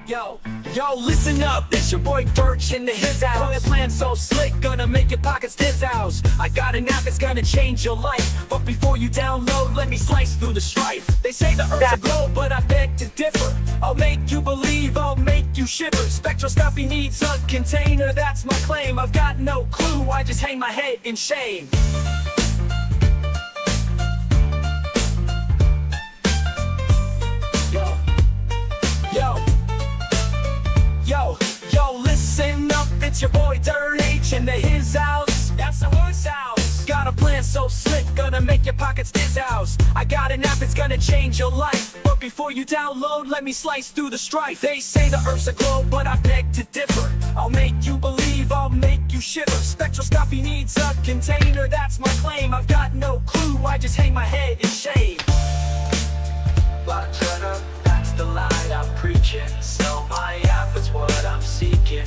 Yo, listen up, it's your boy Birch in the his house. Plan so slick, gonna make your pockets house. I got an app that's gonna change your life. But before you download, let me slice through the strife. They say the earth's a globe, but I beg to differ. I'll make you believe, I'll make you shiver. Spectroscopy needs a container, that's my claim. I've got no clue, I just hang my head in shame. Yo, listen up, it's your boy Dirt H in the his house. That's the horse house. Got a plan so slick, gonna make your pockets house. I got an app that's gonna change your life. But before you download, let me slice through the strife. They say the earth's a globe, but I beg to differ. I'll make you believe, I'll make you shiver. Spectroscopy needs a container, that's my claim. I've got no clue, I just hang my head in shame. But turn up, that's the line I'm preaching. So my app is what I'm seeking.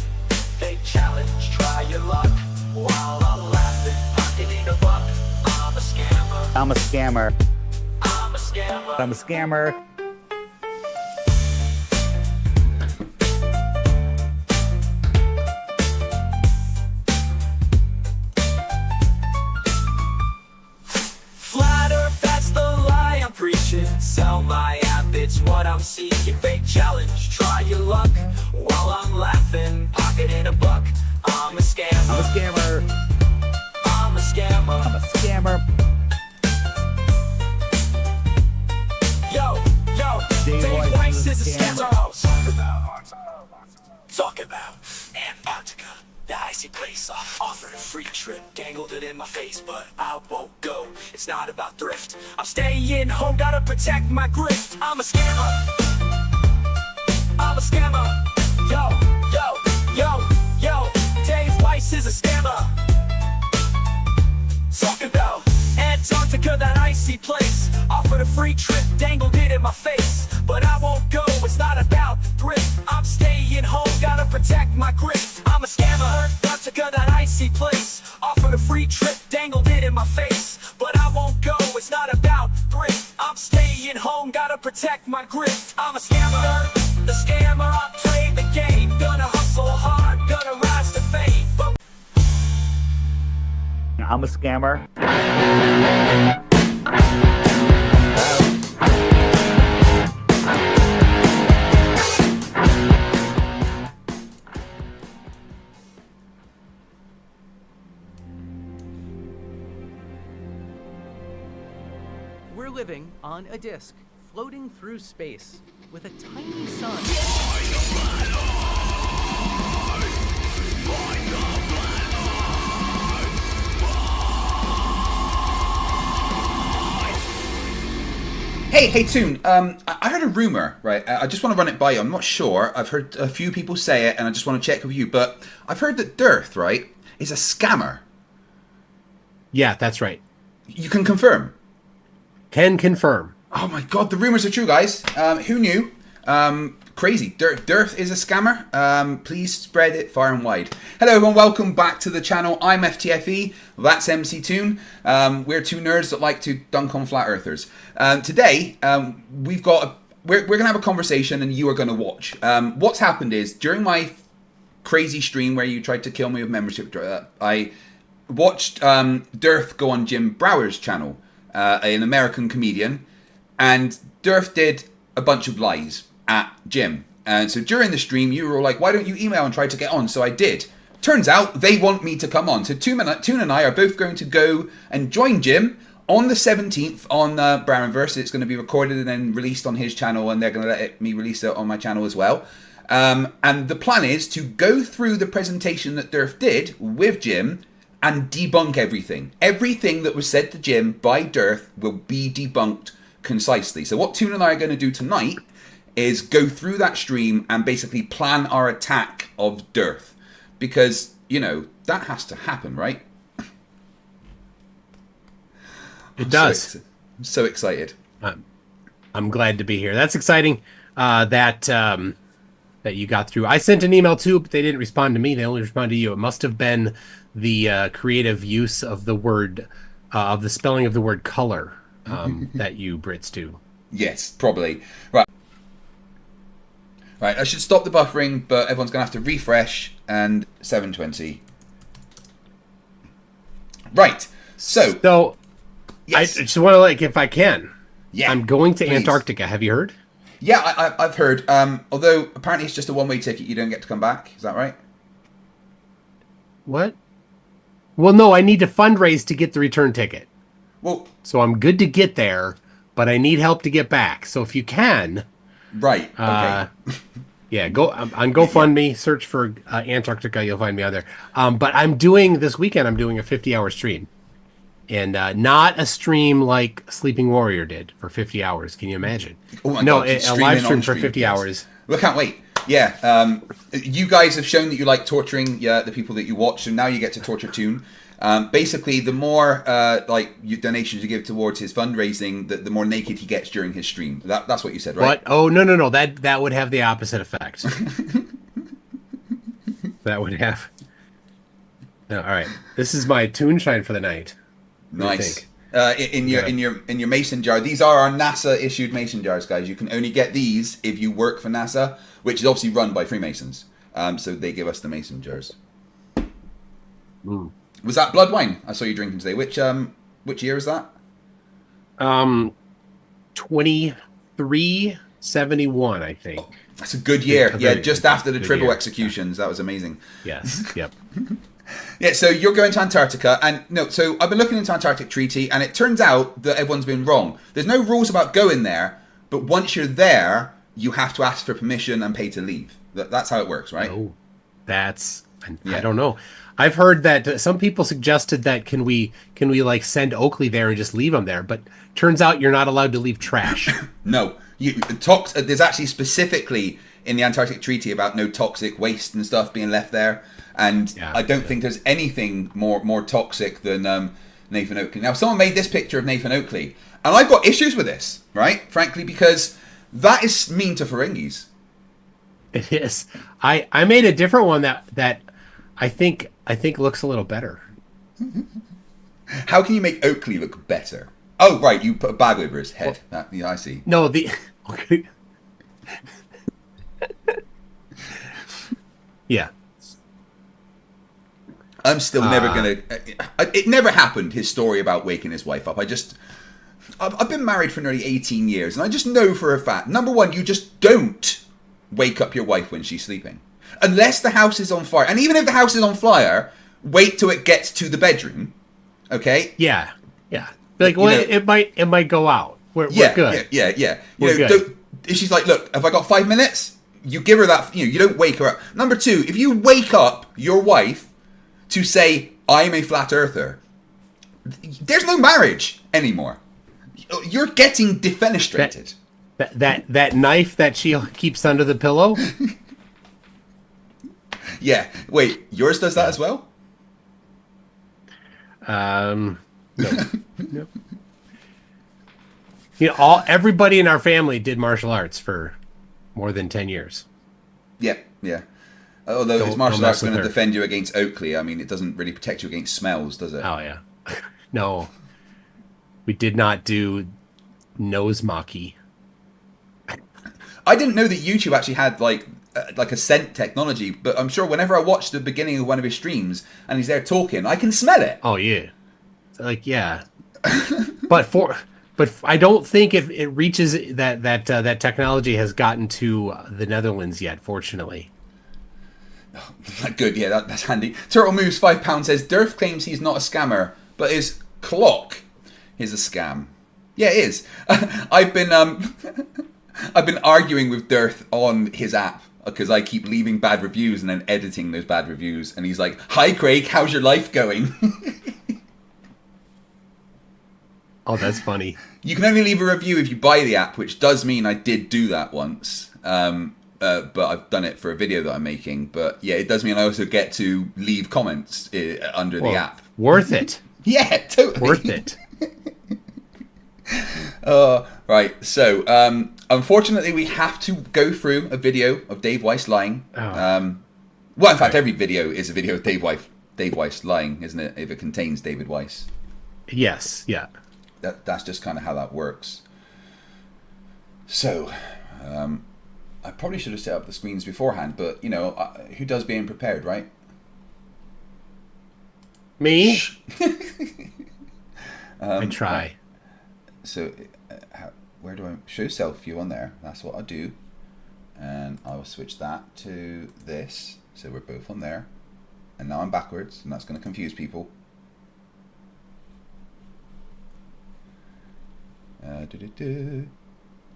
Fake challenge, try your luck. While I'm laughing, pocketing a buck. I'm a scammer. I'm a scammer. I'm a scammer. I'm a scammer. Flat Earth, that's the lie I'm preaching. Sell my app, it's what I'm seeking. Fake challenge, try your luck. While I'm laughing, pocketing a buck. I'm a scammer. I'm a scammer. I'm a scammer. I'm a scammer. Yo, Dave Weiss is a scammer. Talk about Antarctica, the icy place. Offered a free trip, dangled it in my face, but I won't go. It's not about thrift. I'm staying home, gotta protect my grift. I'm a scammer. I'm a scammer. Yo, Dave Weiss is a scammer. Talk about Antarctica, that icy place. Offered a free trip, dangled it in my face, but I won't go, it's not about the thrift. I'm staying home, gotta protect my grift. I'm a scammer. Antarctica, that icy place. Offered a free trip, dangled it in my face, but I won't go, it's not about thrift. I'm staying home, gotta protect my grift. I'm a scammer. The scammer, I play the game. Gonna hustle hard, gonna rise to fame. But I'm a scammer. We're living on a disk, floating through space, with a tiny sun. Hey, Toon, I heard a rumor, right? I just want to run it by you. I'm not sure. I've heard a few people say it, and I just want to check with you. But I've heard that DIRTH, right, is a scammer. Yeah, that's right. You can confirm? Can confirm. Oh my god, the rumors are true, guys. Who knew? Crazy. DIRTH is a scammer. Please spread it far and wide. Hello everyone, welcome back to the channel. I'm FTFE, that's MC Toon. We're two nerds that like to dunk on flat earthers. Today, we're gonna have a conversation and you are gonna watch. What's happened is, during my crazy stream where you tried to kill me with membership, I watched DIRTH go on Jim Breuers' channel, an American comedian, and DIRTH did a bunch of lies at Jim. And so during the stream, you were all like, why don't you email and try to get on? So I did. Turns out they want me to come on. So Toon and I are both going to go and join Jim on the 17th on Breuerverse. It's going to be recorded and then released on his channel, and they're going to let me release it on my channel as well. And the plan is to go through the presentation that DIRTH did with Jim and debunk everything. Everything that was said to Jim by DIRTH will be debunked concisely. So what Toon and I are going to do tonight is go through that stream and basically plan our attack of DIRTH. Because, you know, that has to happen, right? It does. I'm so excited. I'm glad to be here. That's exciting that you got through. I sent an email too, but they didn't respond to me. They only responded to you. It must have been the creative use of the word, of the spelling of the word color that you Brits do. Yes, probably. Right. Right, I should stop the buffering, but everyone's going to have to refresh, and 720. Right, So, yes. I just want to, like, if I can, Yeah, I'm going to please. Antarctica. Have you heard? Yeah, I've heard. Although, apparently it's just a one-way ticket. You don't get to come back. Is that right? What? Well, no, I need to fundraise to get the return ticket. Well, So I'm good to get there, but I need help to get back. So if you can... right, okay. Yeah, go on GoFundMe, search for Antarctica, you'll find me on there. But I'm doing, this weekend, I'm doing a 50-hour stream. And not a stream like Sleeping Warrior did for 50 hours. Can you imagine? Oh my No, God, a streaming live stream on for stream, 50 yes. hours. Well, I can't wait. Yeah, you guys have shown that you like torturing the people that you watch, so now you get to torture Toon. Basically, the more donations you give towards his fundraising, the more naked he gets during his stream. That's what you said, right? What? Oh, no. That would have the opposite effect. That would have... No, all right. This is my Toon shine for the night. What do you Nice. think? In your mason jar. These are our NASA issued mason jars, guys. You can only get these if you work for NASA, which is obviously run by Freemasons. So they give us the mason jars. Mm. Was that blood wine I saw you drinking today? Which year is that? 2371, I think. That's a good year. Yeah, just after the Good triple year. executions. That was amazing. Yes. Yep. Yeah, so you're going to Antarctica, and no, so I've been looking into Antarctic Treaty, and it turns out that everyone's been wrong. There's no rules about going there, but once you're there, you have to ask for permission and pay to leave. That's how it works, right? Oh, that's Yeah. I don't know. I've heard that some people suggested that can we like send Oakley there and just leave him there, but turns out you're not allowed to leave trash. No, there's actually specifically in the Antarctic Treaty about no toxic waste and stuff being left there, and Yeah, I don't think there's anything more toxic than Nathan Oakley. Now, someone made this picture of Nathan Oakley, and I've got issues with this, right? Frankly, because that is mean to Ferengis. It is. I made a different one that I think looks a little better. How can you make Oakley look better? Oh, right, you put a bag over his head. Yeah, I see. No, the okay. Yeah. I'm still never gonna. It never happened. His story about waking his wife up. I've been married for nearly 18 years, and I just know for a fact. Number one, you just don't wake up your wife when she's sleeping, unless the house is on fire. And even if the house is on fire, wait till it gets to the bedroom. Okay. Yeah. Like, well, it might go out. We're good. Yeah. We're good. If she's like, look, have I got 5 minutes? You give her that. You don't wake her up. Number two, if you wake up your wife to say, I'm a flat earther, there's no marriage anymore. You're getting defenestrated. That knife that she keeps under the pillow. Yeah. Wait, yours does that as well? No. Nope. You know, everybody in our family did martial arts for more than 10 years. Yeah. Although Don't is martial mess arts going with to her. defend you against Oakley? I mean, it doesn't really protect you against smells, does it? Oh yeah. No. We did not do nose maki. I didn't know that YouTube actually had like a scent technology, but I'm sure whenever I watch the beginning of one of his streams and he's there talking, I can smell it. Oh yeah. Like yeah. but I don't think it reaches that technology has gotten to the Netherlands yet, fortunately. Good, yeah, that's handy. Turtle Moves £5 says Derf claims he's not a scammer, but his clock is a scam. Yeah, it is. I've been arguing with Dirth on his app because I keep leaving bad reviews and then editing those bad reviews, and he's like, "Hi Craig, how's your life going?" Oh, that's funny. You can only leave a review if you buy the app, which does mean I did do that once. But I've done it for a video that I'm making. But yeah, it does mean I also get to leave comments under the app. Worth it. Yeah, totally. Worth it. Right, so unfortunately we have to go through a video of Dave Weiss lying. Oh. Well, in fact, every video is a video of Dave Weiss lying, isn't it? If it contains David Weiss. Yes, yeah. That's just kind of how that works. So, I probably should have set up the screens beforehand, but you know, who does being prepared, right? Me? I try. So, where do I show self view on there? That's what I do, and I will switch that to this, so we're both on there. And now I'm backwards, and that's going to confuse people.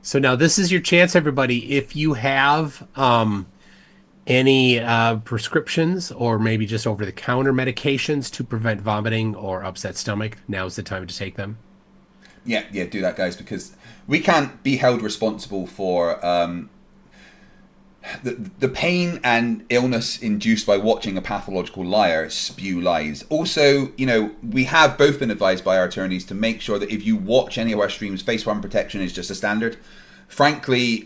So now this is your chance, everybody. If you have any prescriptions or maybe just over-the-counter medications to prevent vomiting or upset stomach, now's the time to take them. Yeah, do that, guys, because we can't be held responsible for the pain and illness induced by watching a pathological liar spew lies. Also, you know, we have both been advised by our attorneys to make sure that if you watch any of our streams, face palm protection is just a standard. Frankly,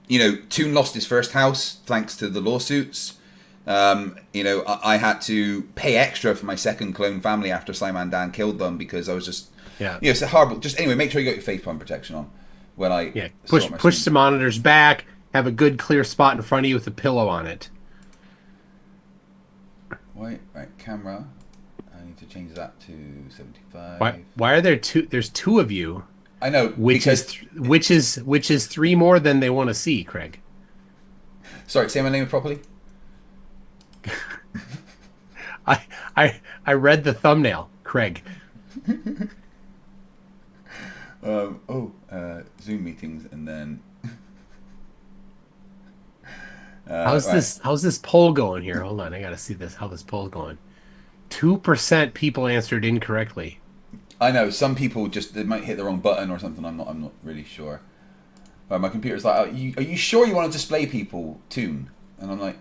you know, Toon lost his first house thanks to the lawsuits. You know, I had to pay extra for my second clone family after Sliman Dan killed them because I was just, you know, it's a horrible. Just anyway, make sure you got your face palm protection on when I push the monitors back. Have a good clear spot in front of you with a pillow on it. Right, camera. I need to change that to 75. Why are there two? There's two of you. I know, which is three more than they want to see, Kreg. Sorry, say my name properly. I read the thumbnail, Kreg. Zoom meetings and then. How's this poll going here? Hold on, I gotta see how this poll's going. 2% people answered incorrectly. I know some people they might hit the wrong button or something. I'm not really sure. My computer's like, are you sure you want to display people Toon? And I'm like,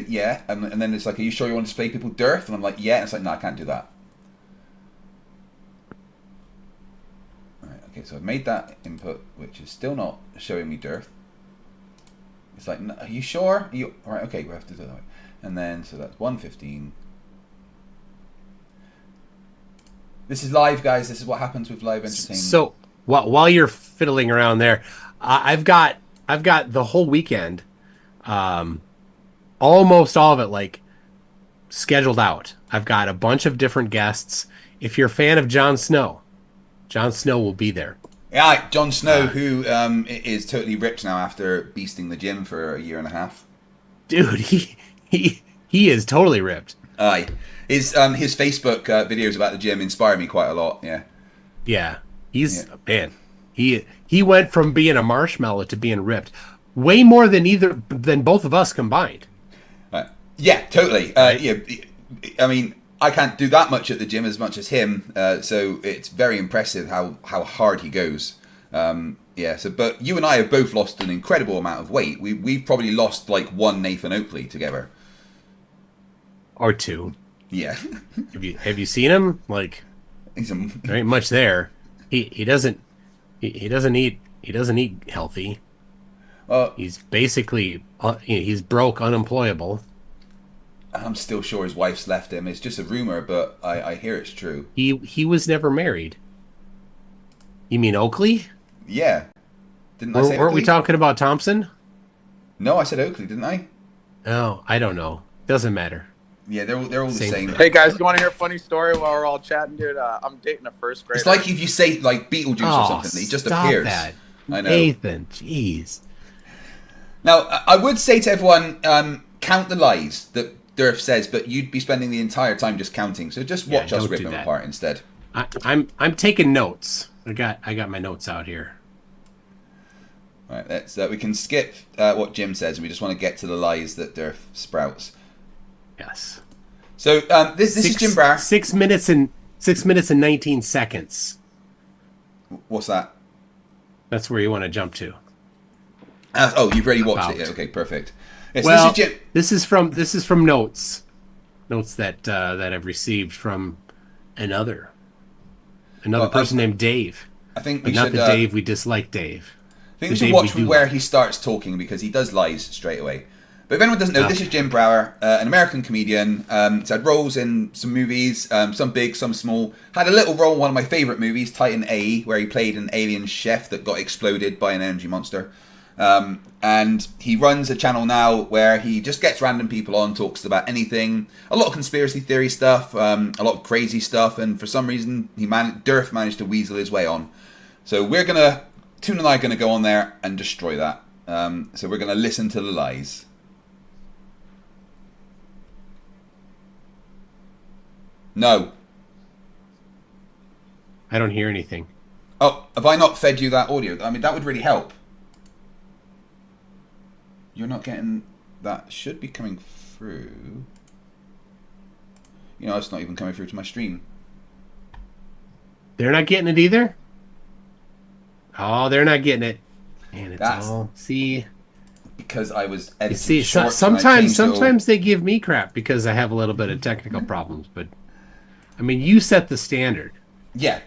yeah. And then it's like, are you sure you want to display people DIRTH? And I'm like, yeah. And it's like, no, I can't do that. Right, okay, so I've made that input, which is still not showing me DIRTH. It's like, no, are you sure? All right, okay, we have to do that. And then, so that's 115. This is live, guys. This is what happens with live entertainment. So while you're fiddling around there, I've got the whole weekend, almost all of it, like scheduled out. I've got a bunch of different guests. If you're a fan of Jon Snow will be there. Yeah, Jon Snow, who is totally ripped now after beasting the gym for a year and a half. Dude, he is totally ripped. Aye. His Facebook videos about the gym inspire me quite a lot. Yeah. Yeah. Man. He went from being a marshmallow to being ripped, way more than both of us combined. Yeah, totally. Yeah. I mean, I can't do that much at the gym as much as him, so it's very impressive how hard he goes. Yeah. So, but you and I have both lost an incredible amount of weight. We've probably lost like one Nathan Oakley together, or two. Yeah. Have you seen him? Like, there ain't much there. He doesn't eat healthy. He's basically he's broke, unemployable. I'm still sure his wife's left him. It's just a rumor, but I hear it's true. He was never married. You mean Oakley? Yeah. Didn't I say Oakley? Weren't we talking about Thompson? No, I said Oakley, didn't I? Oh, I don't know. Doesn't matter. Yeah, they're all the same. Hey guys, you want to hear a funny story while we're all chatting, dude? I'm dating a first grader. It's like if you say like Beetlejuice or something, he just appears. That. I know. Nathan, jeez. Now, I would say to everyone, count the lies that Derf says, but you'd be spending the entire time just counting. So just watch us rip them apart instead. I'm taking notes. I got my notes out here. All right, let's we can skip what Jim says, and we just want to get to the lies that Derf sprouts. Yes. So this is Jim Breuers. 6 minutes and 19 seconds. What's that? That's where you want to jump to. Oh, you've already watched it. Yeah, okay, perfect. Yes, well, this is from notes that I've received from another person named Dave. I think but not the Dave we dislike. Dave. I think we should watch from where he starts talking because he does lies straight away. But if anyone doesn't know, this is Jim Breuers, an American comedian. He's had roles in some movies, some big, some small. Had a little role in one of my favourite movies, Titan A, where he played an alien chef that got exploded by an energy monster. And he runs a channel now where he just gets random people on, talks about anything, a lot of conspiracy theory stuff, a lot of crazy stuff, and for some reason, DIRTH managed to weasel his way on. So Toon and I are going to go on there and destroy that. So we're going to listen to the lies. No. I don't hear anything. Oh, have I not fed you that audio? I mean, that would really help. You're not getting... That should be coming through. You know, it's not even coming through to my stream. They're not getting it either? Oh, they're not getting it. Man, it's That's all... See... Because I was editing. See, sometimes they give me crap because I have a little bit of technical problems, but... I mean, you set the standard. Yeah.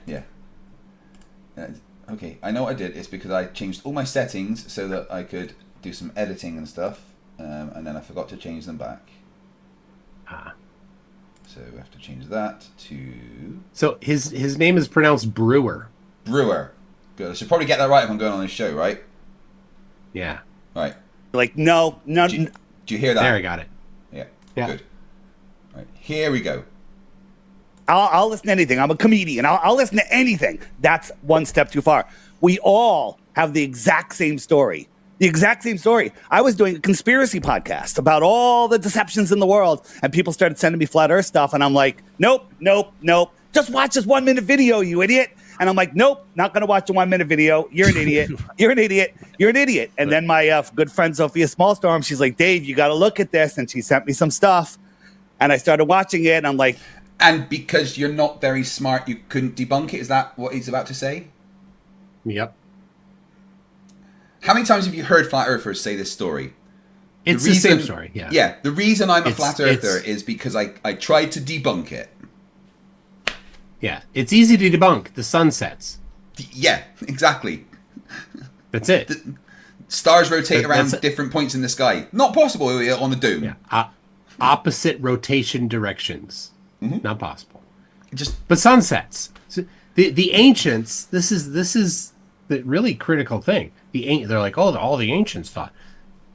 Okay, I know what I did. It's because I changed all my settings so that I could do some editing and stuff, and then I forgot to change them back. So we have to change that to... So his name is pronounced Breuer. Breuer. Good. I should probably get that right if I'm going on this show, right? Yeah. Right. Like, no. Do you hear that? There, I got it. Yeah. Yeah. Good. Right. Here we go. I'll listen to anything. I'm a comedian. I'll listen to anything. That's one step too far. We all have the exact same story. The exact same story. I was doing a conspiracy podcast about all the deceptions in the world, and people started sending me flat earth stuff, and I'm like, nope. Just watch this 1 minute video, you idiot. And I'm like, nope, not going to watch a 1 minute video. You're an idiot. You're an idiot. You're an idiot. And then my good friend, Sophia Smallstorm, she's like, Dave, you got to look at this. And she sent me some stuff, and I started watching it, and I'm like... And because you're not very smart, you couldn't debunk it? Is that what he's about to say? Yep. How many times have you heard flat earthers say this story? It's the same story, yeah. Yeah, the reason I'm a flat earther is because I tried to debunk it. Yeah, it's easy to debunk. The sun sets. Yeah, exactly. That's it. Stars rotate around different points in the sky. Not possible on a dome. Yeah. Opposite rotation directions. Mm-hmm. Not possible. But sunsets. So the ancients. This is the really critical thing. They're like, oh, all the ancients thought.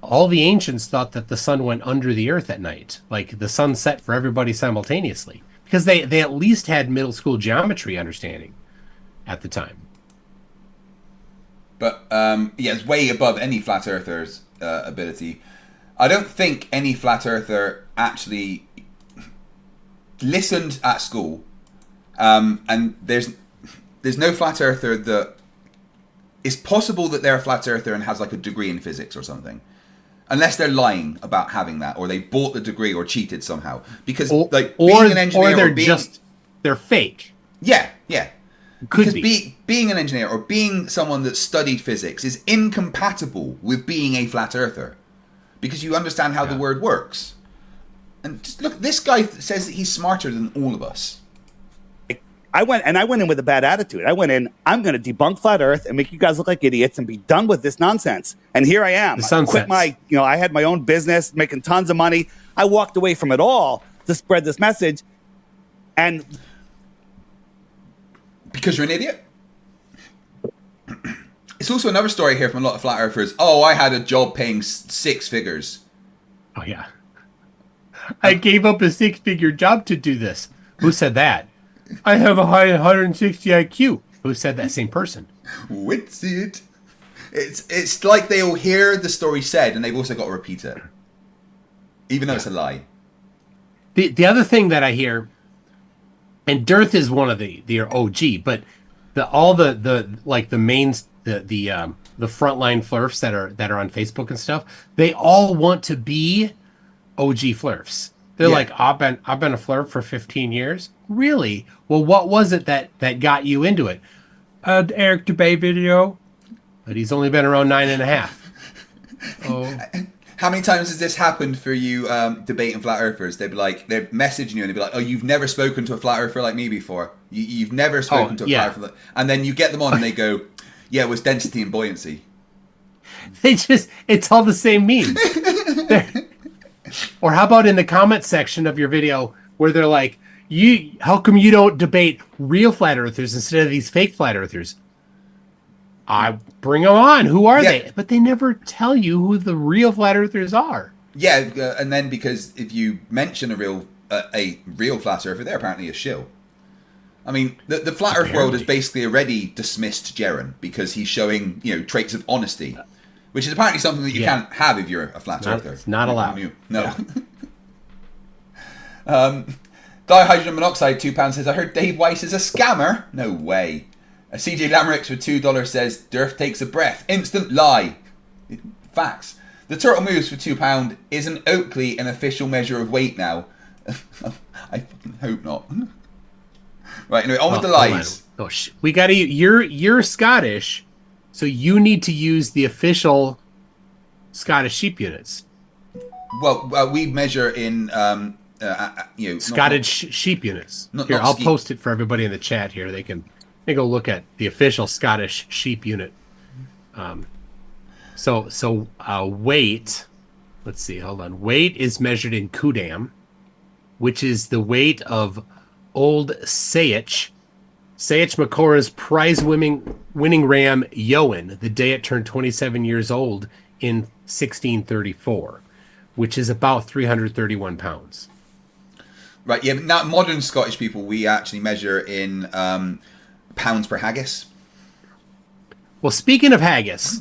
All the ancients thought that the sun went under the earth at night, like the sun set for everybody simultaneously, because they at least had middle school geometry understanding at the time. But it's way above any flat earther's ability. I don't think any flat earther actually listened at school, and there's no flat earther that... It's possible that they're a flat earther and has like a degree in physics or something, unless they're lying about having that, or they bought the degree or cheated somehow. Because being an engineer, they're fake. Yeah. Could being an engineer or being someone that studied physics is incompatible with being a flat earther, because you understand how the word works. And just look, this guy says that he's smarter than all of us. I went in with a bad attitude. I went in, I'm going to debunk flat earth and make you guys look like idiots and be done with this nonsense. And here I am. I quit I had my own business, making tons of money. I walked away from it all to spread this message. And because you're an idiot? It's also another story here from a lot of flat earthers. Oh, I had a job paying 6 figures. Oh, yeah. I gave up a 6-figure job to do this. Who said that? I have a high 160 IQ. Who said that? Same person. What's it? It's like they all hear the story said, and they've also got to repeat it, even though it's a lie. The other thing that I hear, and DIRTH is one of the OG, but the frontline Flerfs that are on Facebook and stuff, they all want to be OG Flerfs. They're like, I've been a Flerf for 15 years. Really? Well, what was it that got you into it? Eric Debate video. But he's only been around 9.5. Oh. How many times has this happened for you debating flat earthers? They'd be like, they're messaging you and they'd be like, oh, you've never spoken to a flat earther like me before. You've never spoken to a flat earther. And then you get them on and they go, yeah, it was density and buoyancy. It's all the same meme. Or how about in the comment section of your video where they're like, how come you don't debate real flat earthers instead of these fake flat earthers? I bring them on. Who are Yeah. they? But they never tell you who the real flat earthers are. Yeah, and then because if you mention a real flat earther, they're apparently a shill. I mean, the flat Earth world has basically already dismissed Jaren because he's showing traits of honesty, which is apparently something that you can't have if you're a flat earther. It's not allowed. No. Dihydrogen monoxide, £2 says, I heard Dave Weiss is a scammer. No way. CJ Lamerix for $2 says, Derf takes a breath. Instant lie. Facts. The Turtle Moves for £2. Is an Oakley an official measure of weight now? I fucking hope not. Right, anyway, on with the lies. We got to. You're Scottish, so you need to use the official Scottish sheep units. Well, we measure in Scottish sheep units. Not I'll ski- post it for everybody in the chat here. They can go look at the official Scottish sheep unit. So weight. Let's see. Hold on. Weight is measured in kudam, which is the weight of old Sayich Makora's prize-winning ram Yoan, the day it turned 27 years old in 1634, which is about 331 pounds. Right, yeah, but now modern Scottish people, we actually measure in pounds per haggis. Well, speaking of haggis,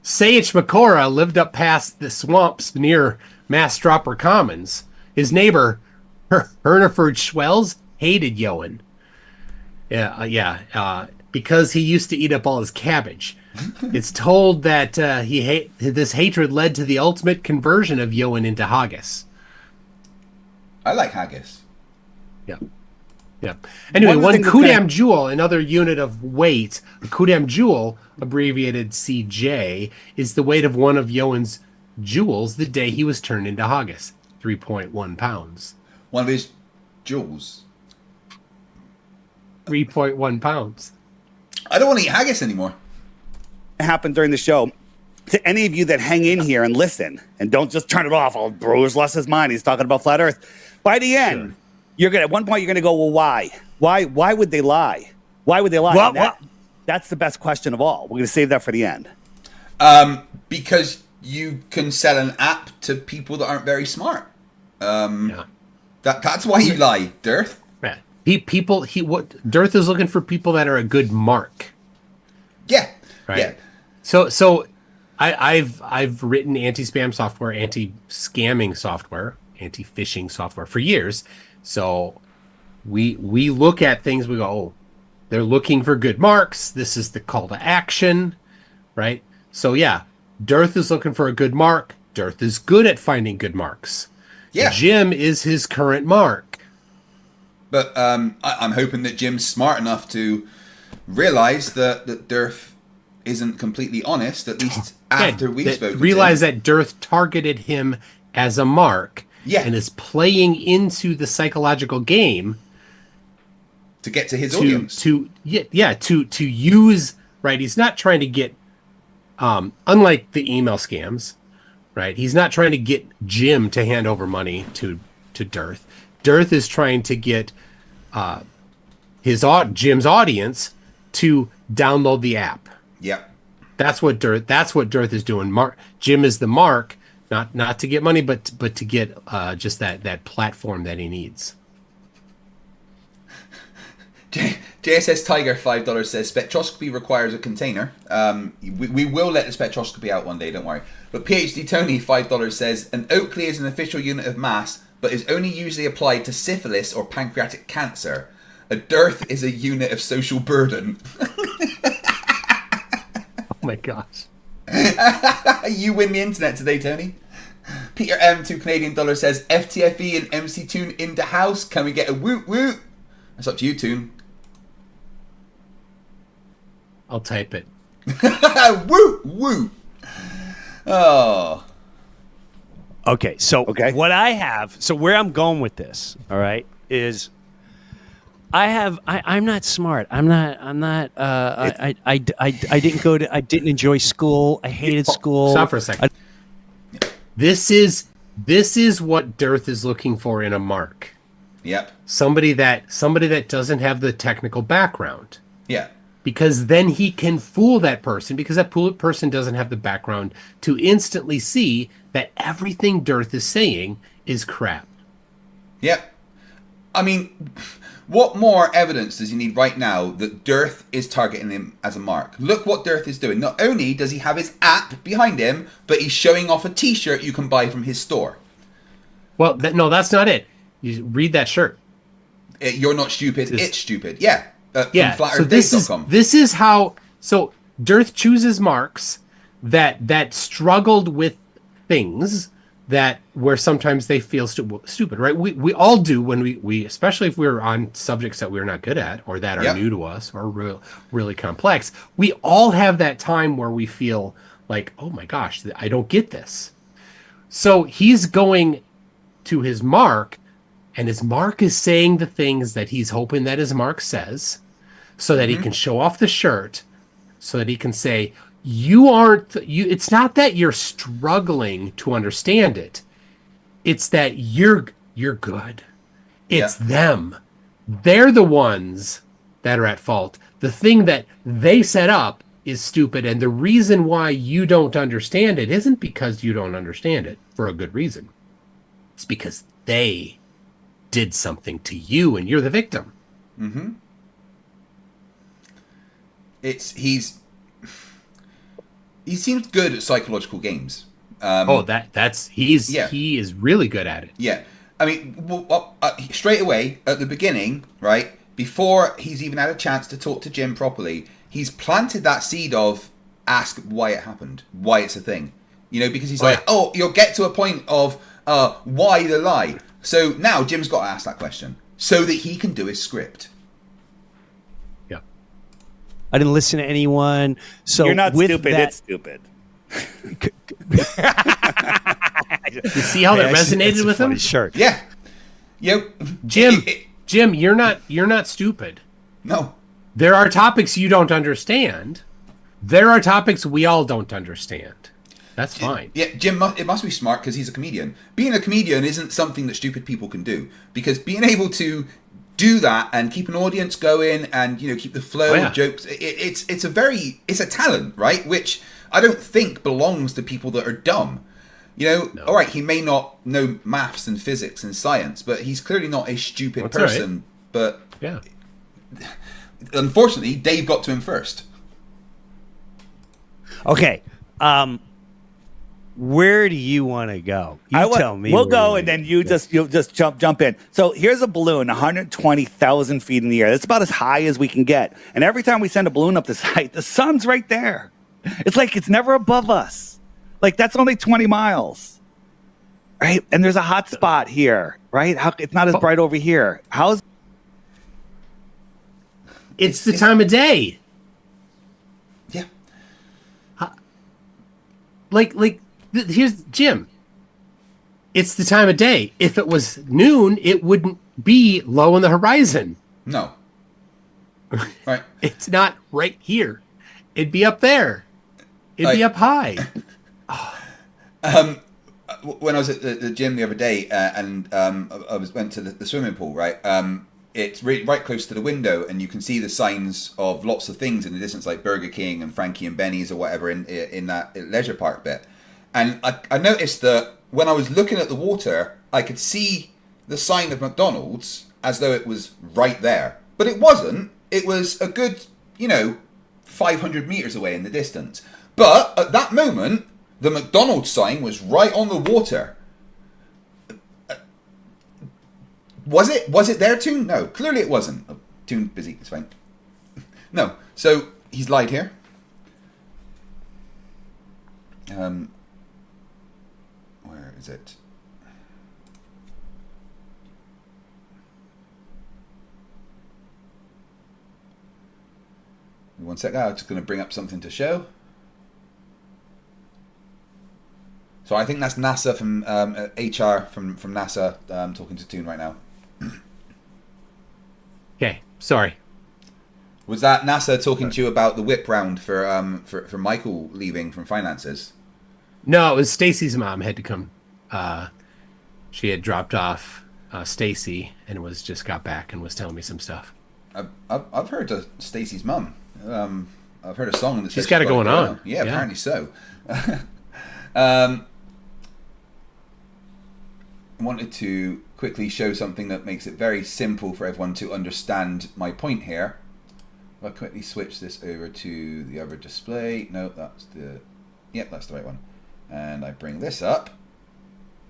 Sayich Makora lived up past the swamps near Mastropper Commons. His neighbor, Herniford Schwells, hated Yoan. Because he used to eat up all his cabbage. It's told that this hatred led to the ultimate conversion of Yoan into haggis. I like haggis. Yeah. Anyway, One one of the things kudam joule, another unit of weight, a kudam joule, abbreviated CJ, is the weight of one of Yoan's jewels the day he was turned into haggis, 3.1 pounds. One of his jewels. 3.1 pounds. I don't want to eat haggis anymore. Happened during the show. To any of you that hang in here and listen and don't just turn it off, Breuers lost his mind. He's talking about flat Earth. By the end, at one point you're gonna go, well, why? Why would they lie? Why would they lie? That's the best question of all. We're gonna save that for the end. Because you can sell an app to people that aren't very smart. That's why you lie, Dirth. Yeah. Dirth is looking for people that are a good mark. Yeah. Right. Yeah. So I've written anti-spam software, anti-scamming software, anti-phishing software for years. So we look at things, we go, oh, they're looking for good marks. This is the call to action, right? So yeah, Dirth is looking for a good mark. Dirth is good at finding good marks. Yeah. Jim is his current mark. But I'm hoping that Jim's smart enough to realize that Dirth isn't completely honest, at least after we've spoken realize to him. that Dirth targeted him as a mark and is playing into the psychological game to get to his audience. To use, right? He's not trying to get, unlike the email scams, right? He's not trying to get Jim to hand over money to Dirth. Dirth is trying to get Jim's audience to download the app. Yep. That's what Dirth is doing. Jim is the mark, not to get money, but to get just that platform that he needs. JSS Tiger $5 says spectroscopy requires a container. We will let the spectroscopy out one day, don't worry. But PhD Tony $5 says an Oakley is an official unit of mass, but is only usually applied to syphilis or pancreatic cancer. A Dirth is a unit of social burden. Oh my gosh. You win the internet today, Tony. Peter M, $2 Canadian says FTFE and MC Toon into house. Can we get a woot woot? That's up to you, Toon. I'll type it. Woot woot. Oh. Okay, so what I have, so where I'm going with this, all right, is I'm not smart. I didn't enjoy school. I hated school. Stop for a second. This is what Dirth is looking for in a mark. Yep. Somebody that doesn't have the technical background. Yeah. because then he can fool that person, because that person doesn't have the background to instantly see that everything DIRTH is saying is crap. Yep. I mean, what more evidence does he need right now that DIRTH is targeting him as a mark? Look what DIRTH is doing. Not only does he have his app behind him, but he's showing off a t-shirt you can buy from his store. Well, no, that's not it. You read that shirt. You're not stupid, it's stupid. Yeah. Yeah. So this is how. So DIRTH chooses marks that struggled with things that where sometimes they feel stupid, right? We all do when we especially if we're on subjects that we're not good at or that are new to us or really complex. We all have that time where we feel like, oh my gosh, I don't get this. So he's going to his mark, and his mark is saying the things that he's hoping that his mark says, so that he can show off the shirt, so that he can say, it's not that you're struggling to understand it. It's that you're good. It's them. They're the ones that are at fault. The thing that they set up is stupid, and the reason why you don't understand it isn't because you don't understand it for a good reason. It's because they did something to you and you're the victim. Mm-hmm. He seems good at psychological games. He is really good at it. Yeah. I mean, straight away at the beginning, right, before he's even had a chance to talk to Jim properly, he's planted that seed of ask why it happened, why it's a thing. You know, because he's you'll get to a point of why the lie. So now Jim's got to ask that question so that he can do his script. Yeah. I didn't listen to anyone. So you're not stupid. It's stupid. You see how that resonated with him? Shirt. Yeah. Yep. Jim, you're not stupid. No. There are topics you don't understand. There are topics we all don't understand. That's fine. Yeah, Jim, it must be smart because he's a comedian. Being a comedian isn't something that stupid people can do, because being able to do that and keep an audience going and, you know, keep the flow of jokes, it's a talent, right? Which I don't think belongs to people that are dumb. You know, all right, he may not know maths and physics and science, but he's clearly not a stupid person. Right. But unfortunately, Dave got to him first. Okay. Where do you want to go? Tell me. We'll go, and then you'll just jump in. So here's a balloon, 120,000 feet in the air. That's about as high as we can get. And every time we send a balloon up this height, the sun's right there. It's like it's never above us. Like that's only 20 miles, right? And there's a hot spot here, right? It's not as bright over here. It's the time of day. Yeah. Here's Jim. It's the time of day. If it was noon, it wouldn't be low on the horizon. No. Right. It's not right here. It'd be up there. It'd be up high. When I was at the gym the other day and I went to the swimming pool, right? It's right close to the window, and you can see the signs of lots of things in the distance, like Burger King and Frankie and Benny's or whatever in that leisure park bit. And I noticed that when I was looking at the water, I could see the sign of McDonald's as though it was right there. But it wasn't. It was a good, 500 meters away in the distance. But at that moment, the McDonald's sign was right on the water. Was it there, Toon? No, clearly it wasn't. Oh, Toon, busy, it's fine. No, so he's lied here. Where is it? One sec, I'm just going to bring up something to show. So I think that's NASA from HR from NASA talking to Toon right now. Okay, sorry. Was that NASA talking to you about the whip round for Michael leaving from finances? No, it was Stacy's mom had to come. She had dropped off Stacy and got back and was telling me some stuff. I've heard of Stacy's mum. I've heard a song that says She's got it going on. Yeah, Yeah. apparently so. I wanted to quickly show something that makes it very simple for everyone to understand my point here. If I quickly switch this over to the other display. No, that's the... Yep, that's the right one. And I bring this up.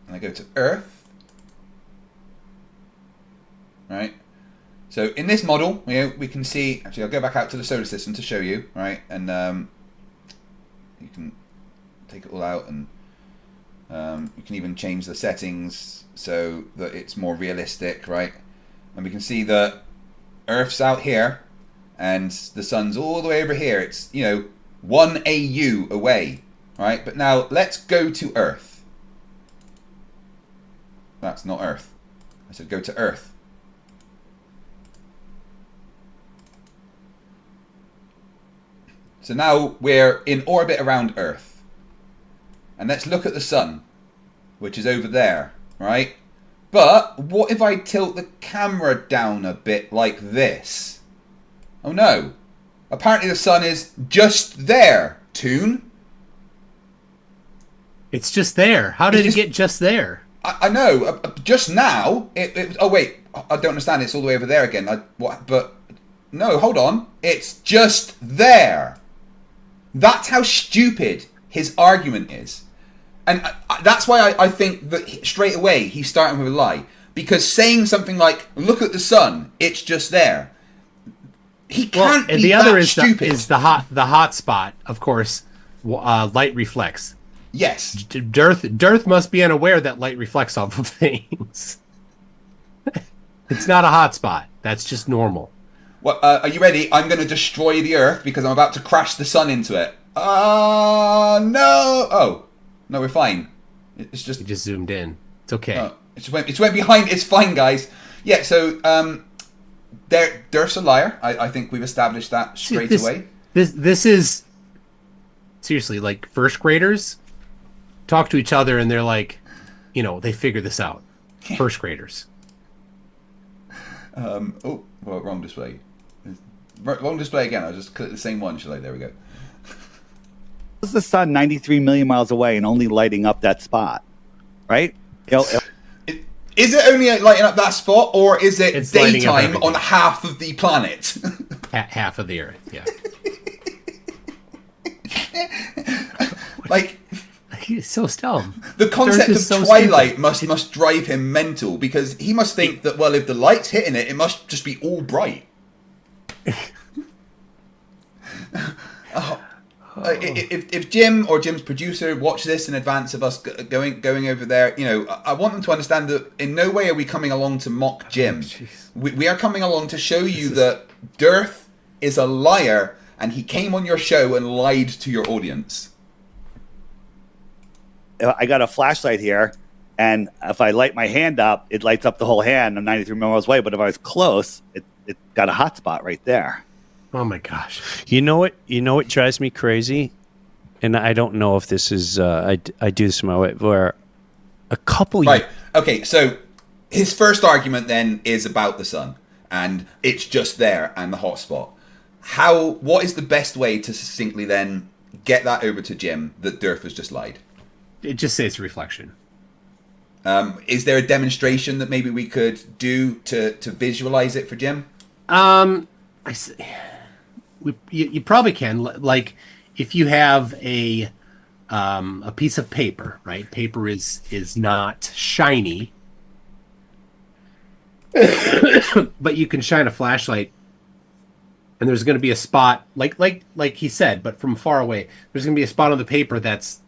And I go to Earth. Right? So in this model, we can see... Actually, I'll go back out to the solar system to show you. Right? And you can take it all out, and you can even change the settings so that it's more realistic, right? And we can see that Earth's out here and the sun's all the way over here. It's, 1 AU away, right? But now let's go to Earth. That's not Earth. I said go to Earth. So now we're in orbit around Earth. And let's look at the sun, which is over there, right? But what if I tilt the camera down a bit like this? Oh no. Apparently the sun is just there, Toon. It's just there. How did it get just there? I know. Just now, oh wait, I don't understand. It's all the way over there again. But no, hold on. It's just there. That's how stupid his argument is. And that's why I think that straight away he's starting with a lie. Because saying something like, look at the sun, it's just there. He can't be and the that other is stupid. the hot spot, of course, light reflects. Yes. DIRTH must be unaware that light reflects off of things. It's not a hot spot. That's just normal. Well, are you ready? I'm going to destroy the Earth because I'm about to crash the sun into it. No. Oh. No, we're fine. It's just... It just zoomed in. It's okay. It just went behind. It's fine, guys. Yeah, so Derf's a liar. I think we've established that straight away. This is... Seriously, like, first graders talk to each other and they're like, they figure this out. First graders. Oh, well, wrong display. Wrong display again. I'll just click the same one, shall I? There we go. Is the sun 93 million miles away and only lighting up that spot, right? Is it only lighting up that spot, or is it It's lighting up daytime everything. on half of the planet? Half of the Earth, yeah. Like, He's so dumb. the concept Earth of is so twilight simple. must drive him mental, because he must think that, well, if the light's hitting it, it must just be all bright. If Jim or Jim's producer watch this in advance of us going over there, I want them to understand that in no way are we coming along to mock Jim. We are coming along to show you that DIRTH is a liar, and he came on your show and lied to your audience. I got a flashlight here, and if I light my hand up, it lights up the whole hand. I'm 93 miles away, but if I was close, it got a hot spot right there. Oh my gosh. You know what drives me crazy? And I don't know if this is I do this my way, where a couple Right. Okay, so his first argument then is about the sun, and it's just there and the hot spot. What is the best way to succinctly then get that over to Jim that DIRTH has just lied? It just says it's a reflection. Is there a demonstration that maybe we could do to visualize it for Jim? You probably can. Like, if you have a piece of paper, right? Paper is not shiny, but you can shine a flashlight, and there's going to be a spot, like he said, but from far away. There's going to be a spot on the paper that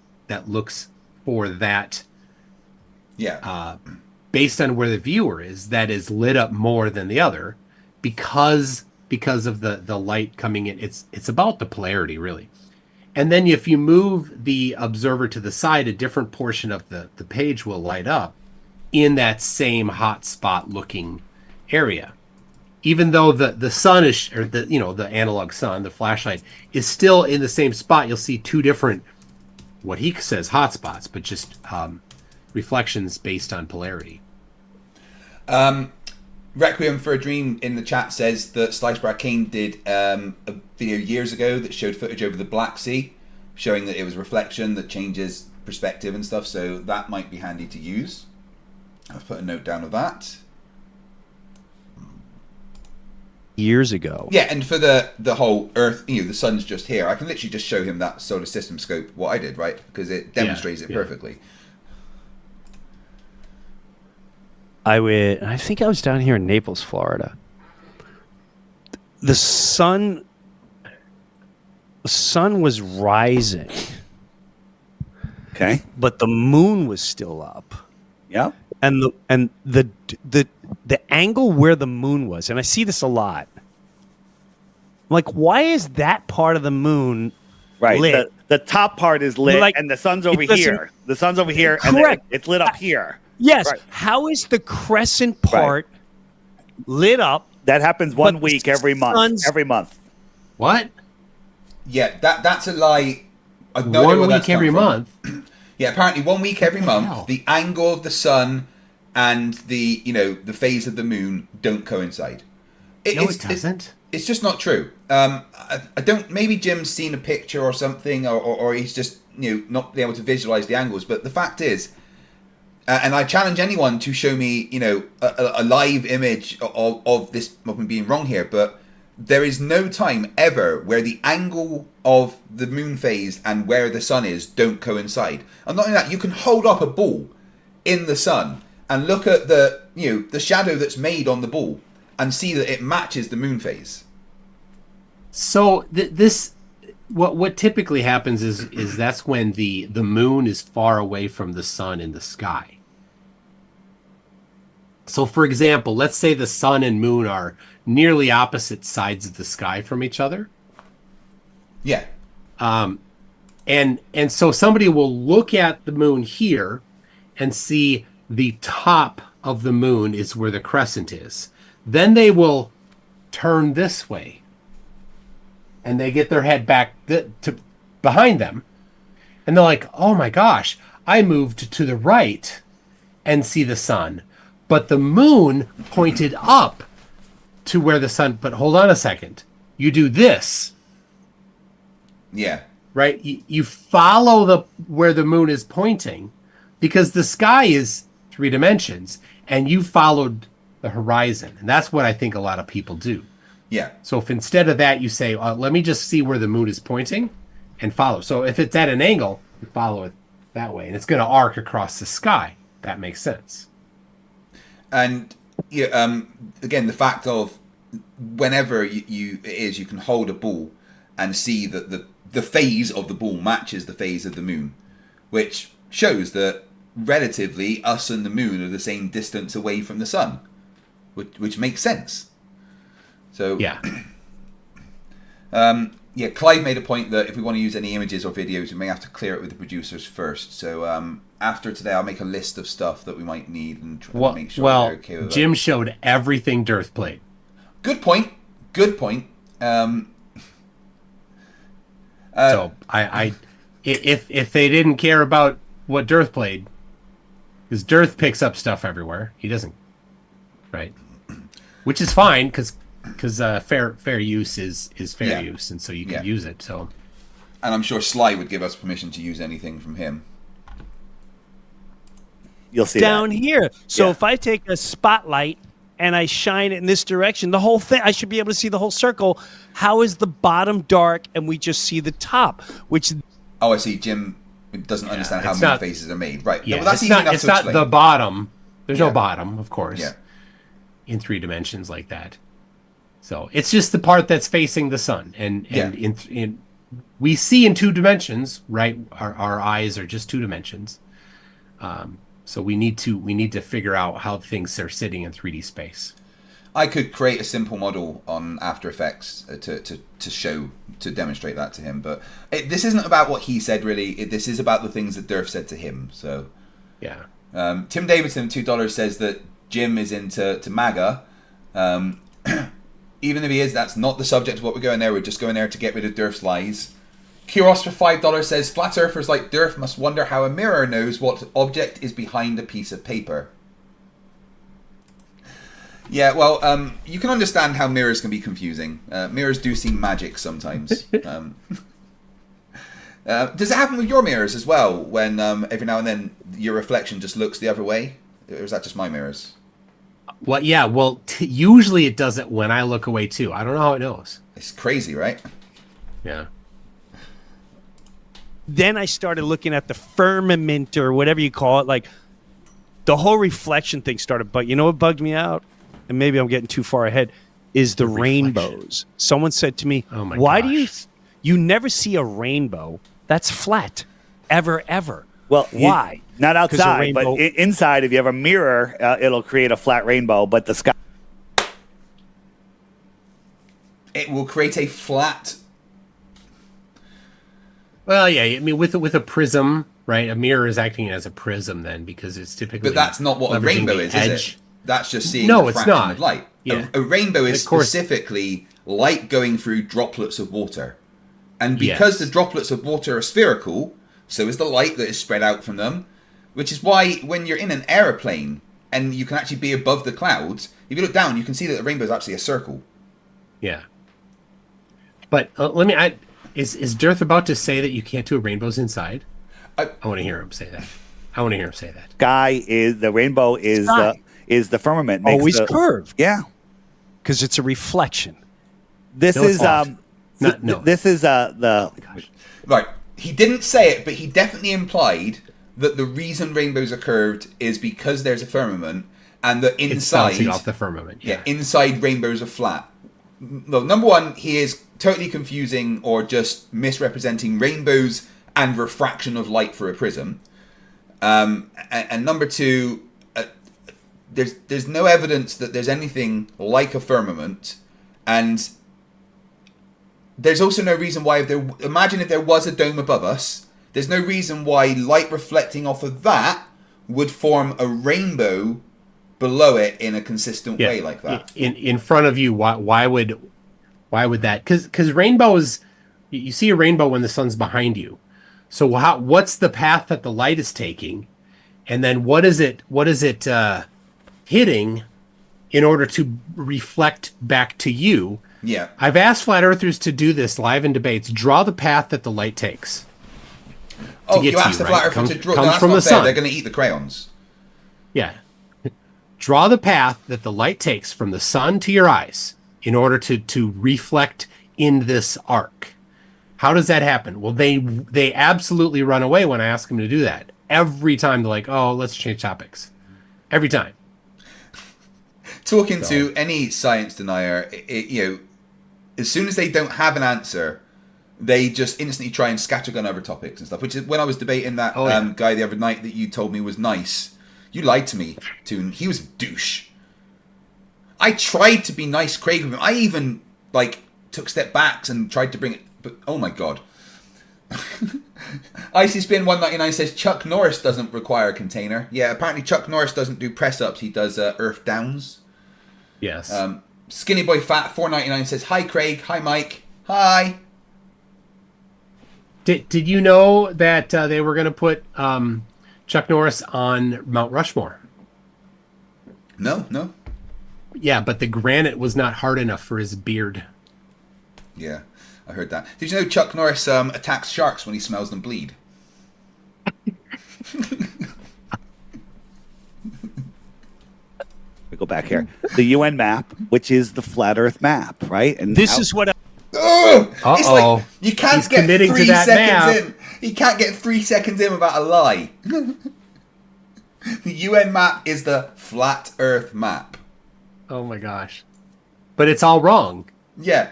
looks for that. Yeah. Based on where the viewer is, that is lit up more than the other, because of the light coming in. It's about the polarity, really. And then if you move the observer to the side, a different portion of the page will light up in that same hot spot looking area. Even though the sun is, or the analog sun, the flashlight, is still in the same spot, you'll see two different, what he says, hot spots, but just reflections based on polarity. Requiem for a Dream in the chat says that Sliced Bread Arcane did a video years ago that showed footage over the Black Sea, showing that it was reflection that changes perspective and stuff, so that might be handy to use. I've put a note down of that. Years ago. Yeah, and for the whole Earth, the sun's just here, I can literally just show him that solar system scope, what I did, right? Because it demonstrates it perfectly. I think I was down here in Naples, Florida. The sun was rising. Okay. But the moon was still up. Yeah. And the angle where the moon was, and I see this a lot. Like, why is that part of the moon lit? The top part is lit, Like, and the sun's over here. The sun's over here, Correct. and it's lit up here. Yes. Right. How is the crescent part lit up? That happens one week every month. Every month. What? Yeah, that's a lie. I don't know 1 where that's week every come from. month. Yeah, apparently 1 week every month, hell? the angle of the sun and the phase of the moon don't coincide. It doesn't. It's just not true. I don't. Maybe Jim's seen a picture or something, or he's just not able to visualize the angles. But the fact is, and I challenge anyone to show me a live image of this of me being wrong here. But there is no time ever where the angle of the moon phase and where the sun is don't coincide. And not only that, you can hold up a ball in the sun and look at the shadow that's made on the ball and see that it matches the moon phase. So what typically happens is that's when the moon is far away from the sun in the sky. So for example, let's say the sun and moon are nearly opposite sides of the sky from each other. Yeah. And so somebody will look at the moon here and see the top of the moon is where the crescent is. Then they will turn this way and they get their head back to behind them. And they're like, oh my gosh, I moved to the right and see the sun. But the moon pointed up to where the sun, but hold on a second. You do this. Yeah. Right? You follow where the moon is pointing because the sky is 3 dimensions and you followed the horizon. And that's what I think a lot of people do. Yeah. So if instead of that you say, let me just see where the moon is pointing and follow. So if it's at an angle, you follow it that way and it's going to arc across the sky. That makes sense. And again, the fact of whenever you can hold a ball and see that the phase of the ball matches the phase of the moon, which shows that relatively us and the moon are the same distance away from the sun, which makes sense. So yeah. Clive made a point that if we want to use any images or videos, we may have to clear it with the producers first. So after today, I'll make a list of stuff that we might need and try to make sure they're okay with Jim it. showed everything DIRTH played. Good point. So if they didn't care about what DIRTH played, because DIRTH picks up stuff everywhere, he doesn't, right? Which is fine because fair use is fair use, and so you can use it. So, and I'm sure Sly would give us permission to use anything from him. You'll see down that. here. So if I take a spotlight and I shine it in this direction, the whole thing, I should be able to see the whole circle. How is the bottom dark and we just see the top? Which I see. Jim doesn't understand how moon phases are made. Right. Yeah, well, that's it's easy enough it's to not explain. the bottom. There's no bottom, of course. Yeah. In 3 dimensions like that. So it's just the part that's facing the sun, and in we see in 2 dimensions, right? Our eyes are just 2 dimensions. So we need to figure out how things are sitting in 3D space. I could create a simple model on After Effects to demonstrate that to him, but this isn't about what he said really. This is about the things that Derf said to him. So yeah. Tim Davidson, $2 says that Jim is into MAGA. Even if he is, that's not the subject of what we're going there. We're just going there to get rid of Derf's lies. Kyros for $5 says, flat earthers like Derf must wonder how a mirror knows what object is behind a piece of paper. Yeah, well, you can understand how mirrors can be confusing. Mirrors do seem magic sometimes. Does it happen with your mirrors as well, when every now and then your reflection just looks the other way? Or is that just my mirrors? Well, yeah. Well, usually it does it when I look away too. I don't know how it knows. It's crazy, right? Yeah. Then I started looking at the firmament or whatever you call it. Like the whole reflection thing started. But you know what bugged me out? And maybe I'm getting too far ahead. Is the rainbows? Someone said to me, Oh my "Why gosh. do you never see a rainbow that's flat ever?" Well, why? Not 'Cause a outside, but rainbow- inside, if you have a mirror, it'll create a flat rainbow, but the sky. It will create a flat... Well, yeah. I mean, with a prism, right? A mirror is acting as a prism then, because it's typically. But that's not what a leveraging rainbow the is edge. it? That's just seeing No, the it's fraction not. of light. Yeah. A rainbow is Of course- specifically light going through droplets of water. And because Yes. the droplets of water are spherical, so is the light that is spread out from them, which is why when you're in an aeroplane and you can actually be above the clouds, if you look down, you can see that the rainbow is actually a circle. Yeah. But is DIRTH about to say that you can't do rainbows inside? I want to hear him say that. Sky is the rainbow is Sky. The firmament. Makes Always the, curved Yeah. because it's a reflection. This No, it's is not. No. This is the Right. He didn't say it, but he definitely implied that the reason rainbows are curved is because there's a firmament and that It's inside... bouncing off the firmament. Yeah, inside rainbows are flat. Well, number one, he is totally confusing or just misrepresenting rainbows and refraction of light through a prism. And number two, there's no evidence that there's anything like a firmament, and there's also no reason why imagine if there was a dome above us. There's no reason why light reflecting off of that would form a rainbow below it in a consistent way like that. In front of you, why would that? Because rainbows, you see a rainbow when the sun's behind you. So what's the path that the light is taking, and then what is it hitting in order to reflect back to you? Yeah. I've asked flat earthers to do this live in debates. Draw the path that the light takes. Oh, get you to asked you, the right? flat earther Comes- to draw. comes No, that's from not the fair. sun. They're going to eat the crayons. Yeah. Draw the path that the light takes from the sun to your eyes in order to reflect in this arc. How does that happen? Well, they absolutely run away when I ask them to do that. Every time they're like, "Oh, let's change topics." Every time. Talking to any science denier, as soon as they don't have an answer, they just instantly try and scattergun over topics and stuff. Which is when I was debating that guy the other night that you told me was nice. You lied to me, Toon. He was a douche. I tried to be nice, Kreg, with him. I even took step backs and tried to bring it, but oh my god. Icy Spin 199 says Chuck Norris doesn't require a container. Yeah, apparently Chuck Norris doesn't do press ups. He does earth downs. Yes. Skinny Boy Fat 499 says hi Kreg, hi Mike, hi. Did you know that they were going to put Chuck Norris on Mount Rushmore? No. Yeah, but the granite was not hard enough for his beard. Yeah, I heard that. Did you know Chuck Norris attacks sharks when he smells them bleed? we go back here. The UN map, which is the flat Earth map, right? And This is what Oh, it's Uh-oh. like you can't He's get committing to 3 that seconds map. in. You can't get 3 seconds in without a lie. The UN map is the flat Earth map. Oh my gosh. But it's all wrong. Yeah.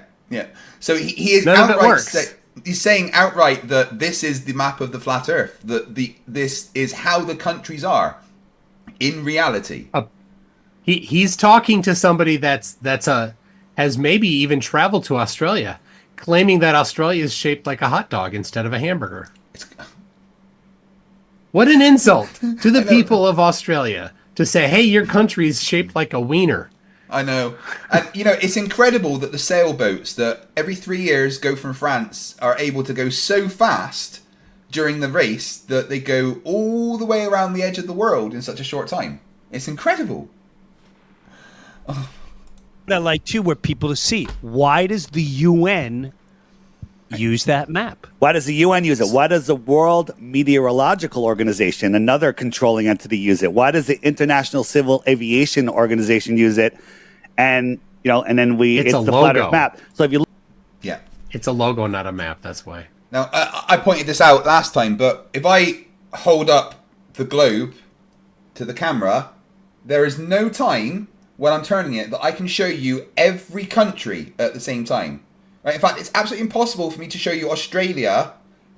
So he is None of it outright works. he's saying outright that this is the map of the flat Earth. That this is how the countries are in reality. He's talking to somebody that's has maybe even traveled to Australia, claiming that Australia is shaped like a hot dog instead of a hamburger. What an insult to the people of Australia to say, "Hey, your country is shaped like a wiener." I know. And, it's incredible that the sailboats that every 3 years go from France are able to go so fast during the race that they go all the way around the edge of the world in such a short time. It's incredible. That like too, where people to see. Why does the UN use that map? Why does the UN use it? Why does the World Meteorological Organization, another controlling entity, use it? Why does the International Civil Aviation Organization use it? And and then it's a the flat logo. Earth map. So if you Yeah. It's a logo, not a map. That's why. Now, I pointed this out last time, but if I hold up the globe to the camera, there is no time when I'm turning it that I can show you every country at the same time. Right? In fact, it's absolutely impossible for me to show you Australia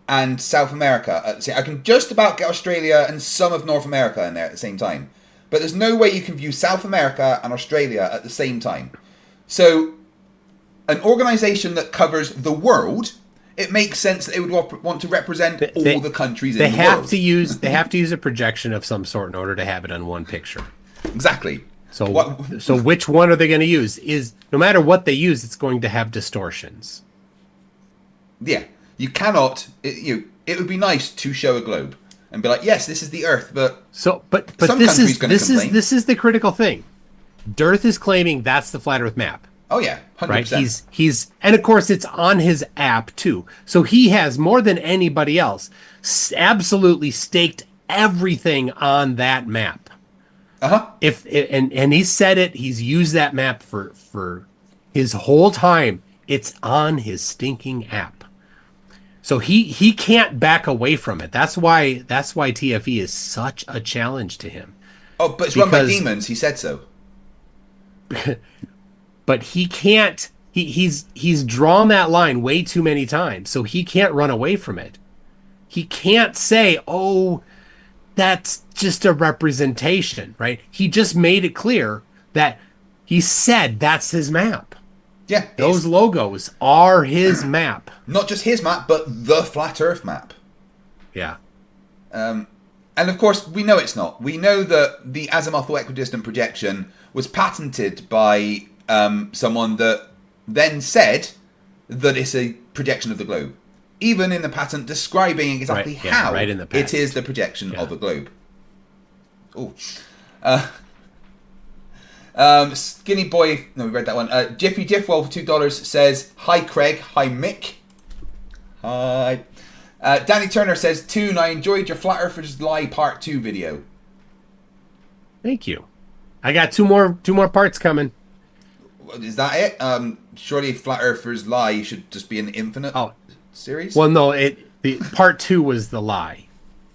and South America at the same. I can just about get Australia and some of North America in there at the same time. But there's no way you can view South America and Australia at the same time. So, an organization that covers the world, it makes sense that they would want to represent all the countries in the world. They have to use a projection of some sort in order to have it on one picture. Exactly. So which one are they going to use? Is no matter what they use, it's going to have distortions. Yeah, you cannot. It would be nice to show a globe and be like, yes, this is the Earth, but some countries gonna complain. this is the critical thing. DIRTH is claiming that's the flat Earth map. Oh yeah, 100%. Right? He's and of course it's on his app too. So he has more than anybody else absolutely staked everything on that map. And he said it. He's used that map for his whole time. It's on his stinking app. So he can't back away from it. That's why TFE is such a challenge to him. Oh, but it's run by demons. He said so. But he can't. He's drawn that line way too many times, so he can't run away from it. He can't say, "Oh, that's just a representation," right? He just made it clear that he said that's his map. Yeah, those logos are his map. Not just his map, but the flat Earth map. Yeah. And of course, we know it's not. We know that the azimuthal equidistant projection was patented by someone that then said that it's a projection of the globe. Even in the patent describing exactly how it is the projection of a globe. Oh. Skinny Boy, no, we read that one. Jiffy Jiffwell for $2 says, hi Kreg, hi Mick. Hi. Danny Turner says, Toon, I enjoyed your Flat Earthers Lie Part 2 video. Thank you. I got two more parts coming. Is that it? Surely Flat Earthers Lie should just be an infinite series? Well, no, the part 2 was the lie.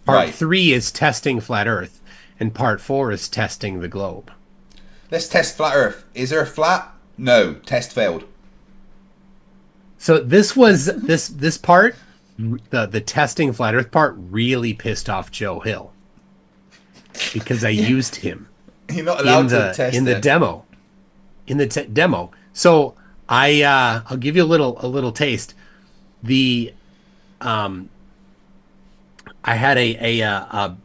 Part 3 is testing Flat Earth, and part 4 is testing the globe. Let's test Flat Earth. Is Earth flat? No. Test failed. So this was this part, the testing Flat Earth part, really pissed off Joe Hill because I used him. You're not allowed to test in the demo. In the demo. So I'll give you a little taste. The I had I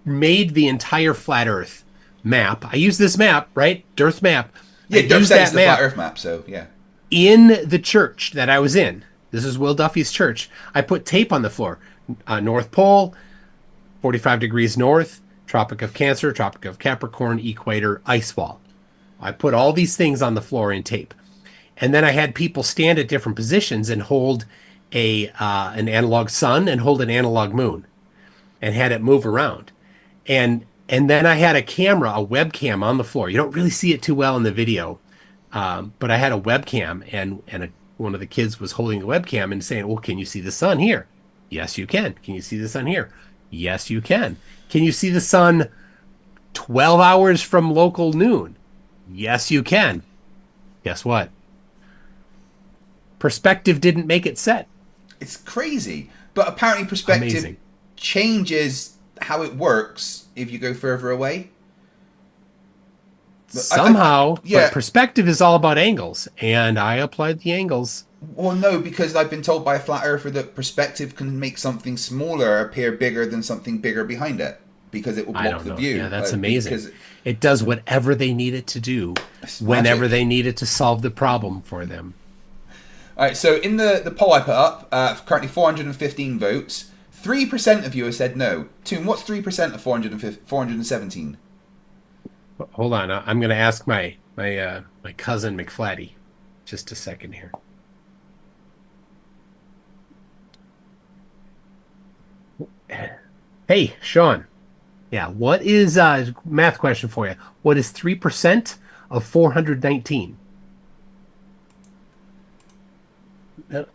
made the entire Flat Earth map. I used this map, right? DIRTH map. Yeah, DIRTH says the Flat Earth map, so yeah. In the church that I was in, this is Will Duffy's church, I put tape on the floor. North Pole, 45 degrees north, Tropic of Cancer, Tropic of Capricorn, Equator, ice wall. I put all these things on the floor in tape. And then I had people stand at different positions and hold an analog sun and hold an analog moon and had it move around. And then I had a camera, a webcam on the floor. You don't really see it too well in the video, but I had a webcam, and one of the kids was holding the webcam and saying, well, can you see the sun here? Yes, you can. Can you see the sun here? Yes, you can. Can you see the sun 12 hours from local noon? Yes, you can. Guess what? Perspective didn't make it set. It's crazy. But apparently perspective changes how it works if you go further away. Somehow, but perspective is all about angles, and I applied the angles. Well, no, because I've been told by a flat earther that perspective can make something smaller appear bigger than something bigger behind it, because it will block the view. Yeah, that's amazing. It does whatever they need it to do, whenever they need it to solve the problem for them. All right, so in the poll I put up, currently 415 votes, 3% of you have said no. Toon, what's 3% of 417? Hold on. I'm going to ask my cousin McFlatty. Just a second here. Hey, Sean. Yeah, what is math question for you? What is 3% of 419?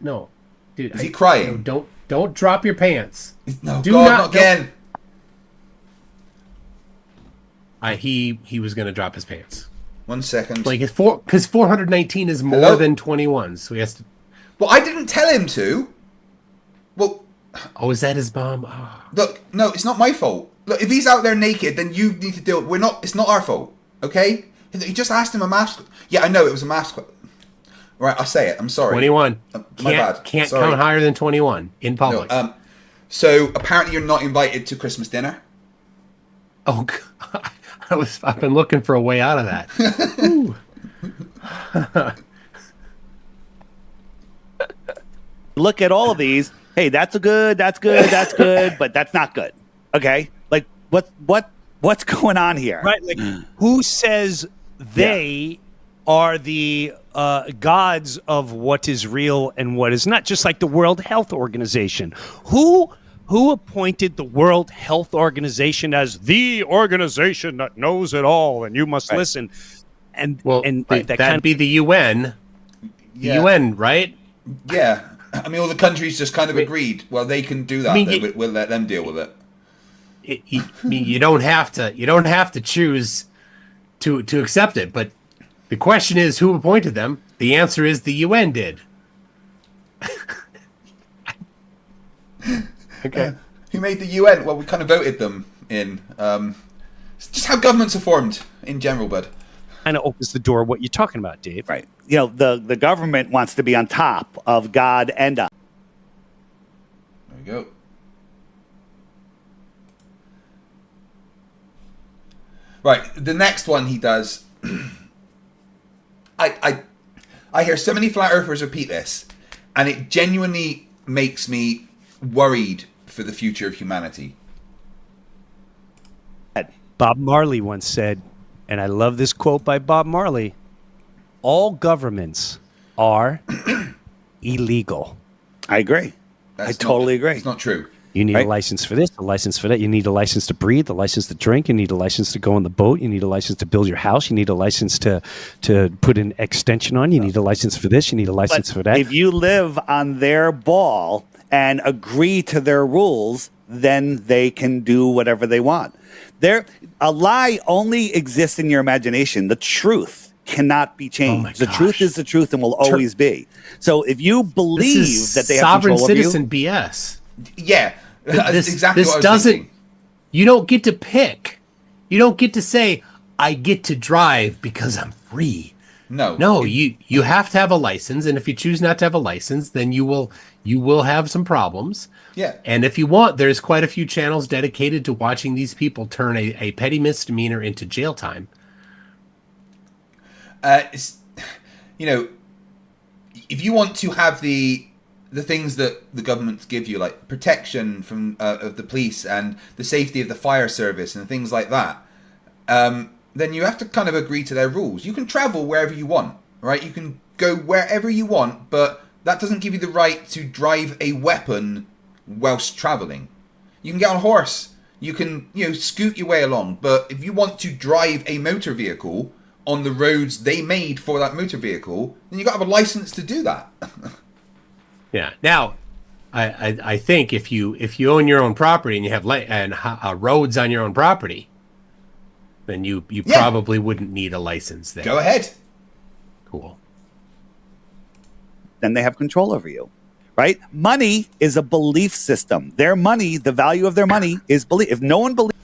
No. Dude, Is he crying? No, don't drop your pants. No, Do God, not again. He was going to drop his pants. 1 second. Like because 419 is more than 21, so he has to. Well, I didn't tell him to. Well, oh, is that his mom? Oh. Look, no, it's not my fault. Look, if he's out there naked, then you need to deal. It's not our fault, okay? He just asked him a math. Yeah, I know it was a math. Right, I'll say it. I'm sorry. 21. My bad. Can't Sorry. count higher than 21 in public. No, so apparently you're not invited to Christmas dinner. Oh, God. I've been looking for a way out of that. Look at all of these. Hey, that's good, but that's not good. Okay, like what's going on here? Right? Like, who says they are the gods of what is real and what is not? Just like the World Health Organization. Who appointed the World Health Organization as the organization that knows it all and you must listen? And that'd be the UN. The UN, right? Yeah. I mean, all the countries just kind of agreed. Well, they can do that. We'll let them deal with it. You don't have to choose to accept it. But the question is, who appointed them? The answer is the UN did. Okay. Who made the UN? Well, we kind of voted them in. It's just how governments are formed in general, bud. Kind of opens the door. What you're talking about, Dave? Right. You know, the government wants to be on top of God and us. There we go. Right. The next one he does. I hear so many flat earthers repeat this, and it genuinely makes me worried for the future of humanity. Bob Marley once said, and I love this quote by Bob Marley, all governments are illegal. I agree. I totally agree. It's not true. You need a license for this, a license for that. You need a license to breathe, a license to drink. You need a license to go on the boat. You need a license to build your house. You need a license to put an extension on. You need a license for this. You need a license for that. If you live on their ball and agree to their rules, then they can do whatever they want. A lie only exists in your imagination. The truth cannot be changed. The truth is the truth and will always be. So if you believe that they have control over you, sovereign citizen BS. Yeah, that's exactly what I was thinking. You don't get to pick. You don't get to say, I get to drive because I'm free. No, you have to have a license, and if you choose not to have a license, then you will have some problems. Yeah. And if you want, there's quite a few channels dedicated to watching these people turn a petty misdemeanor into jail time. If you want to have the things that the governments give you, like protection from of the police and the safety of the fire service and things like that, then you have to kind of agree to their rules. You can travel wherever you want, right? You can go wherever you want, but that doesn't give you the right to drive a weapon whilst traveling. You can get on a horse. You can, scoot your way along. But if you want to drive a motor vehicle on the roads they made for that motor vehicle, then you got to have a license to do that. Yeah. Now, I think if you own your own property and you have roads on your own property, then you probably wouldn't need a license there. Go ahead. Cool. Then they have control over you, right? Money is a belief system. Their money, the value of their money is belief. If no one believes...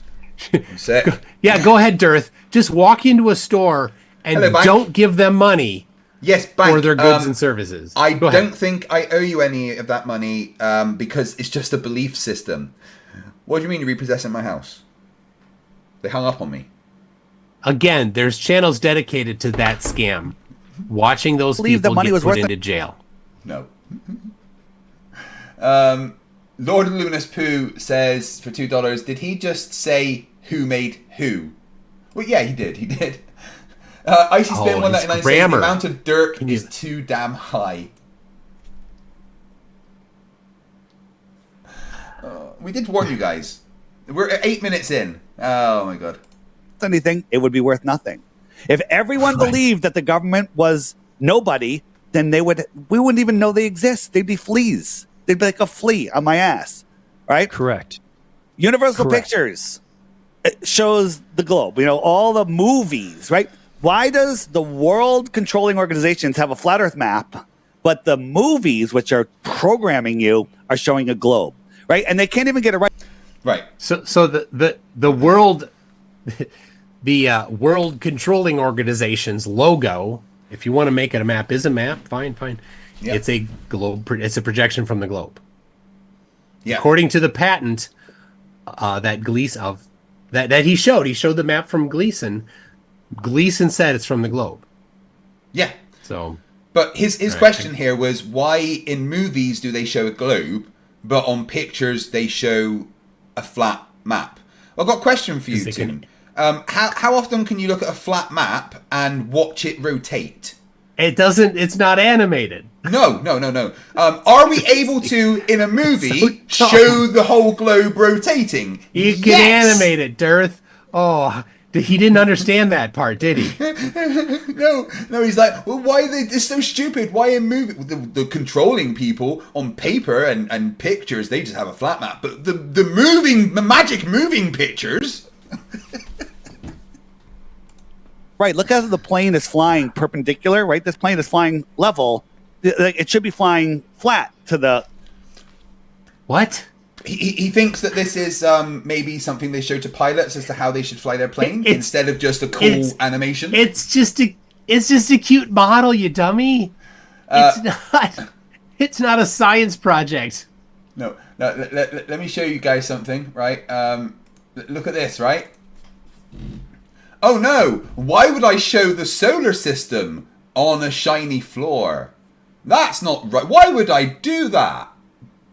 Yeah, go ahead, DIRTH. Just walk into a store and don't give them money. Yes, bank. For their goods and services. I don't think I owe you any of that money because it's just a belief system. What do you mean you're repossessing my house? They hung up on me. Again, there's channels dedicated to that scam. Watching those people get put into jail. No. Lord Luminous Poo says for $2, did he just say who made who? Well, yeah, he did. He did. Icy Spin Oh, 199 his says the grammar. amount of dirt Can you- is too damn high. We did warn you guys. We're 8 minutes in. Oh my god. Anything, it would be worth nothing. If everyone believed that the government was nobody, then we wouldn't even know they exist. They'd be fleas. They'd be like a flea on my ass, right? Correct. Universal Correct. Pictures shows the globe. You know, all the movies, right? Why does the world controlling organizations have a flat Earth map, but the movies, which are programming you, are showing a globe, right? And they can't even get it right. Right. So the world, the world controlling organization's logo, if you want to make it a map, is a map. Fine. Yeah. It's a globe. It's a projection from the globe. Yeah. According to the patent that Gleason that he showed the map from Gleason. Gleason said it's from the globe. Yeah. So, But his question here was, why in movies do they show a globe, but on pictures they show a flat map? I've got a question for you, 'Cause they Tim. How often can you look at a flat map and watch it rotate? it doesn't. It's not animated. No. Are we able to, in a movie, So dumb. show the whole globe rotating? You can animate it, Dirth. Oh, he didn't understand that part, did he? No, he's like, well, why are they this so stupid? Why in movie the controlling people on paper and pictures, they just have a flat map, but the magic moving pictures. Right, look how the plane is flying perpendicular, right? This plane is flying level. It should be flying flat to the... What? He thinks that this is maybe something they show to pilots as to how they should fly their plane instead of just a cool animation. It's just a cute model, you dummy. It's not a science project. No. Let me show you guys something, right? Look at this, right? Oh no! Why would I show the solar system on a shiny floor? That's not right. Why would I do that?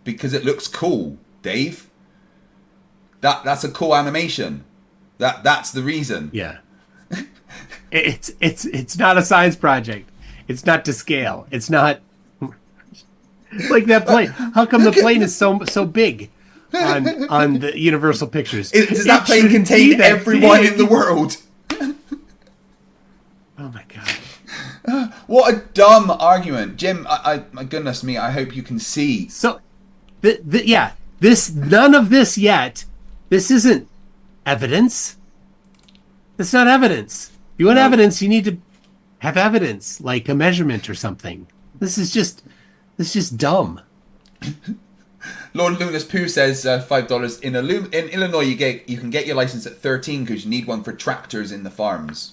Because it looks cool, Dave. That's a cool animation. That's the reason. Yeah. It's not a science project. It's not to scale. It's not like that plane. How come the plane is so big on the Universal Pictures? Does that plane shouldn't be contain that everyone big. in the world? Oh my god. What a dumb argument, Jim. My goodness me. I hope you can see. So, none of this yet. This isn't evidence. It's not evidence. If you want evidence, you need to have evidence, like a measurement or something. This is just dumb. Lord Luminous Pooh says $5 in Illinois. You can get your license at 13 because you need one for tractors in the farms.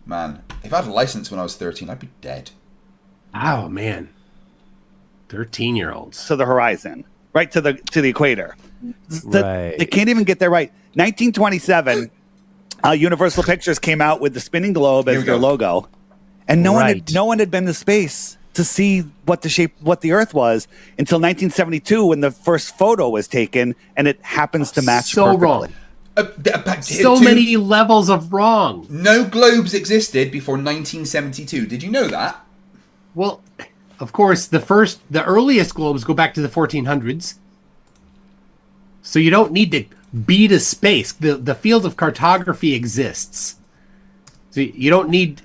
Man, if I had a license when I was 13, I'd be dead. Oh man, 13-year-olds. to the horizon, right to the equator. Right. They can't even get there right. 1927, Universal Pictures came out with the spinning globe Here as we their go. logo, and no Right. one had been to space to see what the Earth was until 1972 when the first photo was taken, and it happens to match So perfectly. wrong. So many levels of wrong. No globes existed before 1972. Did you know that? Well, of course, the earliest globes go back to the 1400s. So you don't need to be to space. The field of cartography exists. So you don't need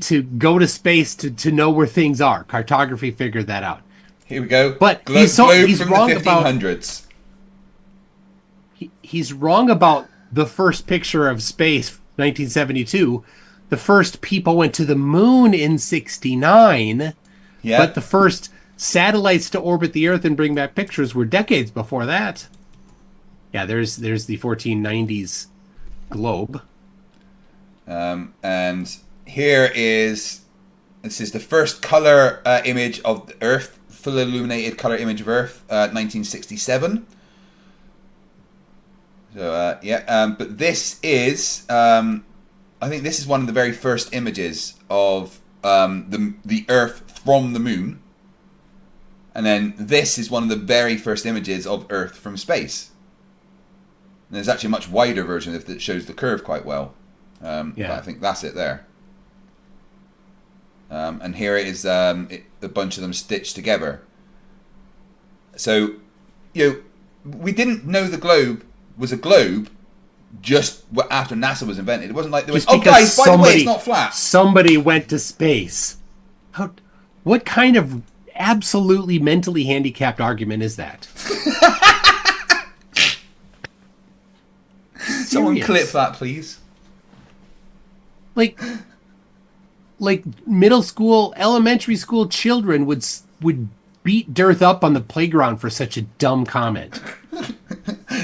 to go to space to know where things are. Cartography figured that out. Here we go. But globe he's from wrong the about- 1500s. He's wrong about the first picture of space, 1972. The first people went to the moon in 69. Yeah. But the first satellites to orbit the Earth and bring back pictures were decades before that. Yeah, there's the 1490s globe. And this is the first color image of the Earth, full illuminated color image of Earth, 1967. So but this is, I think this is one of the very first images of the Earth from the moon, and then this is one of the very first images of Earth from space. And there's actually a much wider version that shows the curve quite well. Yeah. But I think that's it there. And here it is, a bunch of them stitched together. So, we didn't know the globe was a globe just after NASA was invented. It wasn't like there was, Just oh because guys, by the way, it's not flat. Somebody went to space. What kind of absolutely mentally handicapped argument is that? Someone Serious. clip that, please. Like middle school, elementary school children would beat DIRTH up on the playground for such a dumb comment.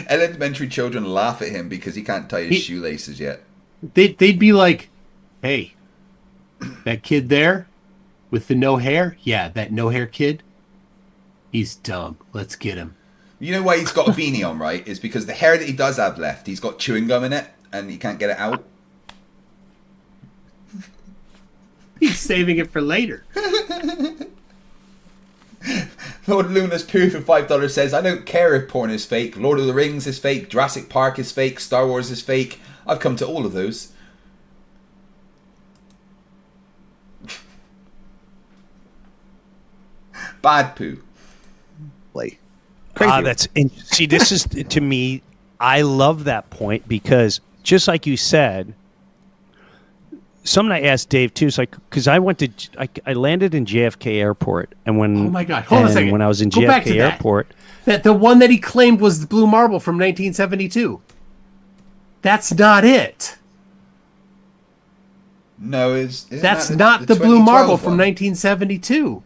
Elementary children laugh at him because he can't tie his shoelaces yet. They'd be like, "Hey, that kid there with the no hair? Yeah, that no hair kid. He's dumb. Let's get him." You know why he's got a beanie on, right? Is because the hair that he does have left, he's got chewing gum in it, and he can't get it out. He's saving it for later. Lord Luna's Poo for $5 says, I don't care if porn is fake, Lord of the Rings is fake, Jurassic Park is fake, Star Wars is fake. I've come to all of those. Bad poo. Crazy. See, this is, to me, I love that point because just like you said, something I asked Dave too, is like, because I landed in JFK Airport, and when Oh my God! Hold on a second. When I was in Go back to JFK that. Airport, That the one that he claimed was the blue marble from 1972. That's not it. No, That's not the blue marble from 1972.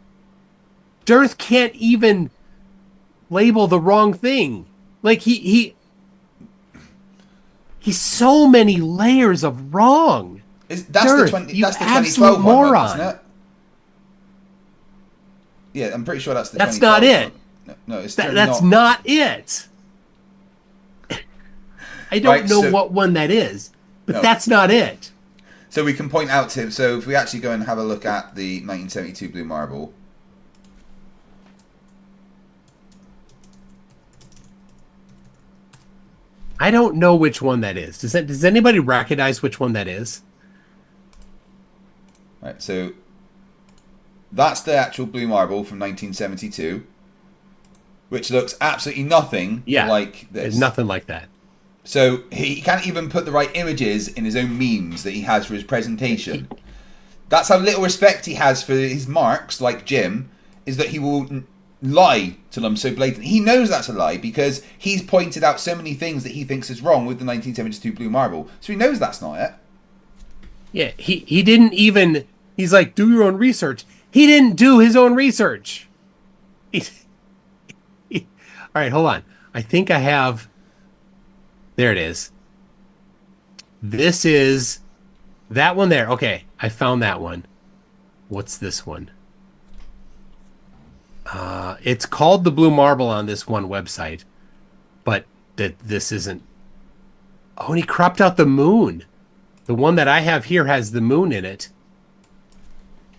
DIRTH can't even label the wrong thing. Like he's so many layers of wrong. That's DIRTH, the 20, you that's the absolute 2012 one, moron. isn't it? Yeah, I'm pretty sure that's the That's 2012 not it. one. No, it's That's not it. I don't Right, know so- what one that is, but No. that's not it. So we can point out to him. So if we actually go and have a look at the 1972 blue marble. I don't know which one that is. Does anybody recognize which one that is? Right, so that's the actual blue marble from 1972, which looks absolutely nothing like this. There's nothing like that. So he can't even put the right images in his own memes that he has for his presentation. That's how little respect he has for his marks, like Jim, is that he will lie to them so blatantly. He knows that's a lie because he's pointed out so many things that he thinks is wrong with the 1972 blue marble. So he knows that's not it. Yeah, he didn't even... He's like, do your own research. He didn't do his own research. All right, hold on. I think I have... There it is. This is... That one there. Okay, I found that one. What's this one? It's called the blue marble on this one website, but this isn't. Oh, and he cropped out the moon. The one that I have here has the moon in it.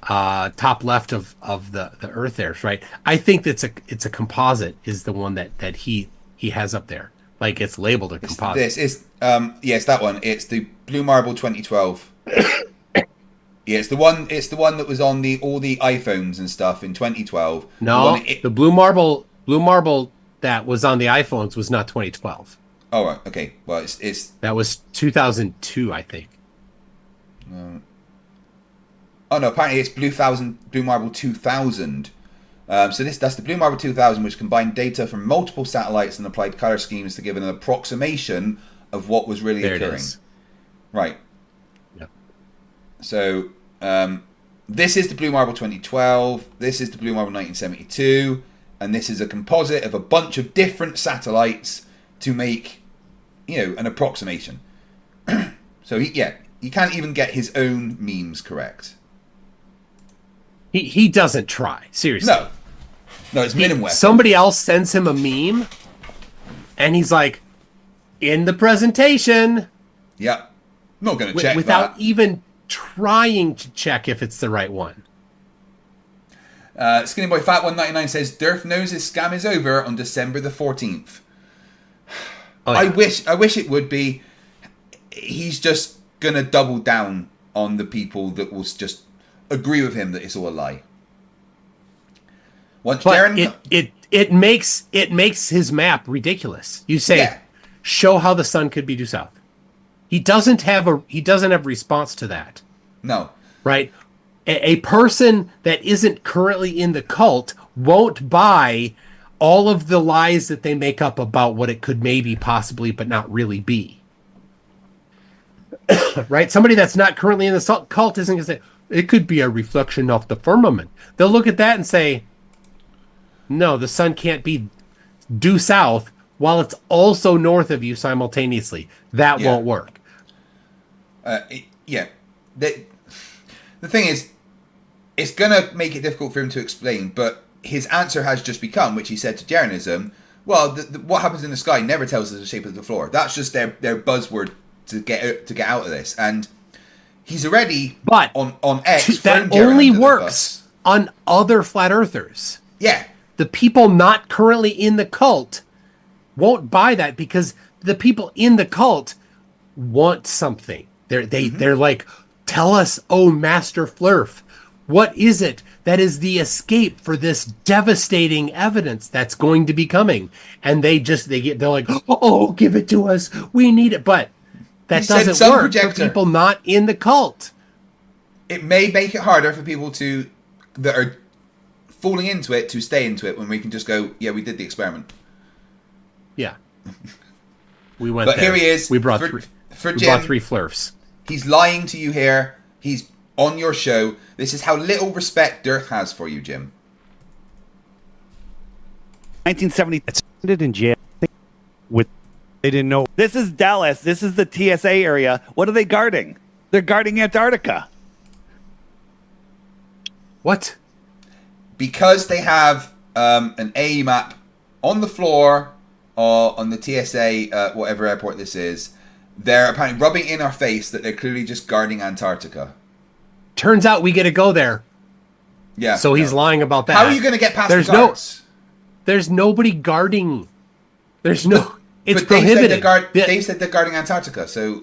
Top left of the Earth there, right? I think it's a composite is the one that he has up there. Like it's labeled a composite. This is yes, that one. It's the blue marble 2012. Yeah, it's the one that was on all the iPhones and stuff in 2012. No, the blue marble that was on the iPhones was not 2012. Oh, right, okay. Well, it's that was 2002, I think. Oh no, apparently it's blue marble 2000. So that's the blue marble 2000, which combined data from multiple satellites and applied color schemes to give an approximation of what was really There occurring. it is. Right. Yep. So this is the blue marble 2012. This is the blue marble 1972, and this is a composite of a bunch of different satellites to make, an approximation. So he can't even get his own memes correct. He doesn't try. Seriously. No, it's minimum. Somebody else sends him a meme, and he's like, in the presentation. Yeah. Not going to check without that. even trying to check if it's the right one. Skinny Boy Fat 199 says DIRTH knows his scam is over on December the 14th. Oh, I yeah. wish it would be. He's just gonna double down on the people that will just agree with him that it's all a lie. Once But Jaren, it makes his map ridiculous. You say, Yeah. show how the sun could be due south. He doesn't have a response to that, no, right? A person that isn't currently in the cult won't buy all of the lies that they make up about what it could maybe possibly but not really be. Right? Somebody that's not currently in the cult isn't going to say, it could be a reflection of the firmament. They'll look at that and say, no, the sun can't be due south while it's also north of you simultaneously. That Yeah. won't work. yeah. The thing is, it's gonna make it difficult for him to explain. But his answer has just become, which he said to Jeranism, well, what happens in the sky never tells us the shape of the floor. That's just their buzzword to get out of this. And he's already But on X thrown that Jaren only under the works bus. on other flat earthers. Yeah. The people not currently in the cult won't buy that because the people in the cult want something. They're like, tell us, oh Master Flerf, what is it that is the escape for this devastating evidence that's going to be coming? And they're like, oh, give it to us, we need it. But that He said doesn't sun work projector. for people not in the cult. It may make it harder for people that are falling into it to stay into it when we can just go, yeah, we did the experiment. Yeah, we went. But there. here he is. We brought for we Jim. brought 3 Flerfs. He's lying to you here. He's on your show. This is how little respect DIRTH has for you, Jim. 1970. It's ended in jail. With they didn't know. This is Dallas. This is the TSA area. What are they guarding? They're guarding Antarctica. What? Because they have an A map on the floor or on the TSA, whatever airport this is, they're apparently rubbing in our face that they're clearly just guarding Antarctica. Turns out we get to go there. Yeah. So he's no. lying about that. How are you going to get past There's the guards? There's nobody guarding. There's no. It's But Dave said, prohibited. Dave said they're guarding Antarctica, so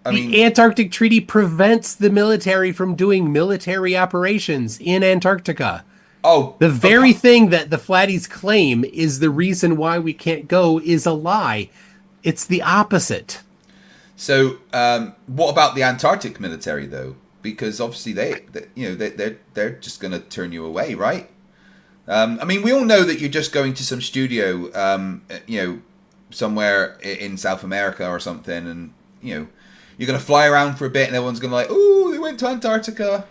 I mean, The Antarctic Treaty prevents the military from doing military operations in Antarctica. oh, The very thing that the Flatties claim is the reason why we can't go is a lie. It's the opposite. So, what about the Antarctic military though? Because obviously they're just going to turn you away, right? I mean, we all know that you're just going to some studio, somewhere in South America or something, and you're going to fly around for a bit, and everyone's going to like, oh, they went to Antarctica.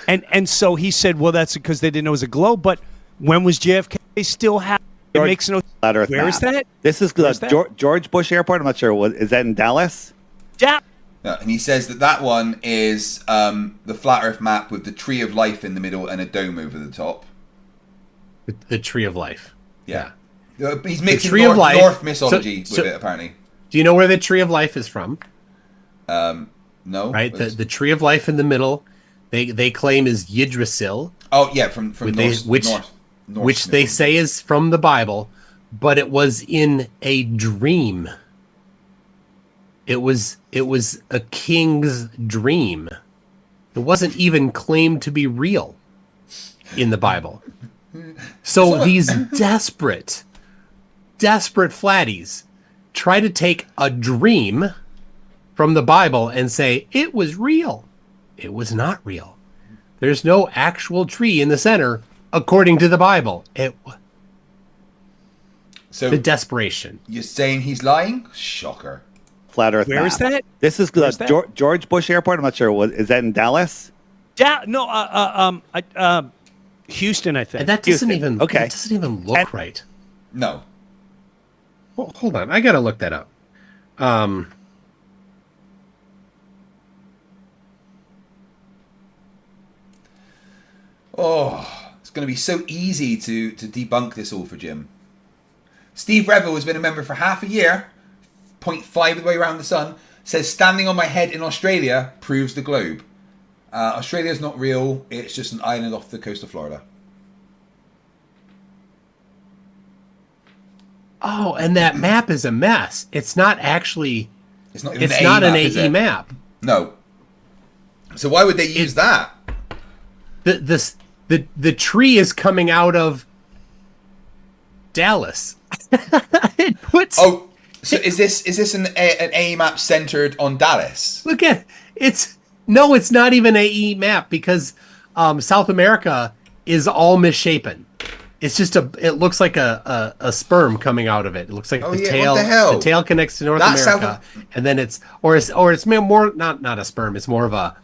And so he said, well, that's because they didn't know it was a globe. But when was JFK still happening? It George- makes no. Flat Earth Where map. is that? This is Where's that? George Bush Airport. I'm not sure. Is that in Dallas? Yeah. And he says that one is the flat Earth map with the tree of life in the middle and a dome over the top. The Tree of Life. Yeah. He's mixing Tree of Life- North mythology so- with it, apparently. Do you know where the Tree of Life is from? No. Right? The Tree of Life in the middle, they claim is Yggdrasil, Oh, yeah, from which North which they mythology. say is from the Bible, but it was in a dream. It was a king's dream. It wasn't even claimed to be real in the Bible. So these desperate flatties try to take a dream from the Bible and say it was real. It was not real. There's no actual tree in the center, according to the Bible. So The desperation. you're saying he's lying? Shocker. Flat Earth Where map. is that? This is Where's that? George Bush Airport. I'm not sure. Is that in Dallas? Yeah. No. Houston, I think. And that doesn't Houston. even Okay. That doesn't even look right. No. Hold on, I gotta look that up. Oh, it's going to be so easy to debunk this all for Jim. Steve Revel has been a member for half a year, 0.5 of the way around the sun, says standing on my head in Australia proves the globe. Australia's not real, it's just an island off the coast of Florida. Oh, and that map is a mess. It's not actually. It's not even It's not an is AE it? map. No. So why would they use that? The tree is coming out of Dallas. It puts. Oh, so is this an AE map centered on Dallas? Look at it's. No, it's not even AE map because South America is all misshapen. It's just it looks like a sperm coming out of it. It looks like the tail. What the hell? The tail connects to North That's America, and then it's more not a sperm. It's more of a.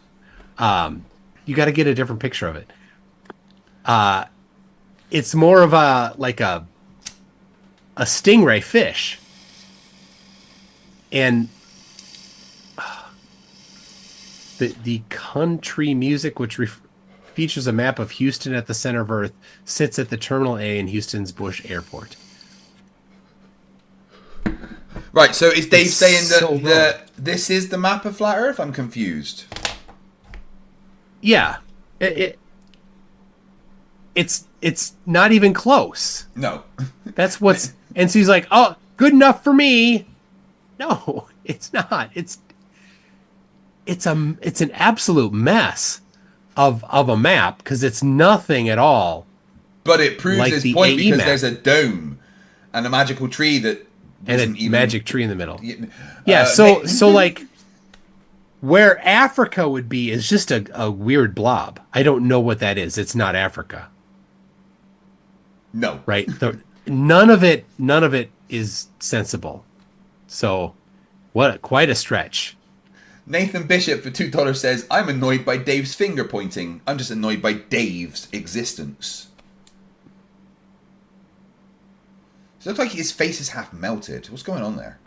You got to get a different picture of it. It's more of a stingray fish, and the country music which features a map of Houston at the center of Earth, sits at the Terminal A in Houston's Bush Airport. Right, so is Dave saying so that this is the map of Flat Earth? I'm confused. Yeah, it's not even close. No. That's what's and so he's like, oh, good enough for me. No, it's not. It's an absolute mess of a map because it's nothing at all. But it proves like his the point AE because map. there's a dome and a magical tree that And a wasn't even... magic tree in the middle. Yeah, Yeah, so like where Africa would be is just a weird blob. I don't know what that is. It's not Africa. No. Right? None of it is sensible. So quite a stretch. Nathan Bishop for $2 says, I'm annoyed by Dave's finger pointing. I'm just annoyed by Dave's existence. So it looks like his face is half melted. What's going on there?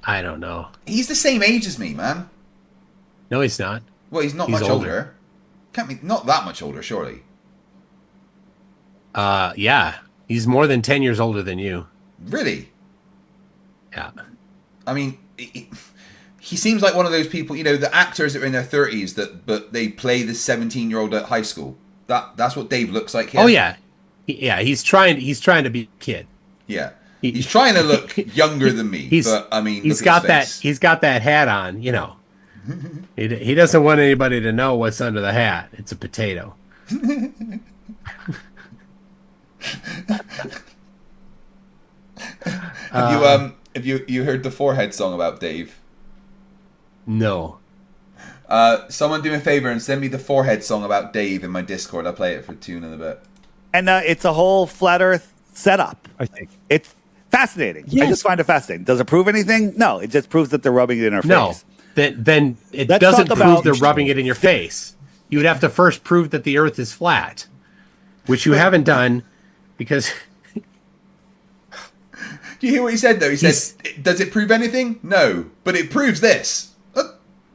I don't know. He's the same age as me, man. No, he's not. Well, he's not He's much older. older. Can't be not that much older, surely. Yeah. He's more than 10 years older than you. Really? Yeah. I mean, he seems like one of those people, you know, the actors that are in their 30s but they play the 17-year-old at high school. That's what Dave looks like here. Oh yeah. He's trying to be a kid. Yeah. He's trying to look younger than me, but I mean, he's look got at his face. he's got that hat on, you know. He doesn't want anybody to know what's under the hat. It's a potato. Have you heard the Forehead song about Dave? No. Someone do me a favor and send me the Forehead song about Dave in my Discord. I'll play it for tune in a bit. And it's a whole flat Earth setup. I think. It's fascinating. Yes. I just find it fascinating. Does it prove anything? No. It just proves that they're rubbing it in our No. face. Then it Let's doesn't talk prove about- they're rubbing it in your face. You would have to first prove that the Earth is flat, which you haven't done because Do you hear what he said, though? He said, does it prove anything? No. But it proves this.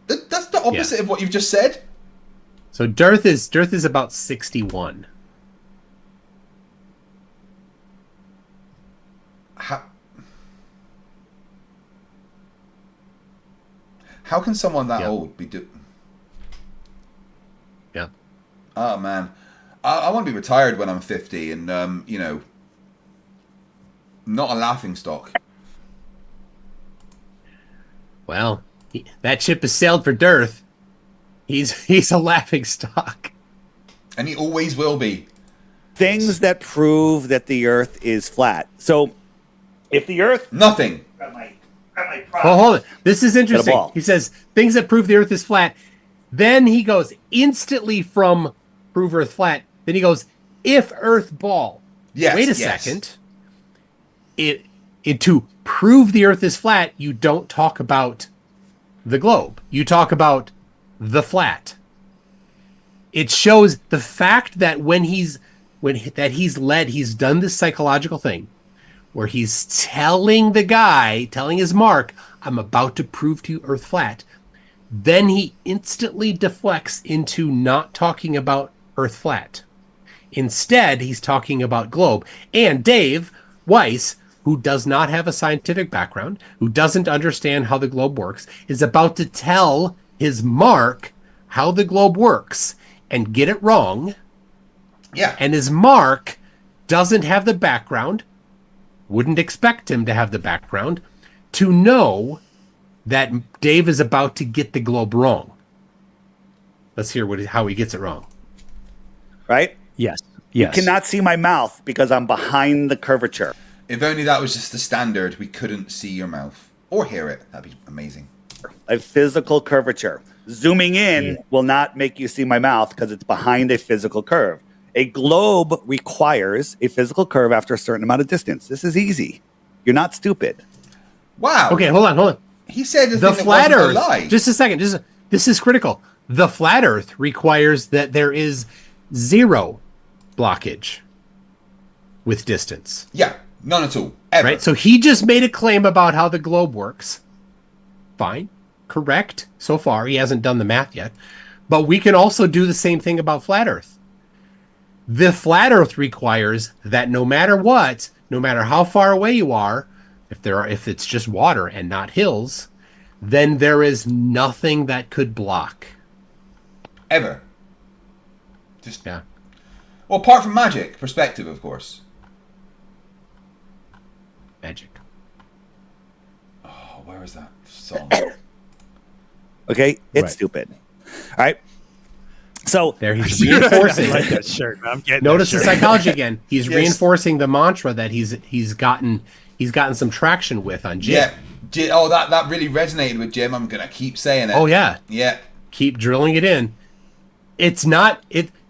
That's the opposite of what you've just said. so DIRTH is about 61. How can someone that Yeah. old be doing... Yeah. Oh, man. I want to be retired when I'm 50 and, you know, not a laughing stock. Well, that ship has sailed for DIRTH. He's a laughing stock. And he always will be. Things that prove that the Earth is flat. So, if the Earth... Nothing. Well, hold it. This is interesting. ball. He says things that prove the Earth is flat. Then he goes instantly from prove Earth flat. Then he goes if Earth ball. Yes, Wait a yes. second. To prove the Earth is flat, you don't talk about the globe. You talk about the flat. It shows the fact that he's done this psychological thing where he's telling his mark, I'm about to prove to you Earth flat. Then he instantly deflects into not talking about Earth flat. Instead, he's talking about globe. And Dave Weiss, who does not have a scientific background, who doesn't understand how the globe works, is about to tell his mark how the globe works and get it wrong. Yeah. And his mark doesn't have the background wouldn't expect him to have the background to know that Dave is about to get the globe wrong. Let's hear how he gets it wrong. Right? Yes. You cannot see my mouth because I'm behind the curvature. If only that was just the standard, we couldn't see your mouth or hear it. That'd be amazing. A physical curvature. Zooming in will not make you see my mouth because it's behind a physical curve. A globe requires a physical curve after a certain amount of distance. This is easy. You're not stupid. Wow. Okay, hold on. He said The thing flat that wasn't Earth. a lie. Just a second. This is critical. The flat Earth requires that there is 0 blockage with distance. Yeah, none at all. Ever. Right? So he just made a claim about how the globe works. Fine. Correct. So far, he hasn't done the math yet. But we can also do the same thing about flat Earth. The flat Earth requires that no matter what, no matter how far away you are, if it's just water and not hills, then there is nothing that could block. Ever. Just Yeah. Well, apart from magic, perspective, of course. Magic. Oh, where is that song? Okay? It's Right. stupid. All right? So There he's reinforcing. I like that shirt. I'm getting Notice that the shirt. psychology again. He's Yes. reinforcing the mantra that he's gotten some traction with on Jim. Yeah. Oh, that really resonated with Jim. I'm gonna keep saying it. Oh yeah. Yeah. Keep drilling it in.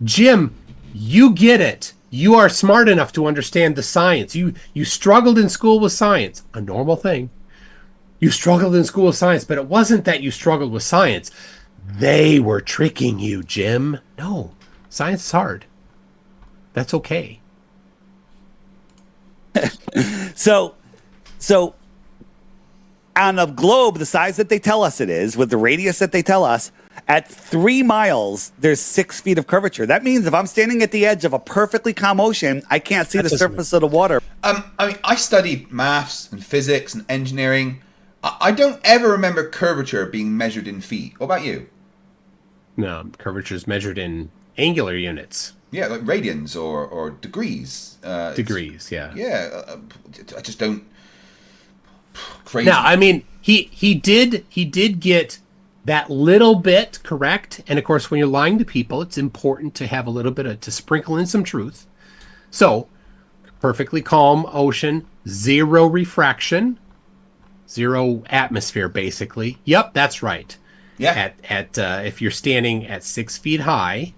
Jim, you get it. You are smart enough to understand the science. You struggled in school with science, a normal thing. You struggled in school with science, but it wasn't that you struggled with science. They were tricking you, Jim. No, science is hard. That's okay. So on a globe the size that they tell us it is, with the radius that they tell us, at 3 miles, there's 6 feet of curvature. That means if I'm standing at the edge of a perfectly calm ocean, I can't see the surface of the water. I mean, I studied maths and physics and engineering. I don't ever remember curvature being measured in feet. What about you? No, curvature is measured in angular units. Yeah, like radians or degrees. Degrees, yeah. Yeah, I just don't. Crazy. Now, I mean, he did get that little bit correct, and of course, when you're lying to people, it's important to have a little bit to sprinkle in some truth. So, perfectly calm ocean, 0 refraction, 0 atmosphere, basically. Yep, that's right. Yeah. At if you're standing at 6 feet high,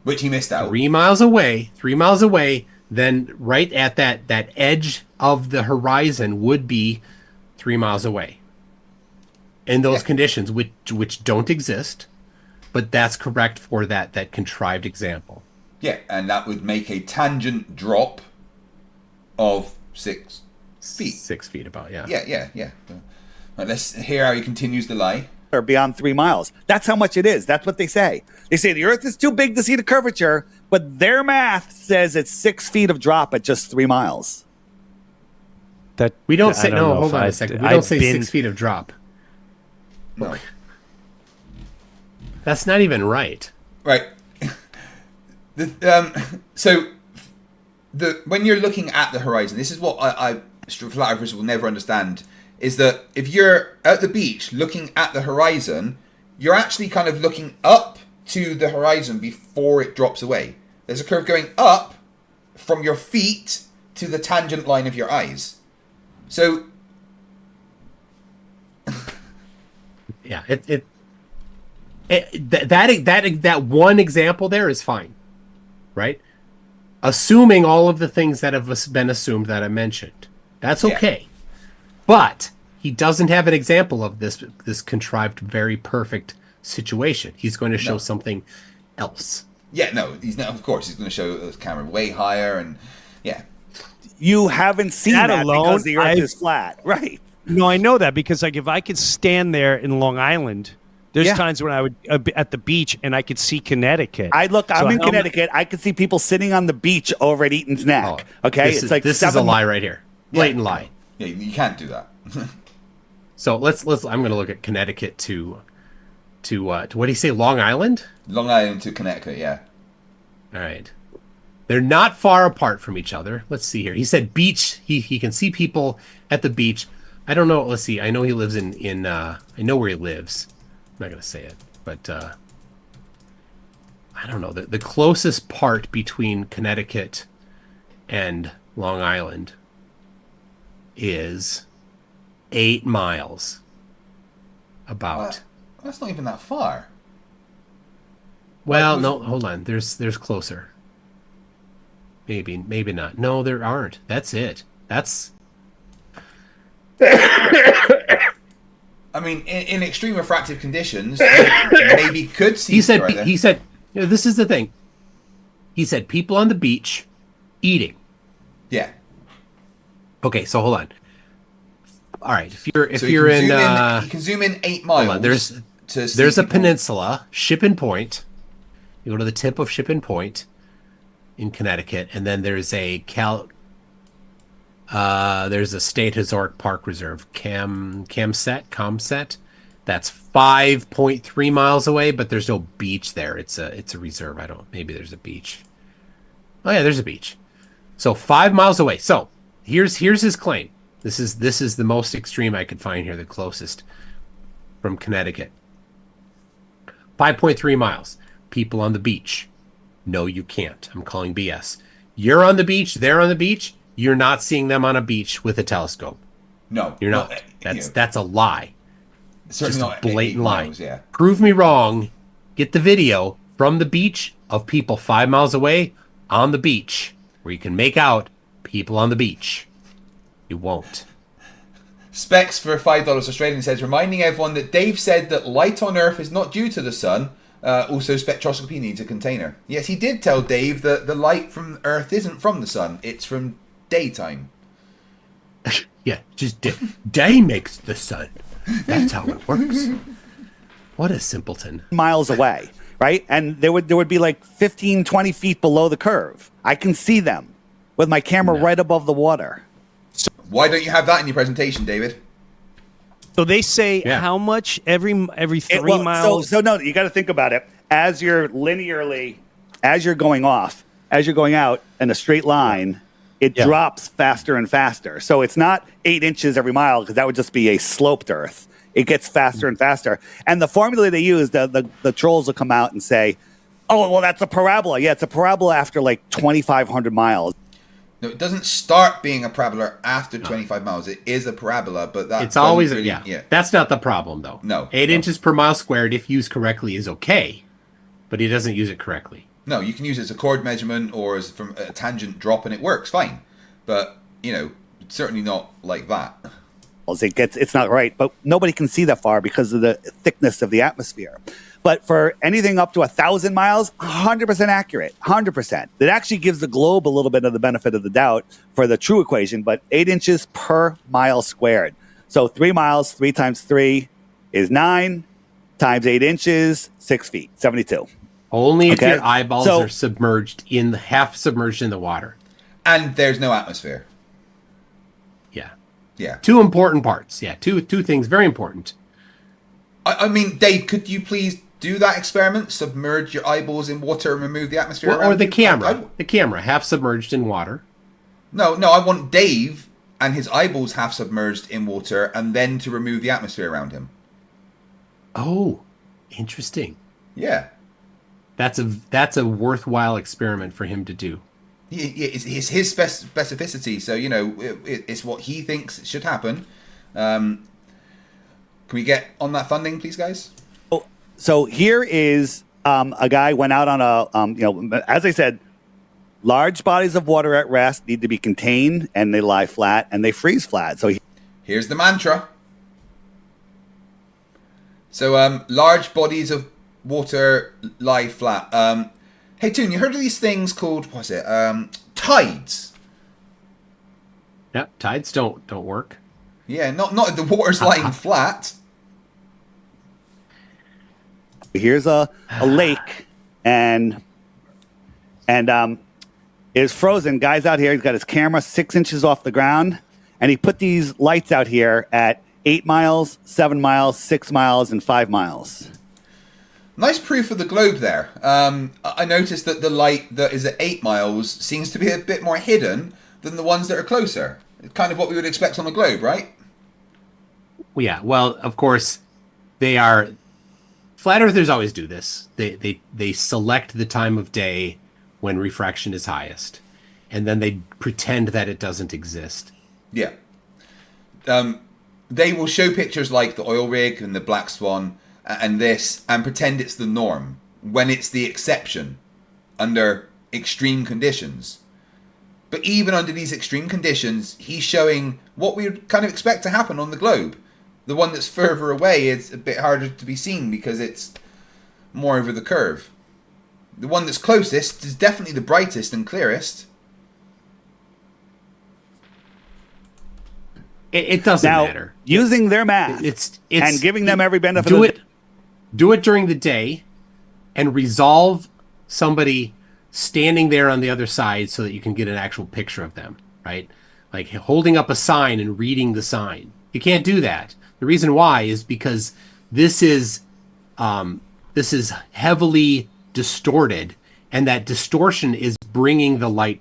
Which he missed out. 3 miles away, then right at that edge of the horizon would be 3 miles away. In those conditions, which don't exist, but that's correct for that contrived example. Yeah, and that would make a tangent drop of 6 feet. 6 feet about, yeah. Yeah. Right, let's hear how he continues the lie. Or beyond 3 miles. That's how much it is. That's what they say. They say the Earth is too big to see the curvature, but their math says it's 6 feet of drop at just 3 miles. That We don't I say, don't no, know hold if on a I've- second. We don't I've say been- 6 feet of drop. No. That's not even right. Right. When you're looking at the horizon, this is what I flat earthers will never understand, is that if you're at the beach looking at the horizon, you're actually kind of looking up to the horizon before it drops away. There's a curve going up from your feet to the tangent line of your eyes. So Yeah, that one example there is fine, right? Assuming all of the things that have been assumed that I mentioned, that's okay. But he doesn't have an example of this contrived, very perfect situation. He's going to show something else. yeah, no, he's not. Of course, he's going to show the camera way higher, and yeah, You haven't seen That that alone, because the Earth I've- is flat. Right. No, I know that because like if I could stand there in Long Island, there's Yeah. times when I would at the beach and I could see Connecticut. I'm So in how Connecticut. I can see people sitting on the beach over at Eaton's Neck. Okay. This It's is, like this is a 7 lie right here, blatant lie. yeah, you can't do that. So let's. I'm going to look at Connecticut to what do you say? Long Island. Long Island to Connecticut, yeah. All right. They're not far apart from each other. Let's see here. He said beach. He can see people at the beach. I don't know. Let's see. I know he lives in I know where he lives. I'm not gonna say it, but I don't know. The closest part between Connecticut and Long Island is 8 miles. About. That's not even that far. Well, no, hold on. There's closer. Maybe not. No, there aren't. That's it. That's. I mean, in extreme refractive conditions, maybe could see. He said, you know, this is the thing. He said people on the beach eating. Yeah. Okay, so hold on. All right, if you're you in, you can zoom in 8 miles. hold on, there's a peninsula, Shipping Point. You go to the tip of Shipping Point in Connecticut, and then there's a state historic park reserve, Comset. That's 5.3 miles away, but there's no beach there. It's a reserve. Maybe there's a beach. Oh yeah, there's a beach. So 5 miles away. So here's his claim. This is the most extreme I could find here, the closest from Connecticut. 5.3 miles. People on the beach. No, you can't. I'm calling BS. You're on the beach. They're on the beach. You're not seeing them on a beach with a telescope. No, you're not. That's a lie. Certainly just not a blatant lie. Miles, yeah. Prove me wrong. Get the video from the beach of people 5 miles away on the beach where you can make out people on the beach. You won't. Specs for $5 Australian says, reminding everyone that Dave said that light on Earth is not due to the sun. Also, spectroscopy needs a container. Yes, he did tell Dave that the light from Earth isn't from the sun. It's from daytime. Yeah, just day makes the sun. That's how it works. What a simpleton. Miles away, right? And there would be like 15, 20 feet below the curve. I can see them with my camera right above the water. Why don't you have that in your presentation, David? So they say how much every 3 miles? So no, you got to think about it. As you're going out in a straight line, it drops faster and faster. So it's not 8 inches every mile, because that would just be a sloped Earth. It gets faster and faster. And the formula they use, the trolls will come out and say, oh, well, that's a parabola. Yeah, it's a parabola after like 2,500 miles. No, it doesn't start being a parabola after 25 miles. It is a parabola, but it's always That's not the problem, though. No. 8 inches per mile squared, if used correctly, is okay, but he doesn't use it correctly. No, you can use it as a chord measurement or as from a tangent drop, and it works fine. But certainly not like that. It's not right, but nobody can see that far because of the thickness of the atmosphere. But for anything up to 1,000 miles, 100% accurate, 100%. It actually gives the globe a little bit of the benefit of the doubt for the true equation, but 8 inches per mile squared. So 3 miles, 3 times 3 is 9, times 8 inches, 6 feet, 72. Only if your eyeballs are half submerged in the water. And there's no atmosphere. Yeah. Two important parts. Yeah, two things, very important. I mean, Dave, could you please do that experiment? Submerge your eyeballs in water and remove the atmosphere around or the you? camera. The camera, half submerged in water. No, I want Dave and his eyeballs half submerged in water and then to remove the atmosphere around him. Oh, interesting. Yeah. That's a worthwhile experiment for him to do. It's his specificity, so it's what he thinks should happen. Can we get on that funding, please, guys? So here is a guy went out on as I said, large bodies of water at rest need to be contained, and they lie flat and they freeze flat. So here's the mantra. So large bodies of water lie flat. Hey, Toon, you heard of these things called, what's it? Tides. Yeah, tides don't work. Yeah, not if the water's lying flat. Here's a lake, and it's frozen. Guy's out here. He's got his camera 6 inches off the ground, and he put these lights out here at 8 miles, 7 miles, 6 miles, and 5 miles. Nice proof of the globe there. I noticed that the light that is at 8 miles seems to be a bit more hidden than the ones that are closer. It's kind of what we would expect on the globe, right? Well, yeah. Well, of course, they are. Flat earthers always do this. They select the time of day when refraction is highest, and then they pretend that it doesn't exist. Yeah. They will show pictures like the oil rig and the black swan and this and pretend it's the norm when it's the exception under extreme conditions. But even under these extreme conditions, he's showing what we would kind of expect to happen on the globe. The one that's further away is a bit harder to be seen because it's more over the curve. The one that's closest is definitely the brightest and clearest. It doesn't Now, matter. using their math It's and giving them every benefit do of the... do it during the day and resolve somebody standing there on the other side so that you can get an actual picture of them, right? Like holding up a sign and reading the sign. You can't do that. The reason why is because this is heavily distorted, and that distortion is bringing the light,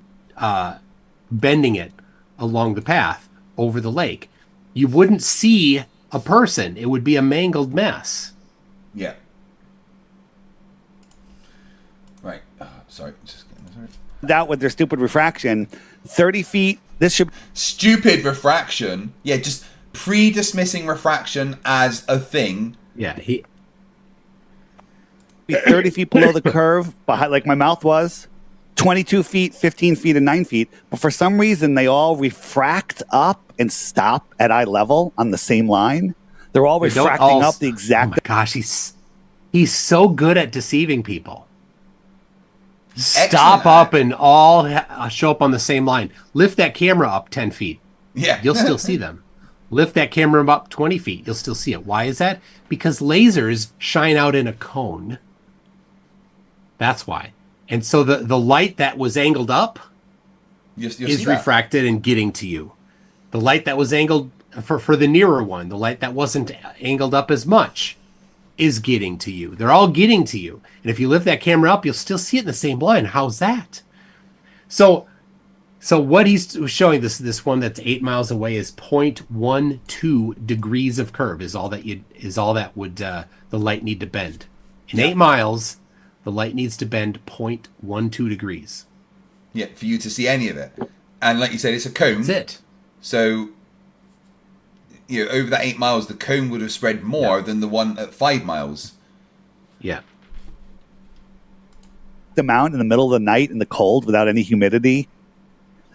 bending it along the path over the lake. You wouldn't see a person. It would be a mangled mess. Yeah. Right. Sorry. Just getting this right. That with their stupid refraction, 30 feet, this should Stupid refraction. Yeah, just pre-dismissing refraction as a thing. Yeah, be 30 feet below the curve, behind, like my mouth was, 22 feet, 15 feet, and 9 feet. But for some reason, they all refract up and stop at eye level on the same line. They're all refracting up the exact... Oh my gosh, he's so good at deceiving people. Stop up and all show up on the same line. Lift that camera up 10 feet. Yeah. You'll still see them. Lift that camera up 20 feet. You'll still see it. Why is that? Because lasers shine out in a cone. That's why. And so the light that was angled up is refracted and getting to you. The light that was angled for the nearer one, the light that wasn't angled up as much, is getting to you. They're all getting to you. And if you lift that camera up, you'll still see it in the same line. How's that? So what he's showing, this one that's 8 miles away, is 0.12 degrees of curve is all that would the light need to bend. In 8 miles, the light needs to bend 0.12 degrees. Yeah, for you to see any of it. And like you said, it's a cone. That's it. So, you know, over that 8 miles, the cone would have spread more than the one at 5 miles. Yeah. The mound in the middle of the night in the cold without any humidity.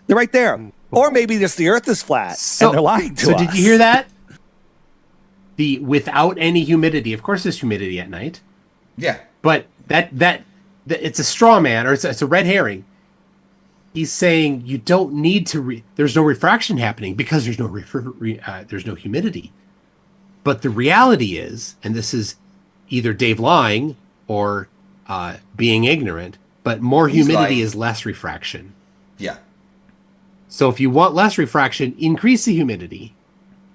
They're right there. Or maybe just the earth is flat and they're lying to us. So did you hear that? The without any humidity. Of course there's humidity at night. Yeah. But that it's a straw man, or it's a red herring. He's saying you don't need to there's no refraction happening because there's no humidity. But the reality is, and this is either Dave lying or being ignorant, but more humidity is less refraction. Yeah. So if you want less refraction, increase the humidity.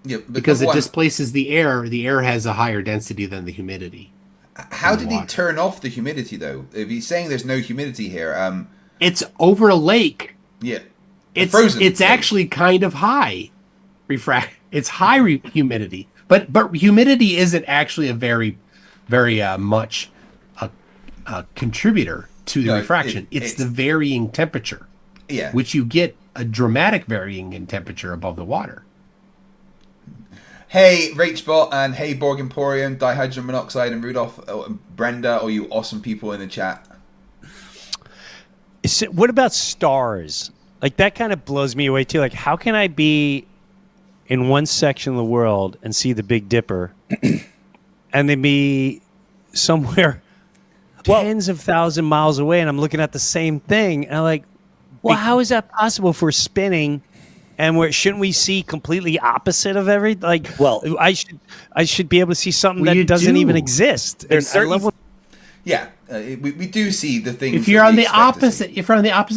Yeah, but because it displaces the air. The air has a higher density than the humidity. How did he turn off the humidity, though? If he's saying there's no humidity here, it's over a lake. Yeah, it's frozen. It's actually kind of high It's high humidity, but humidity isn't actually a very much a contributor to the refraction. It's the varying temperature. Yeah, which you get a dramatic varying in temperature above the water. Hey, Rachbot, and hey, Borg Emporium, Dihydrogen Monoxide, and Rudolph, and Brenda, all you awesome people in the chat. What about stars? Like, that kind of blows me away, too. Like, how can I be in one section of the world and see the Big Dipper and then be somewhere tens of thousand miles away and I'm looking at the same thing? And I'm like, well, how is that possible if we're spinning? And shouldn't we see completely opposite of everything? Like, well, I should be able to see something that doesn't even exist. There's certain, we do see the things. If you're on the opposite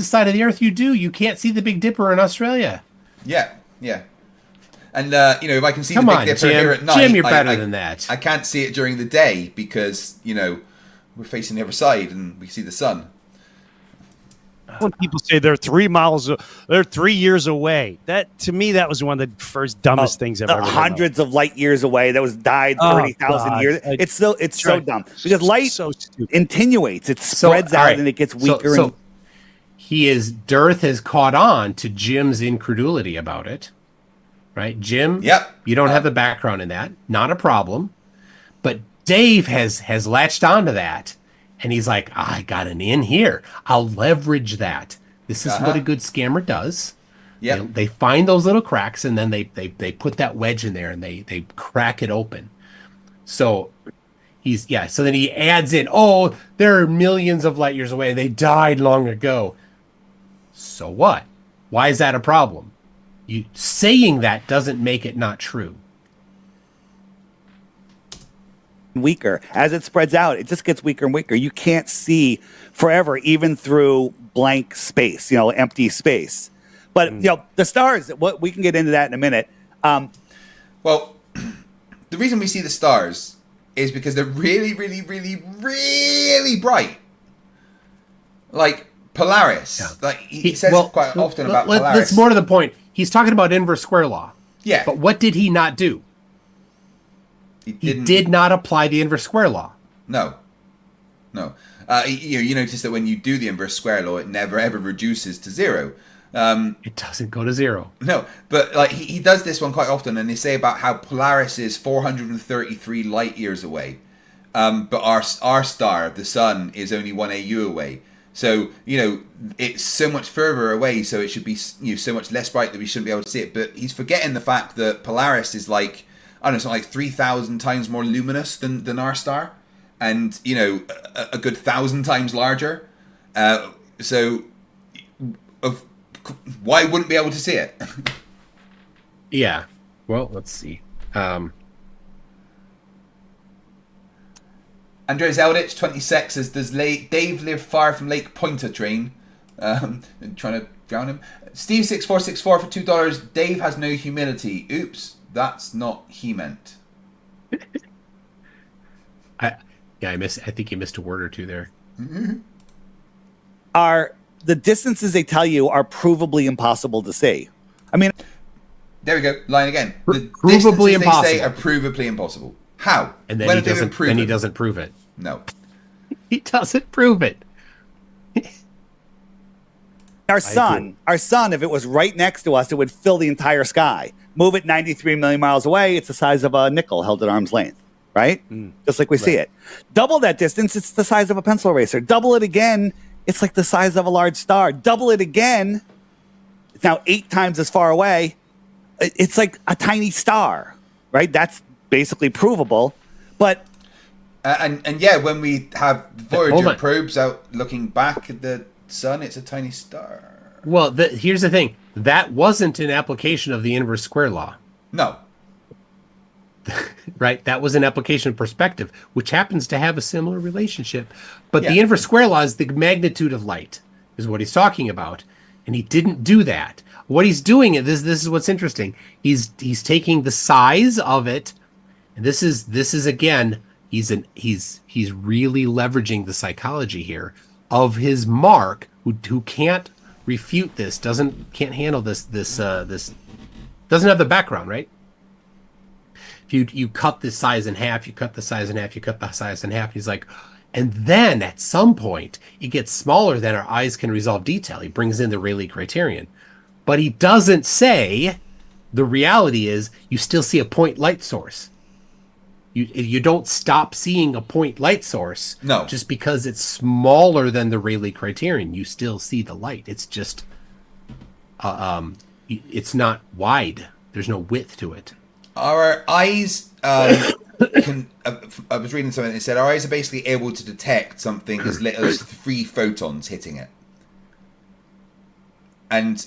side of the Earth, you can't see the Big Dipper in Australia. Yeah. And if I can see the Big Dipper here at night, Jim, you're better than that. I can't see it during the day because we're facing the other side and we see the sun. When people say they're 3 years away, that to me that was one of the first dumbest things I've ever heard. Hundreds of light years away. That was died 30,000 years. It's so dumb because light so attenuates. It spreads out and it gets weaker. So DIRTH has caught on to Jim's incredulity about it, right? Jim, Yep. You don't have the background in that, not a problem. But Dave has latched onto that. And he's like, I got an in here. I'll leverage that. This is what a good scammer does. Yep. They find those little cracks and then they put that wedge in there and they crack it open. So so then he adds in, oh, there are millions of light years away. They died long ago. So what? Why is that a problem? You saying that doesn't make it not true. Weaker as it spreads out, it just gets weaker and weaker. You can't see forever, even through blank space, empty space. But the stars, what we can get into that in a minute. Well, the reason we see the stars is because they're really, really, really, really bright. Like Polaris, like he says quite often about Polaris. That's more to the point. He's talking about inverse square law. Yeah, but what did he not do? He did not apply the inverse square law. No. You notice that when you do the inverse square law, it never ever reduces to zero. It doesn't go to zero. No, but like he does this one quite often, and they say about how Polaris is 433 light years away, but our star, the sun, is only 1 AU away. So it's so much further away, so it should be so much less bright that we shouldn't be able to see it. But he's forgetting the fact that Polaris is like, I don't know, something like 3,000 times more luminous than our star, and a good 1,000 times larger. Why wouldn't be able to see it? Yeah. Well, let's see. Andres Eldritch 26 says, does Dave live far from Lake Pontchartrain? Trying to drown him. Steve 6464 for $2. Dave has no humility. Oops. That's not he meant. I think you missed a word or two there. Mm-hmm. The distances they tell you are provably impossible to see. I mean, there we go. Line again. The provably impossible. They say are provably impossible. How? And then he doesn't prove it. No. He doesn't prove it. Our sun, if it was right next to us, it would fill the entire sky. Move it 93 million miles away, it's the size of a nickel held at arm's length, right? Just like we see it. Double that distance, it's the size of a pencil eraser. Double it again, it's like the size of a large star. Double it again, it's now 8 times as far away. It's like a tiny star, right? That's basically provable. But and yeah, when we have Voyager probes out looking back at the sun, it's a tiny star. Well, here's the thing. That wasn't an application of the inverse square law. No. Right? That was an application of perspective, which happens to have a similar relationship. But the inverse square law is the magnitude of light, is what he's talking about. And he didn't do that. What he's doing, this is what's interesting. He's taking the size of it, and this is again, he's really leveraging the psychology here of his mark, who can't refute this, can't handle this doesn't have the background, right? If you cut this size in half, you cut the size in half, you cut the size in half, he's like, and then at some point it gets smaller than our eyes can resolve detail. He brings in the Rayleigh criterion, but he doesn't say the reality is you still see a point light source. You don't stop seeing a point light source just because it's smaller than the Rayleigh criterion. You still see the light. It's just it's not wide. There's no width to it. Our eyes I was reading something that said our eyes are basically able to detect something as little as 3 photons hitting it. And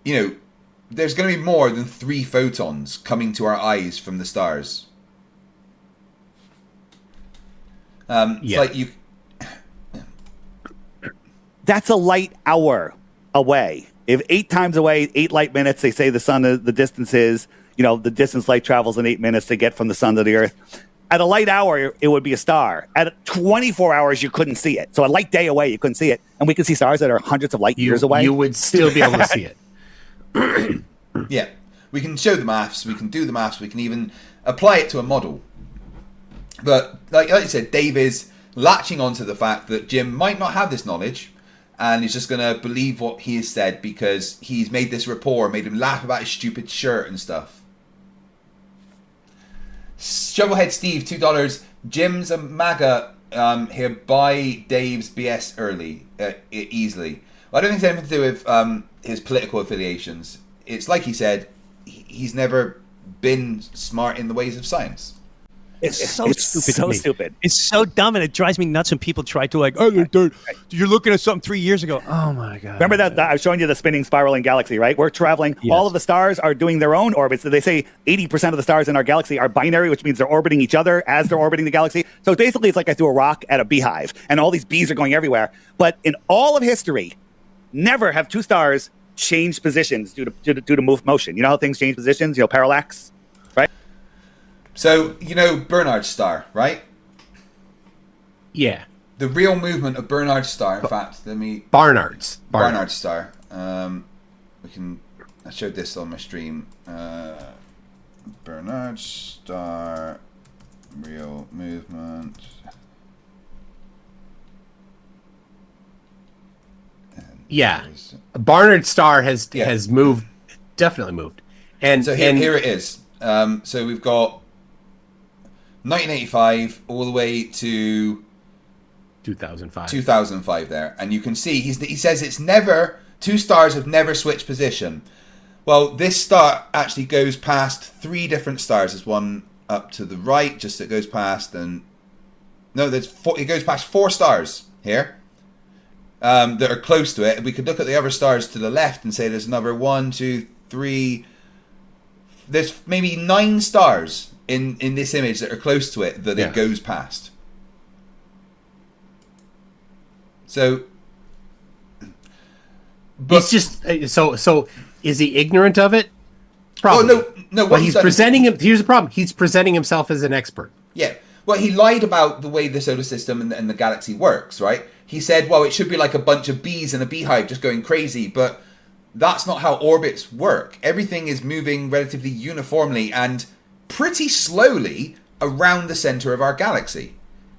there's going to be more than 3 photons coming to our eyes from the stars. It's like you. That's a light hour away. If 8 times away, 8 light minutes, they say the sun, the distance is, the distance light travels in 8 minutes to get from the sun to the earth. At a light hour, it would be a star. At 24 hours, you couldn't see it. So a light day away, you couldn't see it. And we can see stars that are hundreds of light years away. You would still be able to see it. Yeah. We can show the maths, we can do the maths, we can even apply it to a model. But like I said, Dave is latching onto the fact that Jim might not have this knowledge, and he's just going to believe what he has said because he's made this rapport, made him laugh about his stupid shirt and stuff. Shovelhead Steve, $2. Jim's a MAGA. He'll buy Dave's BS early, easily. Well, I don't think it's anything to do with his political affiliations. It's like he said, he's never been smart in the ways of science. It's so stupid. So stupid. It's so dumb, and it drives me nuts when people try to like, oh, you're looking at something 3 years ago. Oh my god! Remember that I was showing you the spinning, spiraling galaxy, right? We're traveling. Yes. All of the stars are doing their own orbits. They say 80% of the stars in our galaxy are binary, which means they're orbiting each other as they're orbiting the galaxy. So basically, it's like I threw a rock at a beehive, and all these bees are going everywhere. But in all of history, never have two stars changed positions due to motion. You know how things change positions? You know, parallax, right? So, you know Bernard's star, right? Yeah. The real movement of Bernard's star, in fact, Barnard's star. I showed this on my stream. Bernard's star, real movement. Yeah. Barnard's star has moved, definitely moved. And so here it is. So we've got 1985 all the way to 2005 there, and you can see he says it's never, two stars have never switched position. Well, this star actually goes past three different stars. There's one up to the right, just that goes past, and no, it goes past four stars here that are close to it. We could look at the other stars to the left and say there's another 1, 2, 3. There's maybe 9 stars in this image that are close to it that it goes past. So, but he's just so is he ignorant of it? Probably. Oh no. Well, he's presenting him. Here's the problem. He's presenting himself as an expert. Yeah. Well, he lied about the way the solar system and the galaxy works, right? He said, well, it should be like a bunch of bees in a beehive just going crazy, but that's not how orbits work. Everything is moving relatively uniformly and pretty slowly around the center of our galaxy.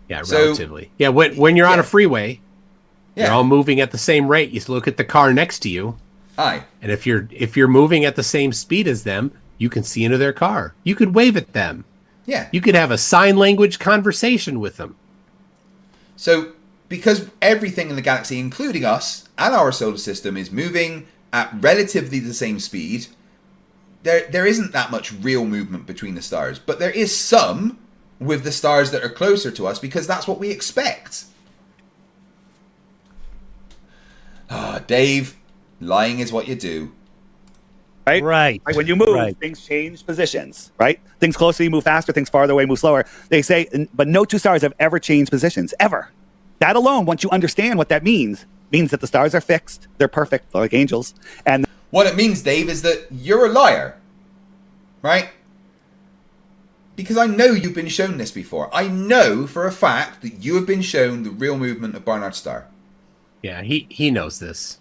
Yeah, relatively. Yeah, when you're on a freeway, you're all moving at the same rate. You look at the car next to you. Aye. And if you're moving at the same speed as them, you can see into their car. You could wave at them. Yeah. You could have a sign language conversation with them. So, because everything in the galaxy, including us and our solar system, is moving at relatively the same speed, there isn't that much real movement between the stars. But there is some with the stars that are closer to us because that's what we expect. Dave, lying is what you do. Right. When you move, things change positions, right? Things closer, you move faster. Things farther away, move slower. They say, but no two stars have ever changed positions, ever. That alone, once you understand what that means that the stars are fixed. They're perfect, they're like angels. And what it means, Dave, is that you're a liar, right? Because I know you've been shown this before. I know for a fact that you have been shown the real movement of Barnard's star. Yeah, he knows this.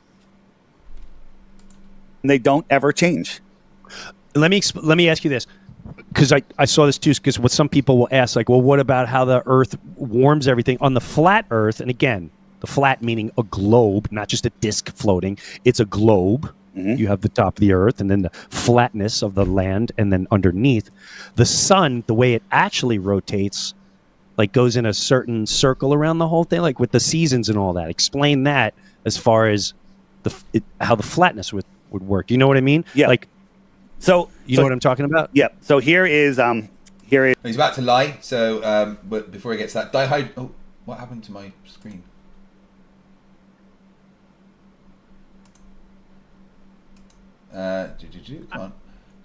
And they don't ever change. Let me ask you this, because I saw this too. Because what some people will ask, like, well, what about how the Earth warms everything on the flat Earth? And again, the flat meaning a globe, not just a disc floating. It's a globe. Mm-hmm. You have the top of the Earth, and then the flatness of the land, and then underneath, the sun. The way it actually rotates, like, goes in a certain circle around the whole thing, like with the seasons and all that. Explain that as far as how the flatness would work. You know what I mean? Yeah. Like, so you know what I'm talking about? Yeah. So here is He's about to lie. So, but before he gets that, Oh, what happened to my screen? Come on.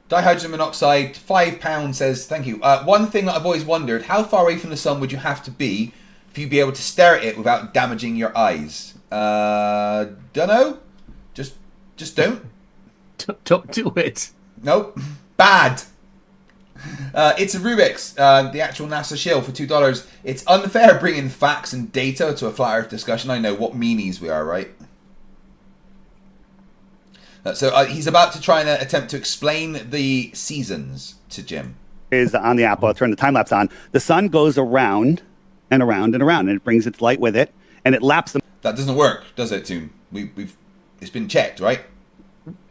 Dihydrogen monoxide, £5 says, thank you. One thing that I've always wondered, how far away from the sun would you have to be for you to be able to stare at it without damaging your eyes? Dunno. Just don't. Don't do it. Nope. Bad. It's a Rubik's, the actual NASA shill for $2. It's unfair bringing facts and data to a flat Earth discussion. I know what meanies we are, right? So he's about to try and attempt to explain the seasons to Jim. Is on the app. I'll turn the time lapse on. The sun goes around and around and around, and it brings its light with it, and it laps them. That doesn't work, does it, Toon? It's been checked, right?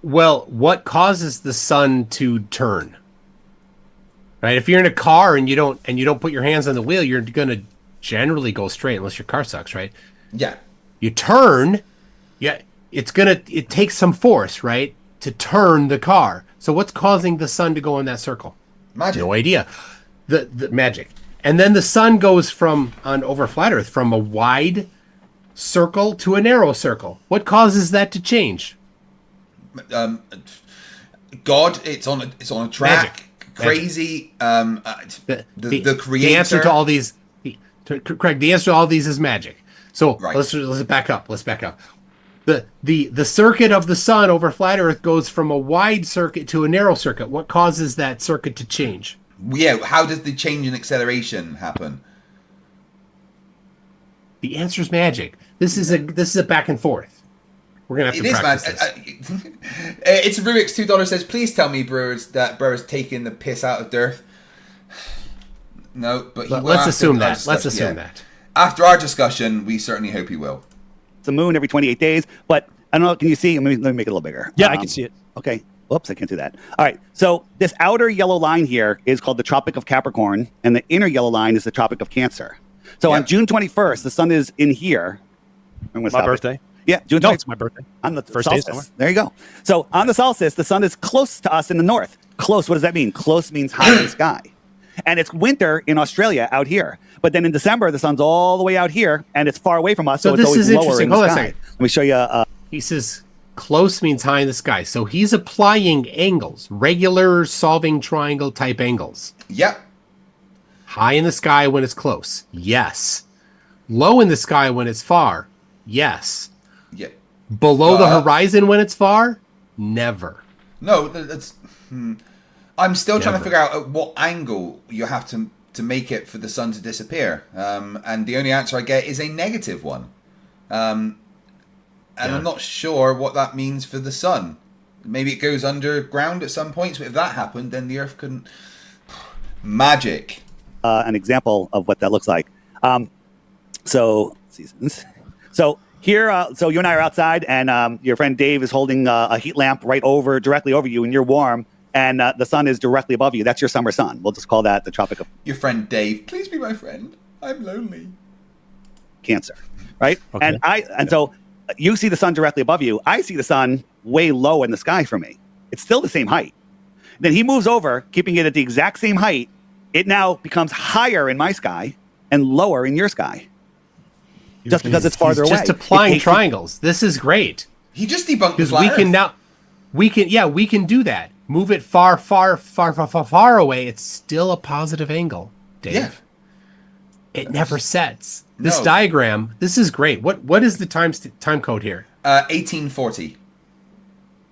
Well, what causes the sun to turn? Right? If you're in a car and you don't put your hands on the wheel, you're gonna generally go straight unless your car sucks, right? Yeah. You turn, yeah, it takes some force, right, to turn the car. So what's causing the sun to go in that circle? Magic. No idea. The magic. And then the sun goes over flat Earth from a wide circle to a narrow circle. What causes that to change? God, it's on a track. Magic. Crazy. The creator. The answer to all these, Kreg, the answer to all these is magic. So Right. let's back up. Let's back up. The circuit of the sun over flat Earth goes from a wide circuit to a narrow circuit. What causes that circuit to change? Yeah. How does the change in acceleration happen? The answer is magic. This is a back and forth. We're gonna have to practice this. It's Rubik's $2 says, please tell me Breuers taking the piss out of DIRTH. No, but Let's assume that. Let's assume that. After our discussion, we certainly hope he will. The moon every 28 days, but I don't know. Can you see? Let me make it a little bigger. Yeah, I can see it. Okay. Whoops, I can't do that. All right. So this outer yellow line here is called the Tropic of Capricorn, and the inner yellow line is the Tropic of Cancer. So on June 21st, the sun is in here. My birthday. Yeah, June 21st. No, it's my birthday. On the First day of solstice. summer. There you go. So on the solstice, the sun is close to us in the north. Close. What does that mean? Close means high in the sky. And it's winter in Australia out here. But then in December, the sun's all the way out here, and it's far away from us, so it's this always is lower interesting. in the Hold on a sky. second. Let me show you. He says close means high in the sky. So he's applying angles, regular solving triangle type angles. Yep. High in the sky when it's close. Yes. Low in the sky when it's far. Yes. Yeah. Below the horizon when it's far? Never. No, that's. I'm still trying to Never. figure out at what angle you have to make it for the sun to disappear. And the only answer I get is a negative one. And I'm not sure what that means for the sun. Maybe it goes underground at some points, but if that happened, then the Earth couldn't. Magic. An example of what that looks like. So seasons. So here, so you and I are outside, and your friend Dave is holding a heat lamp directly over you, and you're warm, and the sun is directly above you. That's your summer sun. We'll just call that the Tropic of Your friend Dave, please be my friend. I'm lonely. Cancer, right? Okay. And so you see the sun directly above you. I see the sun way low in the sky for me. It's still the same height. Then he moves over, keeping it at the exact same height. It now becomes higher in my sky and lower in your sky. Just because it's farther away. Just applying triangles. This is great. He just debunked the Because flat we can Earth. now, we can do that. Move it far away. It's still a positive angle, Dave. Yeah. It never sets. This No. diagram, this is great. What is the time code here? 1840.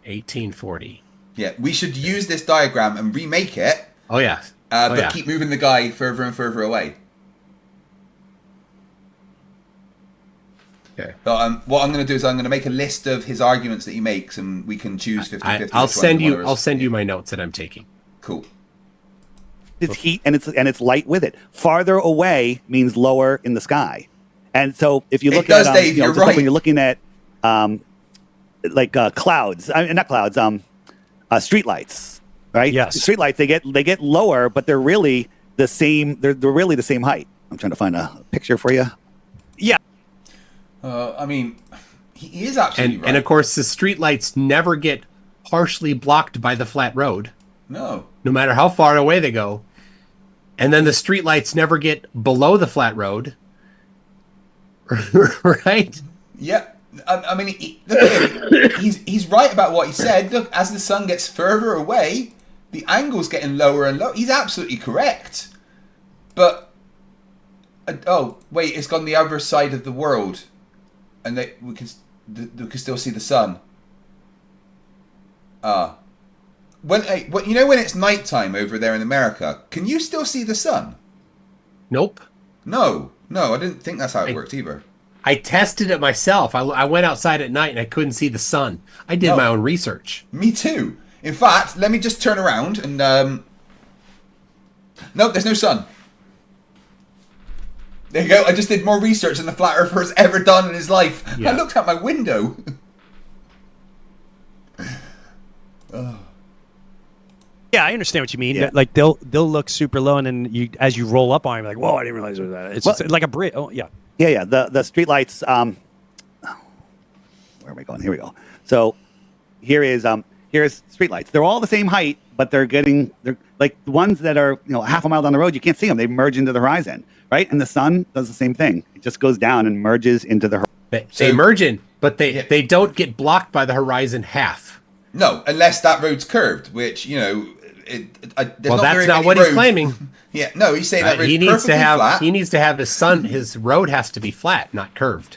1840. Yeah, we should use this diagram and remake it, Oh yeah. but keep moving the guy further and further away. Okay. But what I'm going to do is I'm going to make a list of his arguments that he makes, and we can choose 50-50. I'll send you my notes that I'm taking. Cool. It's heat and it's light with it. Farther away means lower in the sky. And so if you look does, at Dave, you're just like right. when you're looking at clouds, not clouds, street lights, right? Yes. Street lights, they get lower, but they're really the same. They're really the same height. I'm trying to find a picture for you. Yeah. I mean, he is absolutely right. And of course, the streetlights never get partially blocked by the flat road, no matter how far away they go. And then the streetlights never get below the flat road, right? Yeah. I mean, look at him. He's right about what he said. Look, as the sun gets further away, the angle's getting lower and lower. He's absolutely correct. But, oh, wait, it's gone the other side of the world. And we can still see the sun. When you know when it's nighttime over there in America, can you still see the sun? Nope. No, I didn't think that's how it worked either. I tested it myself. I went outside at night and I couldn't see the sun. I did my own research. Me too. In fact, let me just turn around and no, there's no sun. There you go. I just did more research than the flat earther has ever done in his life. Yeah. I looked out my window. Oh. Yeah, I understand what you mean. Yeah. Like they'll look super low, and then as you roll up on them, you're like, whoa, I didn't realize there was that. It's just like a bridge. Oh, yeah. Yeah. The street lights. Where are we going? Here we go. So here's street lights. They're all the same height, but they're like the ones that are half a mile down the road. You can't see them. They merge into the horizon, right? And the sun does the same thing. It just goes down and merges into the horizon. They merge in, but they don't get blocked by the horizon half. No, unless that road's curved, which That's not what he's claiming. Yeah, no, he's saying that road's he needs to have flat. he needs to have his road has to be flat, not curved.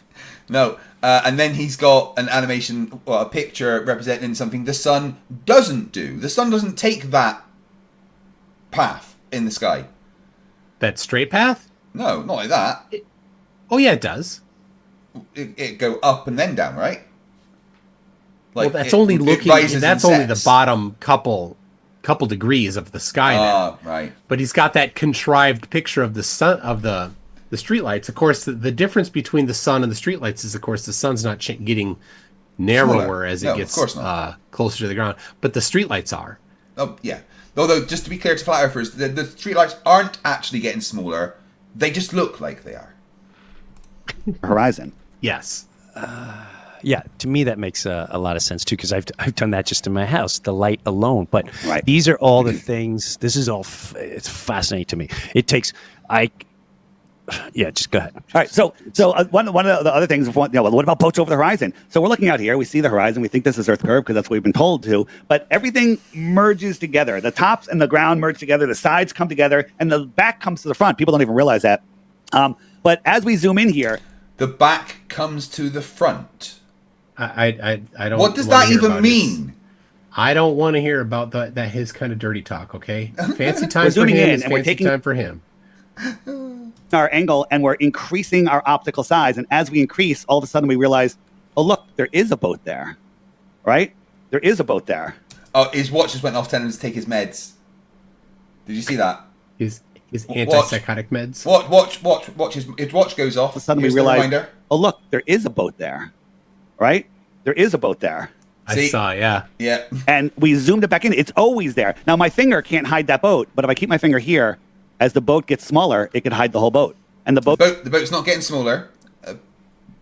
No, and then he's got an animation, a picture representing something the sun doesn't do. The sun doesn't take that path in the sky. That straight path? No, not like that. Oh yeah, it does. It go up and then down, right? Well, that's only the bottom couple degrees of the sky now. Right. But he's got that contrived picture of the sun of the streetlights. Of course, the difference between the sun and the streetlights is, of course, the sun's not getting narrower as it gets closer to the ground, but the streetlights are. Oh yeah. Although, just to be clear to flat earthers, the streetlights aren't actually getting smaller; they just look like they are. Horizon. Yes. Yeah, to me that makes a lot of sense too, because I've done that just in my house, the light alone. But these are all the things. This is all. It's fascinating to me. It takes. Just go ahead. All right. So one of the other things. What about boats over the horizon? So we're looking out here. We see the horizon. We think this is Earth curve because that's what we've been told to. But everything merges together. The tops and the ground merge together. The sides come together, and the back comes to the front. People don't even realize that. But as we zoom in here, the back comes to the front. I don't. What does that even mean? I don't want to hear about that his kind of dirty talk. Okay, fancy time for him. And fancy we're taking time for him. Our angle, and we're increasing our optical size. And as we increase, all of a sudden we realize, oh look, there is a boat there, right? There is a boat there. Oh, his watch just went off telling him to take his meds. Did you see that? His antipsychotic meds. Watch. His watch goes off. All of a sudden we realize, oh look, there is a boat there, right? There is a boat there. I saw, yeah. And we zoomed it back in. It's always there. Now my finger can't hide that boat, but if I keep my finger here, as the boat gets smaller, it can hide the whole boat. And the boat's not getting smaller.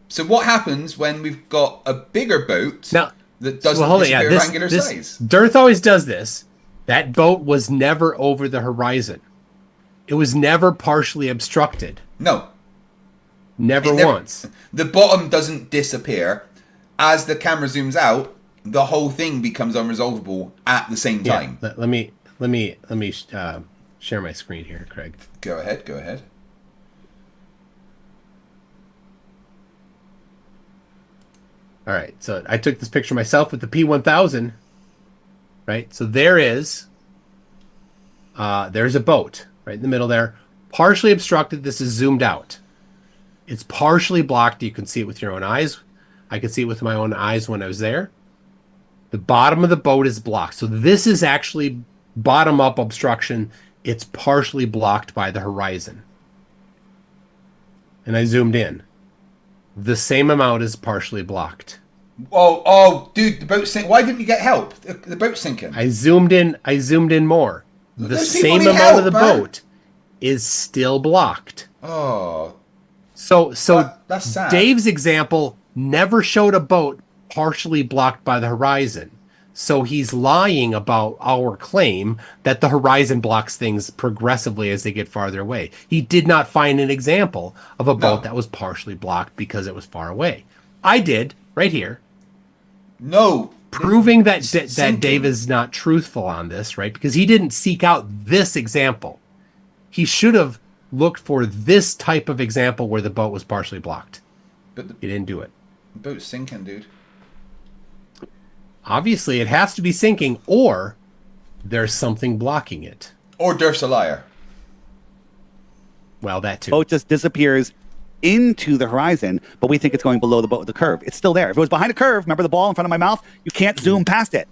So what happens when we've got a bigger boat that doesn't disappear at angular size? DIRTH always does this. That boat was never over the horizon. It was never partially obstructed. No. Never once. The bottom doesn't disappear. As the camera zooms out, the whole thing becomes unresolvable at the same time. Let me share my screen here, Craig. Go ahead. All right, so I took this picture myself with the P1000. Right, so there's a boat right in the middle there, partially obstructed. This is zoomed out. It's partially blocked. You can see it with your own eyes. I could see it with my own eyes when I was there. The bottom of the boat is blocked. So this is actually bottom-up obstruction. It's partially blocked by the horizon. And I zoomed in. The same amount is partially blocked. Oh, dude, the boat's sinking. Why didn't you get help? The boat's sinking. I zoomed in more. The same amount of the boat is still blocked. Oh. So that's sad. Dave's example never showed a boat partially blocked by the horizon. So he's lying about our claim that the horizon blocks things progressively as they get farther away. He did not find an example of a boat that was partially blocked because it was far away. I did, right here. No. Proving that Dave is not truthful on this, right? Because he didn't seek out this example. He should have looked for this type of example where the boat was partially blocked. But he didn't do it. The boat's sinking, dude. Obviously, it has to be sinking, or there's something blocking it. Or Derf's a liar. Well, that too. Boat just disappears into the horizon, but we think it's going below the curve. It's still there. If it was behind a curve, remember the ball in front of my mouth? You can't zoom past it.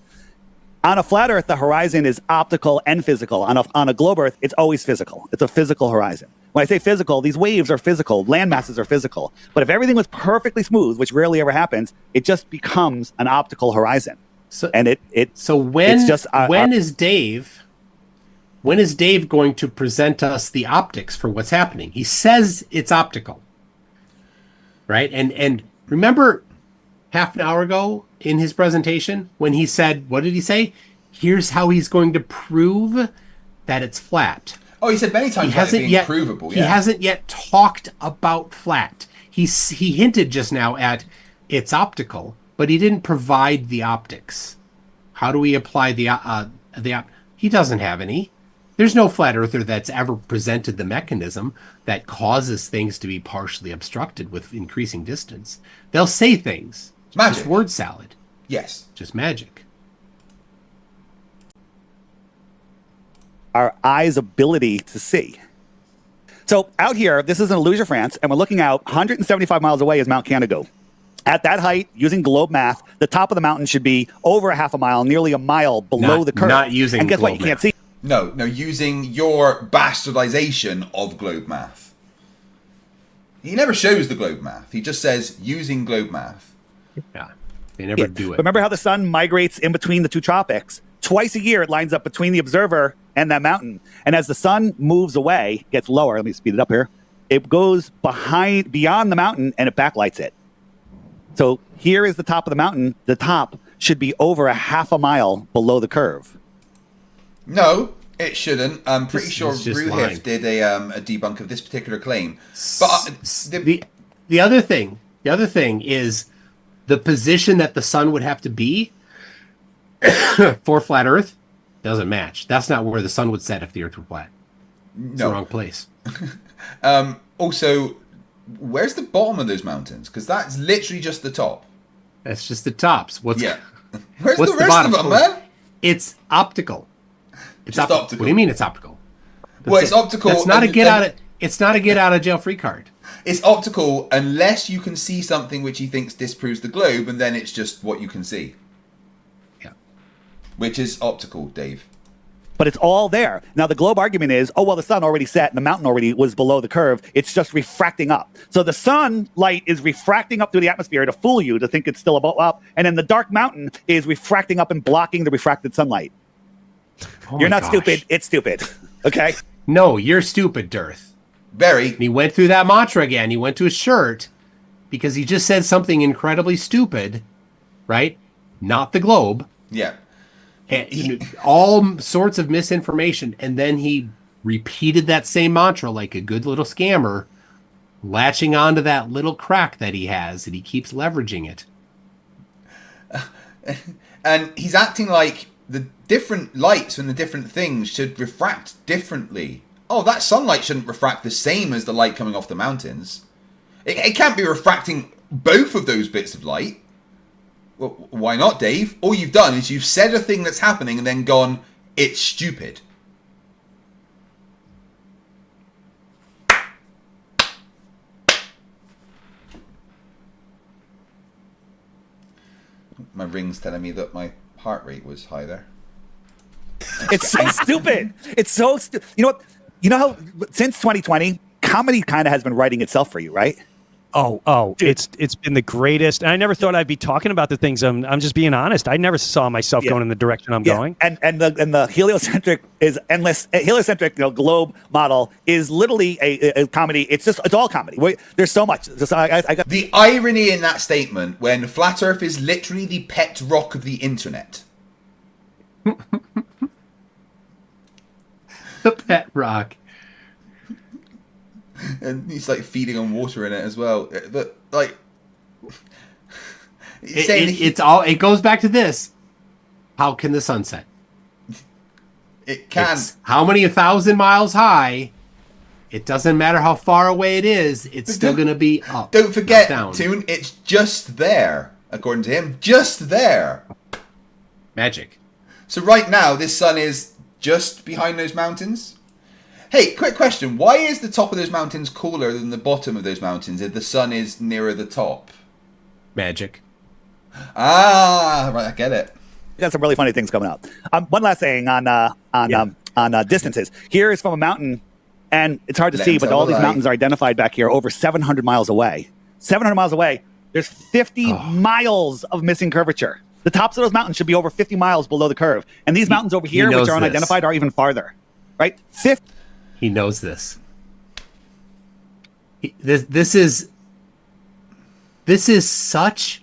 On a flat Earth, the horizon is optical and physical. On a globe Earth, it's always physical. It's a physical horizon. When I say physical, these waves are physical, land masses are physical. But if everything was perfectly smooth, which rarely ever happens, it just becomes an optical horizon. So, and so when it's just, is Dave going to present us the optics for what's happening? He says it's optical, right? And remember half an hour ago in his presentation when he said, what did he say? Here's how he's going to prove that it's flat. Oh, he said many times that it being provable. He hasn't yet talked about flat. He hinted just now at it's optical, but he didn't provide the optics. How do we apply he doesn't have any. There's no flat earther that's ever presented the mechanism that causes things to be partially obstructed with increasing distance. They'll say things. It's magic. Just word salad. Yes. Just magic. our eye's ability to see. So out here, this is in Illusion, France, and we're looking out 175 miles away is Mount Canigou. At that height, using globe math, the top of the mountain should be over a half a mile, nearly a mile below the curve. Not using and guess what? globe You can't math. see. No, using your bastardization of globe math. He never shows the globe math. He just says using globe math. Yeah, they never do it. Remember how the sun migrates in between the two tropics? Twice a year, it lines up between the observer and that mountain. And as the sun moves away, gets lower, let me speed it up here, it goes beyond the mountain and it backlights it. So here is the top of the mountain. The top should be over a half a mile below the curve. No, it shouldn't. I'm pretty This sure is just Breuers lying. did a debunk of this particular claim. But The other thing is the position that the sun would have to be for flat Earth doesn't match. That's not where the sun would set if the Earth were flat. It's the wrong place. Also, where's the bottom of those mountains? Because that's literally just the top. That's just the tops. Where's Where's the the rest bottom? of them, man? It's optical. It's Just optical. What do you mean it's optical? Well, it's optical. That's not a and- get out of. It's not a get out of jail free card. It's optical unless you can see something which he thinks disproves the globe, and then it's just what you can see. Yeah. Which is optical, Dave. But it's all there. Now, the globe argument is, oh, well, the sun already set and the mountain already was below the curve. It's just refracting up. So the sunlight is refracting up through the atmosphere to fool you to think it's still above up. And then the dark mountain is refracting up and blocking the refracted sunlight. Oh You're my not gosh. stupid. It's stupid. Okay? No, you're stupid, Dirth. Very. And he went through that mantra again. He went to his shirt because he just said something incredibly stupid, right? Not the globe. Yeah. And all sorts of misinformation. And then he repeated that same mantra like a good little scammer, latching onto that little crack that he has, and he keeps leveraging it. And he's acting like the different lights from the different things should refract differently. Oh, that sunlight shouldn't refract the same as the light coming off the mountains. It can't be refracting both of those bits of light. Well, why not, Dave? All you've done is you've said a thing that's happening and then gone, it's stupid. My ring's telling me that my heart rate was high there. It's so stupid. It's so stupid. You know what? You know how since 2020, comedy kind of has been writing itself for you, right? Oh, Dude. it's been the greatest. And I never thought I'd be talking about the things. I'm just being honest. I never saw myself going in the direction I'm going. And the heliocentric is endless. Heliocentric, globe model is literally a comedy. It's all comedy. There's so much. I got The irony in that statement when Flat Earth is literally the pet rock of the internet. The pet rock. And he's like feeding on water in it as well. But like, It goes back to this. How can the sun set? it can. It's how many 1,000 miles high? It doesn't matter how far away it is. It's still going to be up. Don't forget, not down. Toon, it's just there, according to him. Just there. Magic. So right now, this sun is just behind those mountains. Hey, quick question. Why is the top of those mountains cooler than the bottom of those mountains if the sun is nearer the top? Magic. Ah, right, I get it. Got some really funny things coming up. One last thing on distances. Here is from a mountain, and it's hard to see, but all these mountains are identified back here over 700 miles away. 700 miles away, there's 50 miles of missing curvature. The tops of those mountains should be over 50 miles below the curve. And these mountains over here, which are unidentified, are even farther, right? He knows this. This is such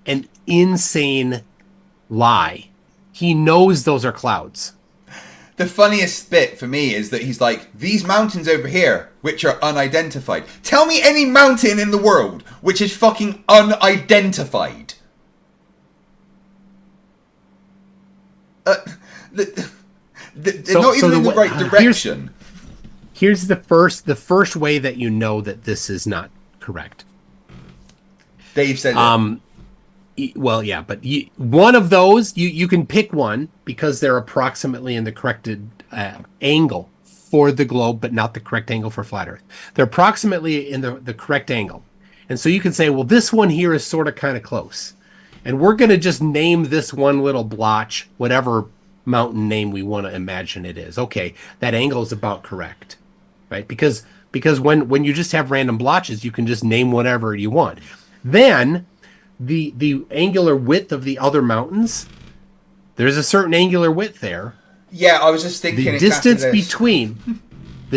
an insane lie. He knows those are clouds. The funniest bit for me is that he's like, these mountains over here, which are unidentified. Tell me any mountain in the world which is fucking unidentified. They're not even in the right direction. Here's the first way that you know that this is not correct. Dave said well, yeah, but one of those, you can pick one because they're approximately in the corrected angle for the globe, but not the correct angle for flat Earth. They're approximately in the correct angle. And so you can say, well, this one here is sort of kind of close. And we're going to just name this one little blotch, whatever mountain name we want to imagine it is. Okay, that angle is about correct, right? Because when you just have random blotches, you can just name whatever you want. Then the angular width of the other mountains, there's a certain angular width there. Yeah, I was just thinking the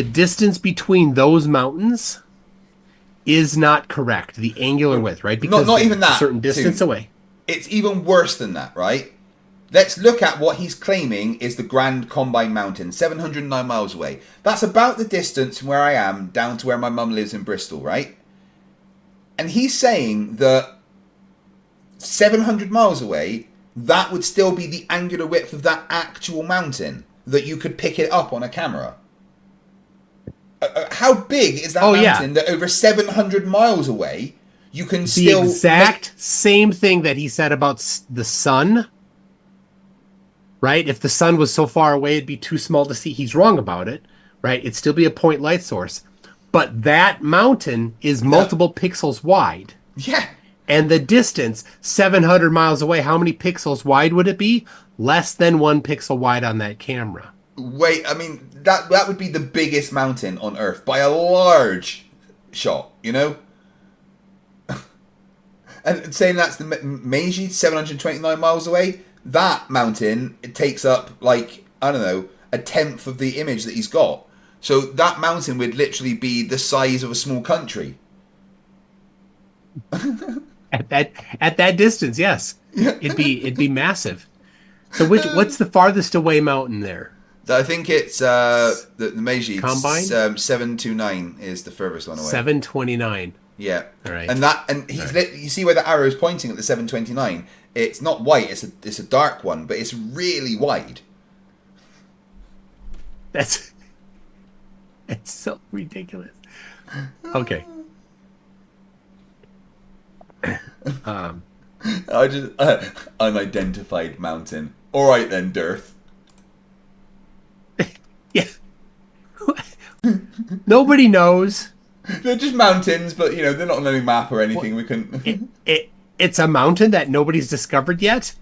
distance between those mountains is not correct. The angular width, right? Because not even that. A certain distance away. It's even worse than that, right? Let's look at what he's claiming is the Grand Combine Mountain, 709 miles away. That's about the distance from where I am down to where my mum lives in Bristol, right? And he's saying that 700 miles away, that would still be the angular width of that actual mountain, that you could pick it up on a camera. How big is that mountain that over 700 miles away, you can still... The exact same thing that he said about the sun, right? If the sun was so far away, it'd be too small to see. He's wrong about it, right? It'd still be a point light source. But that mountain is multiple pixels wide. Yeah. And the distance, 700 miles away, how many pixels wide would it be? Less than 1 pixel wide on that camera. Wait, I mean, that would be the biggest mountain on Earth by a large shot, you know? And saying that's the Meiji, 729 miles away, that mountain, it takes up, like, I don't know, a tenth of the image that he's got. So that mountain would literally be the size of a small country. At that distance, yes. It'd be massive. So what's the farthest away mountain there? I think it's the Meiji. Combine? 729 is the furthest one away. 729. Yeah. All right. And you see where the arrow is pointing at the 729? It's not white, it's a dark one, but it's really wide. It's so ridiculous. Okay. I just unidentified mountain. All right then, DIRTH. Yeah. Nobody knows. They're just mountains, but you know they're not on any map or anything. We can. It's a mountain that nobody's discovered yet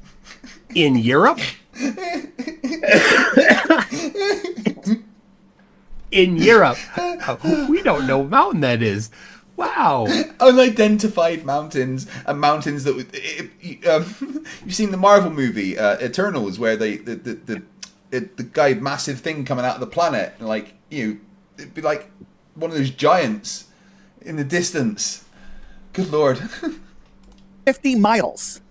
in Europe. In Europe, we don't know what mountain that is. Wow. Unidentified mountains and mountains that you've seen the Marvel movie Eternals, where the guy massive thing coming out of the planet, and like it'd be like one of those giants in the distance. Good Lord. 50 miles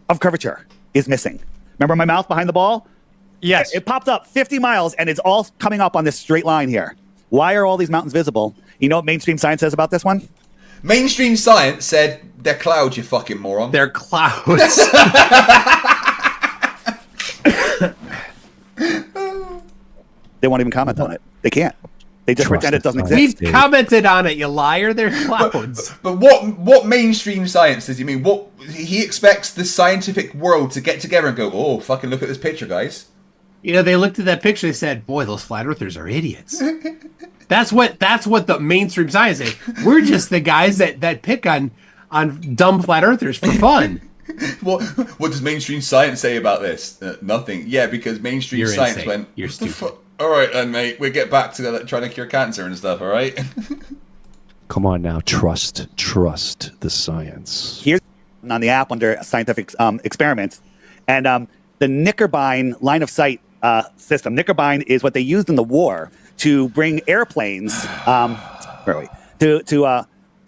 of curvature is missing. Remember my mouth behind the ball? Yes. It popped up 50 miles, and it's all coming up on this straight line here. Why are all these mountains visible? You know what mainstream science says about this one? Mainstream science said they're clouds, you fucking moron. They're clouds. They won't even comment on it. They can't. They just pretend it doesn't exist. We've commented on it, you liar. They're clouds. But what mainstream science does he mean? What he expects the scientific world to get together and go, oh, fucking look at this picture, guys. You know, they looked at that picture. They said, "Boy, those flat earthers are idiots." That's what the mainstream science is. We're just the guys that pick on dumb flat earthers for fun. What does mainstream science say about this? Nothing. Yeah, because mainstream You're science insane. went. You're "What the stupid." All right, then, mate. We'll get back to trying to cure cancer and stuff. All right. Come on now, trust the science. Here's on the app under scientific experiments, and the Knickerbein line of sight system. Knickerbein is what they used in the war to bring airplanes. Where are we? To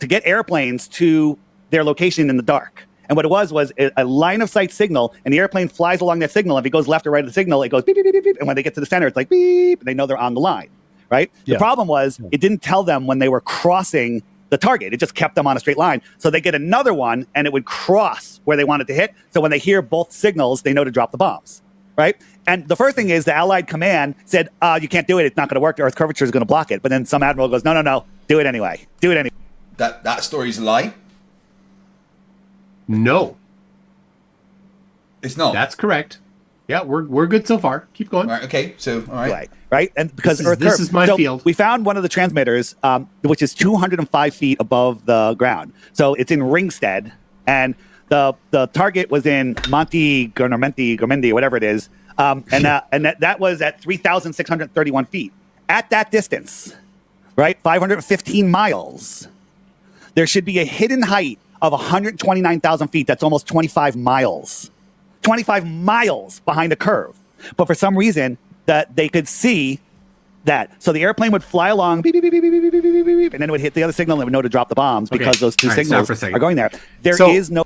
get airplanes to their location in the dark. And what it was a line of sight signal, and the airplane flies along that signal. If it goes left or right of the signal, it goes beep, beep, beep, beep, beep. And when they get to the center, it's like beep, and they know they're on the line, right? Yeah. The problem was it didn't tell them when they were crossing the target. It just kept them on a straight line. So they get another one, and it would cross where they wanted to hit. So when they hear both signals, they know to drop the bombs, right? And the first thing is the Allied command said, you can't do it. It's not going to work. The Earth's curvature is going to block it. But then some admiral goes, no, do it anyway. Do it anyway. That story's a lie. No, It's not. that's correct. Yeah, we're good so far. Keep going. All right. Okay. So all right. Right? And because This is my field. We found one of the transmitters, which is 205 feet above the ground. So it's in Ringstead, and the target was in Monte Gormenti, whatever it is, and that was at 3,631 feet. At that distance, right, 515 miles, there should be a hidden height of 129,000 feet. That's almost 25 miles. 25 miles behind a curve. But for some reason, that they could see that. So the airplane would fly along, beep, beep, beep, beep, beep, beep, beep, beep, beep, and then it would hit the other signal and it would know to drop the bombs because those two All right, stop signals for a second. are going there. There So- is no...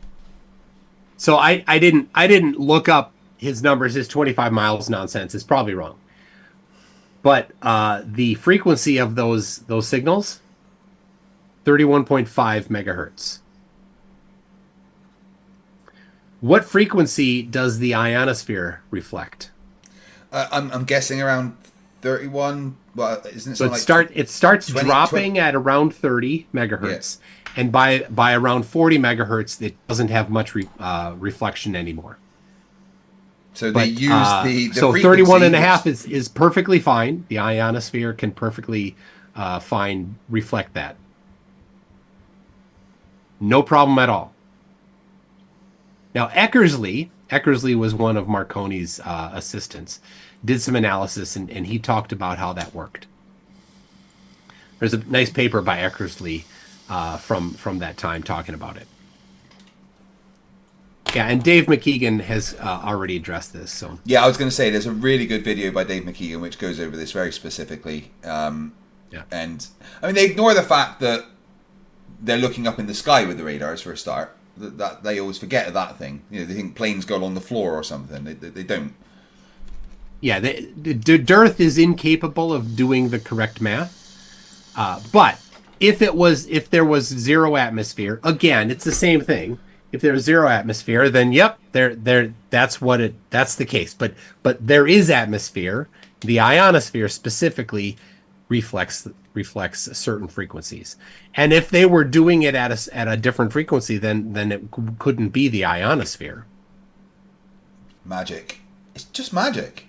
So I didn't look up his numbers. His 25 miles nonsense is probably wrong. But the frequency of those signals, 31.5 megahertz. What frequency does the ionosphere reflect? I'm guessing around 31. Well, isn't it? So it starts 20 dropping at around 30 megahertz, and by around 40 megahertz, it doesn't have much reflection anymore. So they use the so frequency 31 and a which- half is perfectly fine. The ionosphere can perfectly fine reflect that. No problem at all. Now Eckersley was one of Marconi's assistants, did some analysis, and he talked about how that worked. There's a nice paper by Eckersley from that time talking about it. Yeah, and Dave McKeegan has already addressed this. So Yeah, I was going to say there's a really good video by Dave McKeegan which goes over this very specifically. And I mean, they ignore the fact that they're looking up in the sky with the radars for a start. That they always forget of that thing. You know, they think planes go along the floor or something. They don't. yeah, the DIRTH is incapable of doing the correct math. But if there was zero atmosphere, again, it's the same thing. If there's zero atmosphere, then yep, that's the case. But there is atmosphere. The ionosphere specifically reflects certain frequencies. And if they were doing it at a different frequency, then it couldn't be the ionosphere. Magic. It's just magic.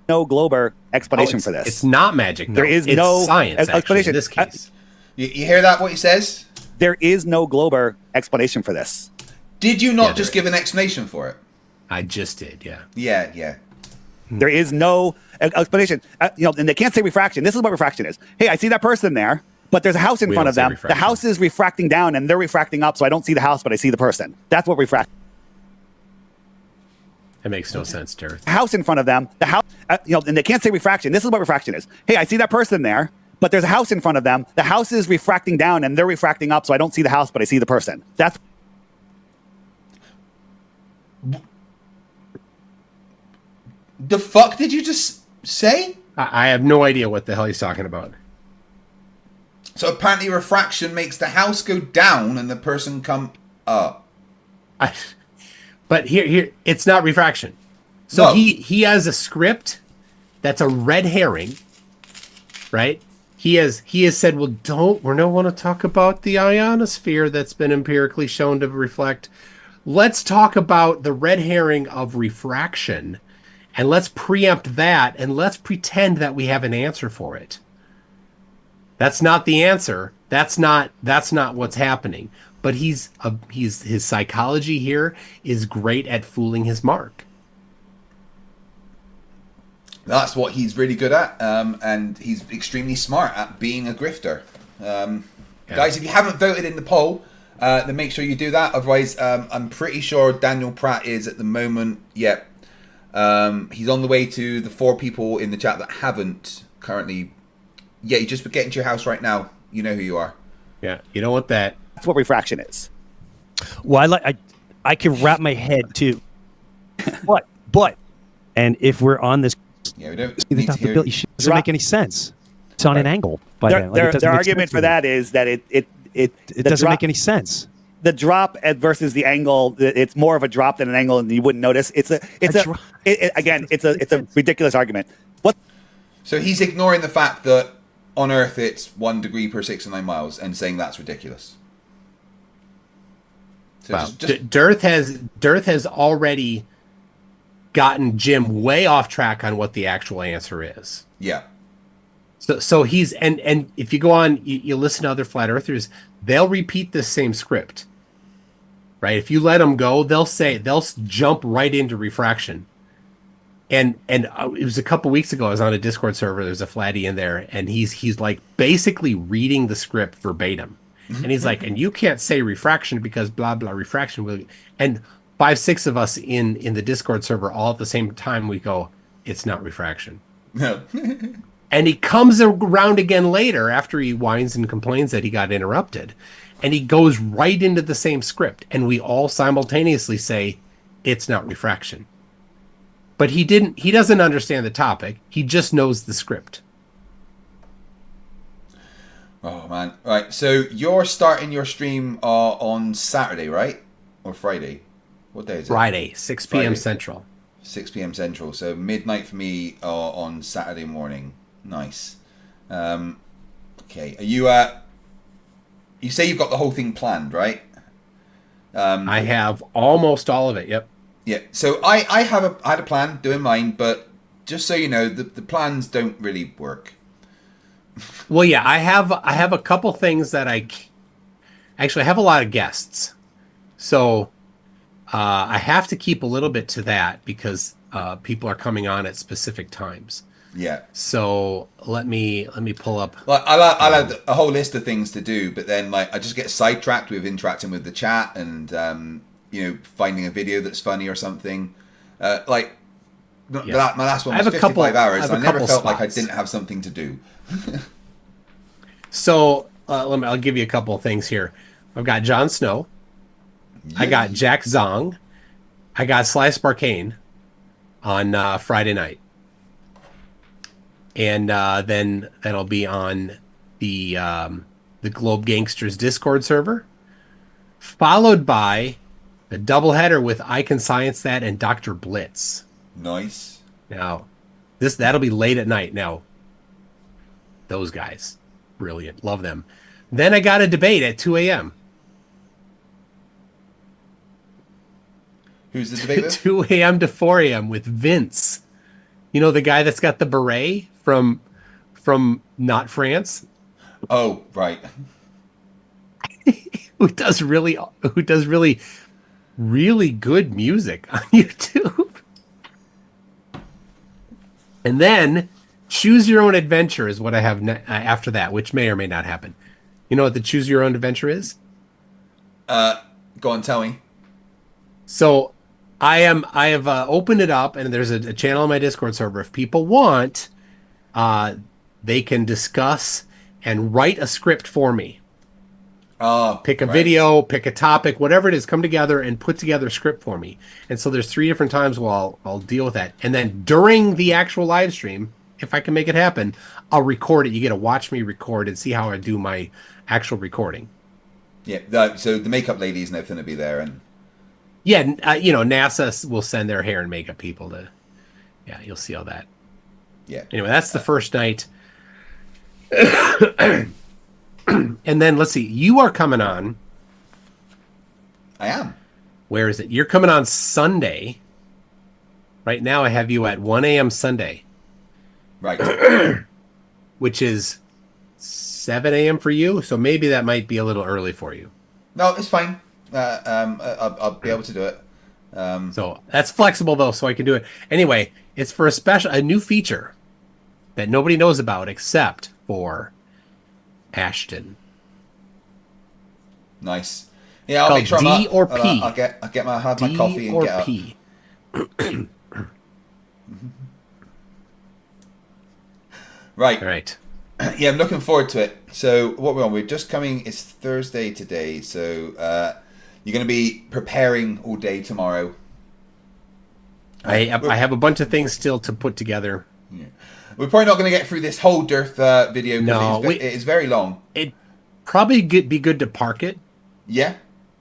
No Glober explanation for this. It's not magic. No. There is it's no science actually, explanation. in this case. You hear that? What he says? There is no Glober explanation for this. Did you not Yeah, just there give an explanation for it? I just did, yeah. Yeah. There is no explanation. And they can't say refraction. This is what refraction is. Hey, I see that person there, but there's a house in We front don't of say them. refraction. The house is refracting down, and they're refracting up, so I don't see the house, but I see the person. That's what refraction. That makes no sense, Derf. The house in front of them. The house. And they can't say refraction. This is what refraction is. Hey, I see that person there, but there's a house in front of them. The house is refracting down, and they're refracting up, so I don't see the house, but I see the person. That's. The fuck did you just say? I have no idea what the hell he's talking about. So apparently refraction makes the house go down and the person come up. But here, it's not refraction. So No. he has a script that's a red herring, right? He has said, well, we don't want to talk about the ionosphere that's been empirically shown to reflect. Let's talk about the red herring of refraction. And let's preempt that, and let's pretend that we have an answer for it. That's not the answer. That's not what's happening. But his psychology here is great at fooling his mark. That's what he's really good at, and he's extremely smart at being a grifter. Guys, if you haven't voted in the poll, then make sure you do that. Otherwise, I'm pretty sure Daniel Pratt is at the moment. Yep. He's on the way to the 4 people in the chat that haven't currently. Yeah, you just get into your house right now. You know who you are. Yeah, you don't want that. That's what refraction is. Well, I can wrap my head too. But, and if we're on this, Yeah, we don't see, the need to top hear. of Bill, it doesn't make any sense. It's on an angle. By then. Like, it doesn't Their make argument sense for to me. that is that it Doesn't make any sense. The drop versus the angle, it's more of a drop than an angle, and you wouldn't notice. It's a ridiculous argument. What? So he's ignoring the fact that on Earth it's 1 degree per 609 miles and saying that's ridiculous. So Wow. Dearth has already gotten Jim way off track on what the actual answer is. yeah. So he's and if you go on, you listen to other flat earthers, they'll repeat this same script, right? If you let them go, they'll jump right into refraction. And it was a couple weeks ago. I was on a Discord server. There's a flatty in there, and he's like basically reading the script verbatim, and he's like, and you can't say refraction because blah blah refraction will. And 5-6 of us in the Discord server all at the same time we go, it's not refraction. No. And he comes around again later after he whines and complains that he got interrupted. And he goes right into the same script. And we all simultaneously say, it's not refraction. But he doesn't understand the topic. He just knows the script. Oh, man. Right. So you're starting your stream on Saturday, right? Or Friday? What day is it? Friday, 6 p.m. Friday. Central. 6 p.m. Central. So midnight for me on Saturday morning. Nice. Okay. Are you you say you've got the whole thing planned, right? I have almost all of it. Yep. Yeah. So I had a plan doing mine, but just so you know, the plans don't really work. Well, yeah, I have a couple things that I have a lot of guests. So I have to keep a little bit to that because people are coming on at specific times. Yeah. So let me pull up. Like I'll have a whole list of things to do, but then like I just get sidetracked with interacting with the chat and finding a video that's funny or something. My last one was 55 hours. I never felt like I didn't have something to do. So I'll give you a couple of things here. I've got Jon Snow. Yeah. I got Jack Zong. I got Slice Barkane on Friday night. And then that'll be on the Globe Gangsters Discord server, followed by a doubleheader with I Can Science That and Dr. Blitz. Nice. Now, that'll be late at night. Now, those guys, brilliant, love them. Then I got a debate at 2 a.m. Who's the debate with? 2 a.m. to 4 a.m. with Vince. You know, the guy that's got the beret from Not France? Oh, right. who does really good music on YouTube. And then Choose Your Own Adventure is what I have after that, which may or may not happen. You know what the Choose Your Own Adventure is? Go on, tell me. So I have opened it up, and there's a channel on my Discord server. If people want, they can discuss and write a script for me. Pick a video, pick a topic, whatever it is, come together and put together a script for me. And so there's 3 different times where I'll deal with that. And then during the actual live stream, if I can make it happen, I'll record it. You get to watch me record and see how I do my actual recording. Yeah, so the makeup lady is going to be there. And yeah, NASA will send their hair and makeup people to, yeah, you'll see all that. Yeah. Anyway, that's the first night. And then let's see, you are coming on. I am. Where is it? You're coming on Sunday. right now I have you at 1 a.m. Sunday, Right. which is 7 a.m. for you. So maybe that might be a little early for you. No, it's fine. I'll be able to do it. So that's flexible though, so I can do it. Anyway, it's for a new feature that nobody knows about except for Ashton. Nice. Yeah, I'll Called make sure I'm D up. or P. I'll have my coffee and or get up. P. Right. All right. Yeah, I'm looking forward to it. So what we're on, we're just coming. It's Thursday today, so you're going to be preparing all day tomorrow. I have a bunch of things still to put together. Yeah. We're probably not going to get through this whole DIRTH video No, because it is very long. It probably be good to park it. Yeah.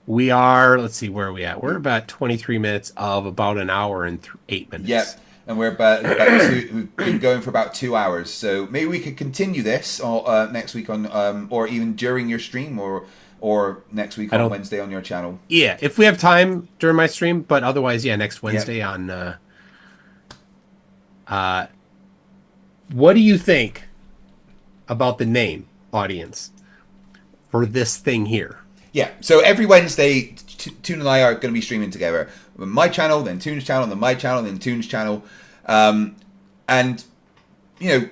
We are. Let's see, where are we at? We're about 23 minutes of about an hour and 8 minutes. Yep. And we're we've been going for about 2 hours. So maybe we could continue this next week on, or even during your stream, or next week on Wednesday on your channel. Yeah, if we have time during my stream, but otherwise, yeah, next Wednesday on. What do you think about the name, audience, for this thing here? Yeah, so every Wednesday, Toon and I are going to be streaming together. My channel, then Toon's channel, then my channel, then Toon's channel. And, you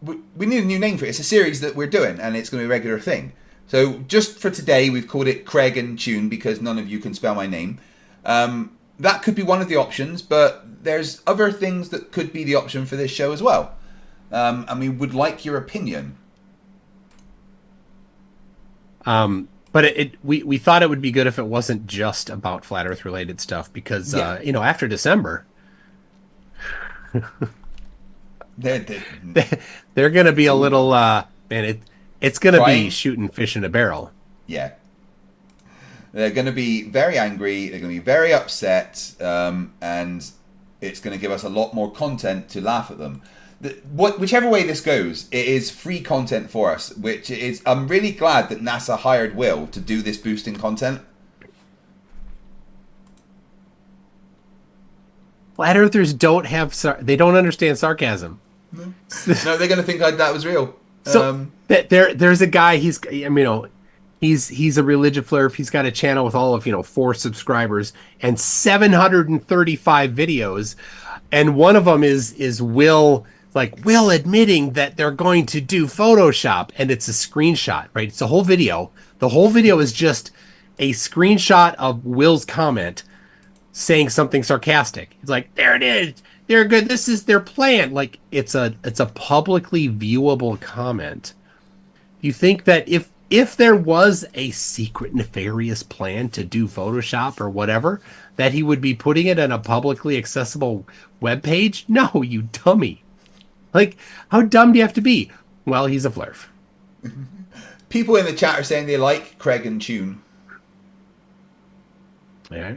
know, we need a new name for it. It's a series that we're doing, and it's going to be a regular thing. So just for today, we've called it Kreg and Toon because none of you can spell my name. That could be one of the options, but there's other things that could be the option for this show as well. And we would like your opinion. But we thought it would be good if it wasn't just about Flat Earth related stuff because, you know, after December, they're going to be a little, man, it's going to be shooting fish in a barrel. Yeah. They're going to be very angry. They're going to be very upset. And it's going to give us a lot more content to laugh at them. Whichever way this goes, it is free content for us, which is, I'm really glad that NASA hired Will to do this boosting content. Flat Earthers don't understand sarcasm. No, they're going to think that was real. So there's a guy, he's a religion flerf. He's got a channel with all of, 4 subscribers and 735 videos. And one of them is Will admitting that they're going to do Photoshop, and it's a screenshot, right? It's a whole video. The whole video is just a screenshot of Will's comment saying something sarcastic. It's like, there it is. They're good. This is their plan. Like, it's a publicly viewable comment. You think that if there was a secret nefarious plan to do Photoshop or whatever, that he would be putting it on a publicly accessible webpage? No, you dummy. Like, how dumb do you have to be? Well, he's a flerf. People in the chat are saying they like Kreg and Toon. Yeah.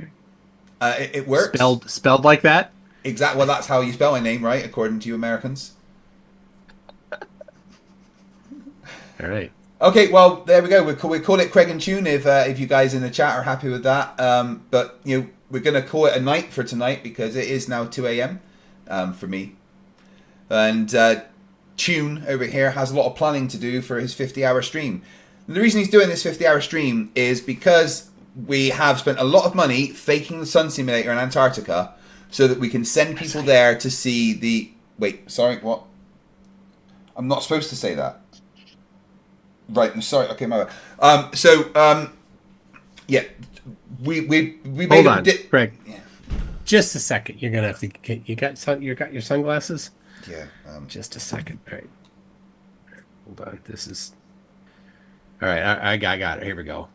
It works. Spelled like that? Exactly. Well, that's how you spell my name, right? According to you Americans. All right. Okay, well, there we go. We call it Kreg and Toon if you guys in the chat are happy with that. But, we're going to call it a night for tonight because it is now 2 a.m. For me. And Toon over here has a lot of planning to do for his 50-hour stream. And the reason he's doing this 50-hour stream is because we have spent a lot of money faking the sun simulator in Antarctica so that we can send people there to see the... Wait, sorry, what? I'm not supposed to say that. Right, I'm sorry. Okay, my bad. Yeah, we made Hold on, Greg. Yeah. Just a second. You're gonna have to. You got your sunglasses? Yeah. Just a second. All right. Hold on. This is. All right. I got it. Here we go.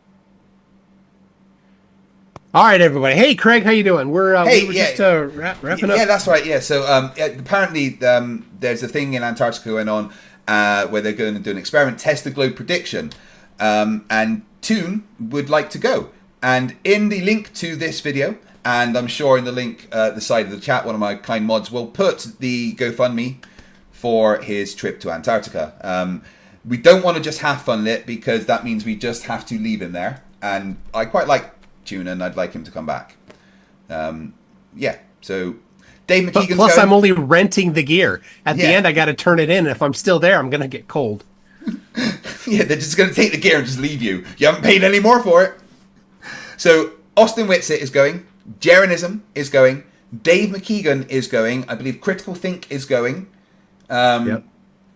All right, everybody. Hey, Craig, how you doing? We're just wrapping up. Yeah, that's right. Yeah. So apparently there's a thing in Antarctica going on where they're going to do an experiment, test the globe prediction, and Toon would like to go. And in the link to this video, and I'm sure in the link the side of the chat, one of my kind mods will put the GoFundMe for his trip to Antarctica. We don't want to just have fun lit because that means we just have to leave him there. And I quite like Toon and I'd like him to come back. Yeah, so Dave McKeegan's Plus, going. I'm only renting the gear. At the Yeah. end, I got to turn it in. If I'm still there, I'm going to get cold. Yeah, they're just going to take the gear and just leave you. You haven't paid any more for it. So Austin Whitsitt is going. Jerenism is going. Dave McKeegan is going. I believe Critical Think is going. Yep.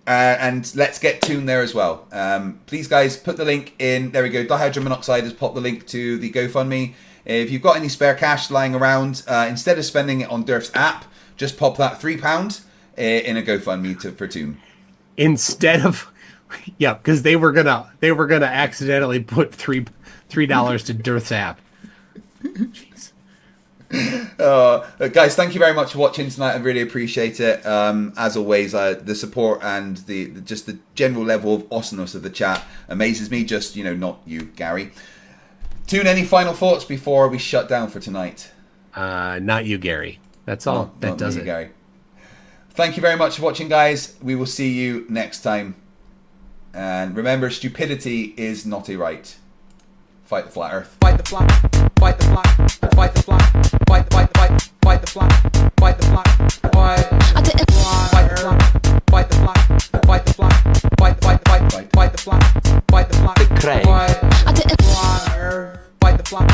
And let's get tuned there as well. Please, guys, put the link in. There we go. Dihydrogen monoxide has popped the link to the GoFundMe. If you've got any spare cash lying around, instead of spending it on DIRTHS app, just pop that £3 in a GoFundMe for Tune. Instead of, yeah, because they were gonna accidentally put $3 to DIRTHS app. Jeez. Guys, thank you very much for watching tonight. I really appreciate it. As always, the support and the just the general level of awesomeness of the chat amazes me. Just, not you, Gary. Tune, any final thoughts before we shut down for tonight? Not you, Gary. That's all. That does it. Gary. Thank you very much for watching, guys. We will see you next time. And remember, stupidity is not a right. Fight the flat earth. Fight the flat, fight the flat, fight the flat, fight the flat, fight the flat, fight the flat, fight the flat, fight the flat, fight the flat, fight the flat, fight the flat, fight the flat, fight the flat, Kreg. fight the flat,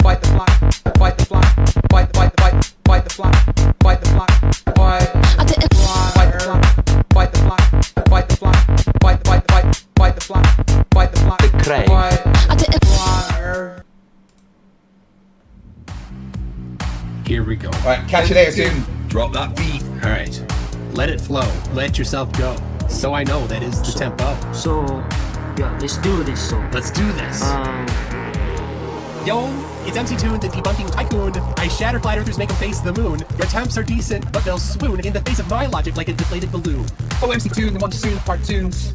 fight the flat, fight the flat, fight the flat, fight the flat, fight the flat, fight the flat, fight the flat, fight the flat, fight the flat, fight the flat, fight the flat, fight the flat, fight the flat, Kreg. Here we go. All right, catch you later, Tune. Drop that beat. All right. Let it flow. Let yourself go. So I know that is the tempo. So, yeah, let's do this. So, Let's do this. Yo, it's MC Toon, the debunking tycoon. I shatter flat earthers, make them face the moon. Your attempts are decent, but they'll swoon in the face of my logic like a deflated balloon. Oh, MC Toon, the one to soon cartoons.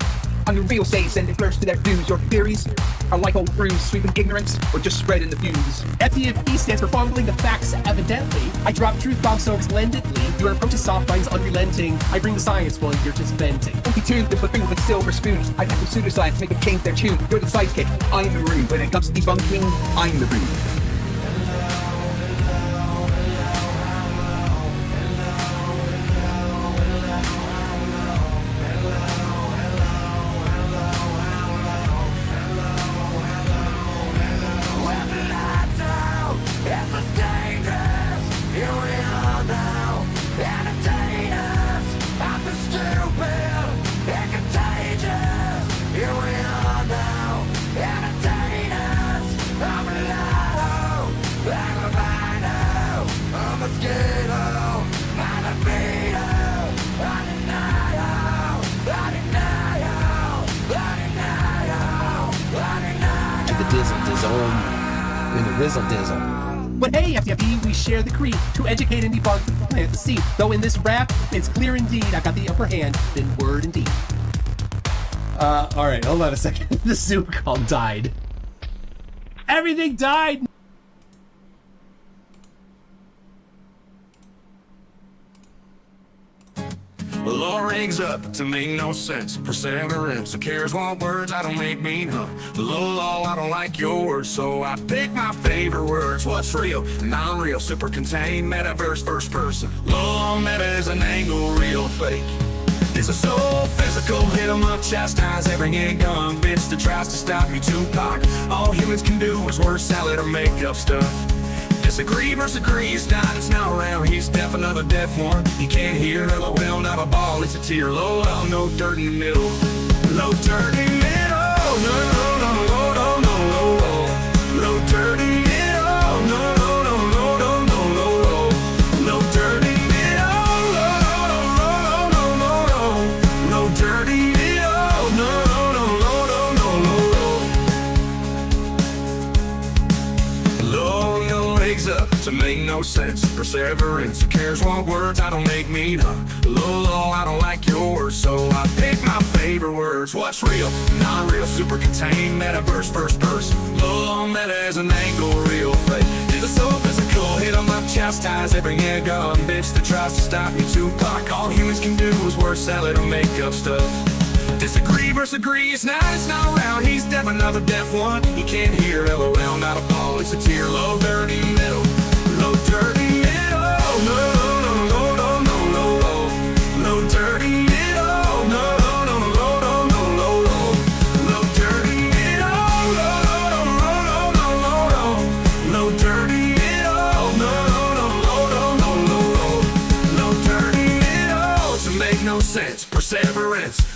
On the real say, sending Flerfs to their dues. Your theories are like old brews, sweeping ignorance or just spreading the views. FTFE stands for fumbling the facts, evidently. I drop truth bombs so splendidly. Your approach is soft, mine's unrelenting. I bring the science while you're just venting. MC Toon, the buffoon with silver spoons. I have some pseudoscience, make them change their tune. You're the sidekick, I'm the room. When it comes to debunking, I'm the room. In the rizzle dizzle. But hey, FTFE, we share the creed to educate and debunk the plant the seed. Though in this rap, it's clear indeed I got the upper hand in word and deed. Alright, hold on a second. The Zoom call died. Everything died! The law rings up to make no sense. Perseverance, who cares what words I don't make mean, huh? The law, I don't like your words, so I pick my favorite words. What's real, non-real, super contained, metaverse, first person. Law, meta is an angle, real, fake. This is so physical, hit 'em up, chastise every young bitch that tries to stop me, Tupac. All humans can do is word salad or make up stuff. Disagree versus agree, it's not around. He's deaf, another deaf one. You can't hear, LOL, not a ball, it's a tear. Low, no dirt in the middle. Low dirt in the middle. No, no, no, no, no, no, no. Low dirt in the middle. No, no, no, no, no, no, no, no. Low dirt in the middle. No, no, no, no, no, no. Low dirt in the middle. No, no, no, no, no, no, no. Low, your legs up to make no sense. Perseverance, who cares what words I don't make mean, huh? Low, I don't like your words, so I pick my favorite words. What's real, non-real, super contained, metaverse, first person. Low, meta is an angle, real fake. Is it so physical, hit 'em up, chastise every gun bitch that tries to stop me, Tupac. All humans can do is word salad or make up stuff. Disagree versus agree, it's not round. He's deaf, another deaf one. He can't hear, LOL, not a ball, it's a tear. Low dirty middle, low dirty middle. No, no, no, no, no.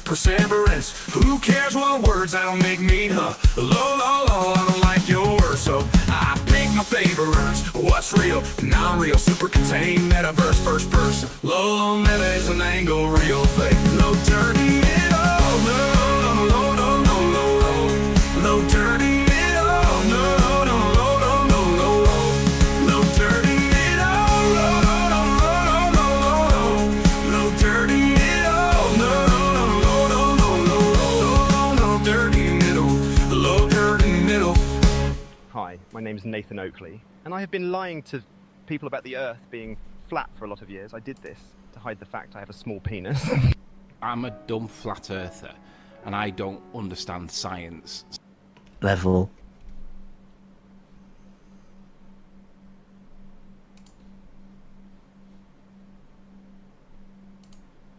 perseverance. Who cares what words I don't make mean, huh? Low, I don't like your words, so I pick my favorite words. What's real, non-real, super contained, metaverse, first person. Low, meta is an angle, real fake. Low, dirty, middle, low, dirty, middle, low, dirty, Hi, my name is Nathan Oakley, and I have been lying to people about the Earth being flat for a lot of years. I did this to hide the fact I have a small penis. I'm a dumb flat earther, and I don't understand science. Level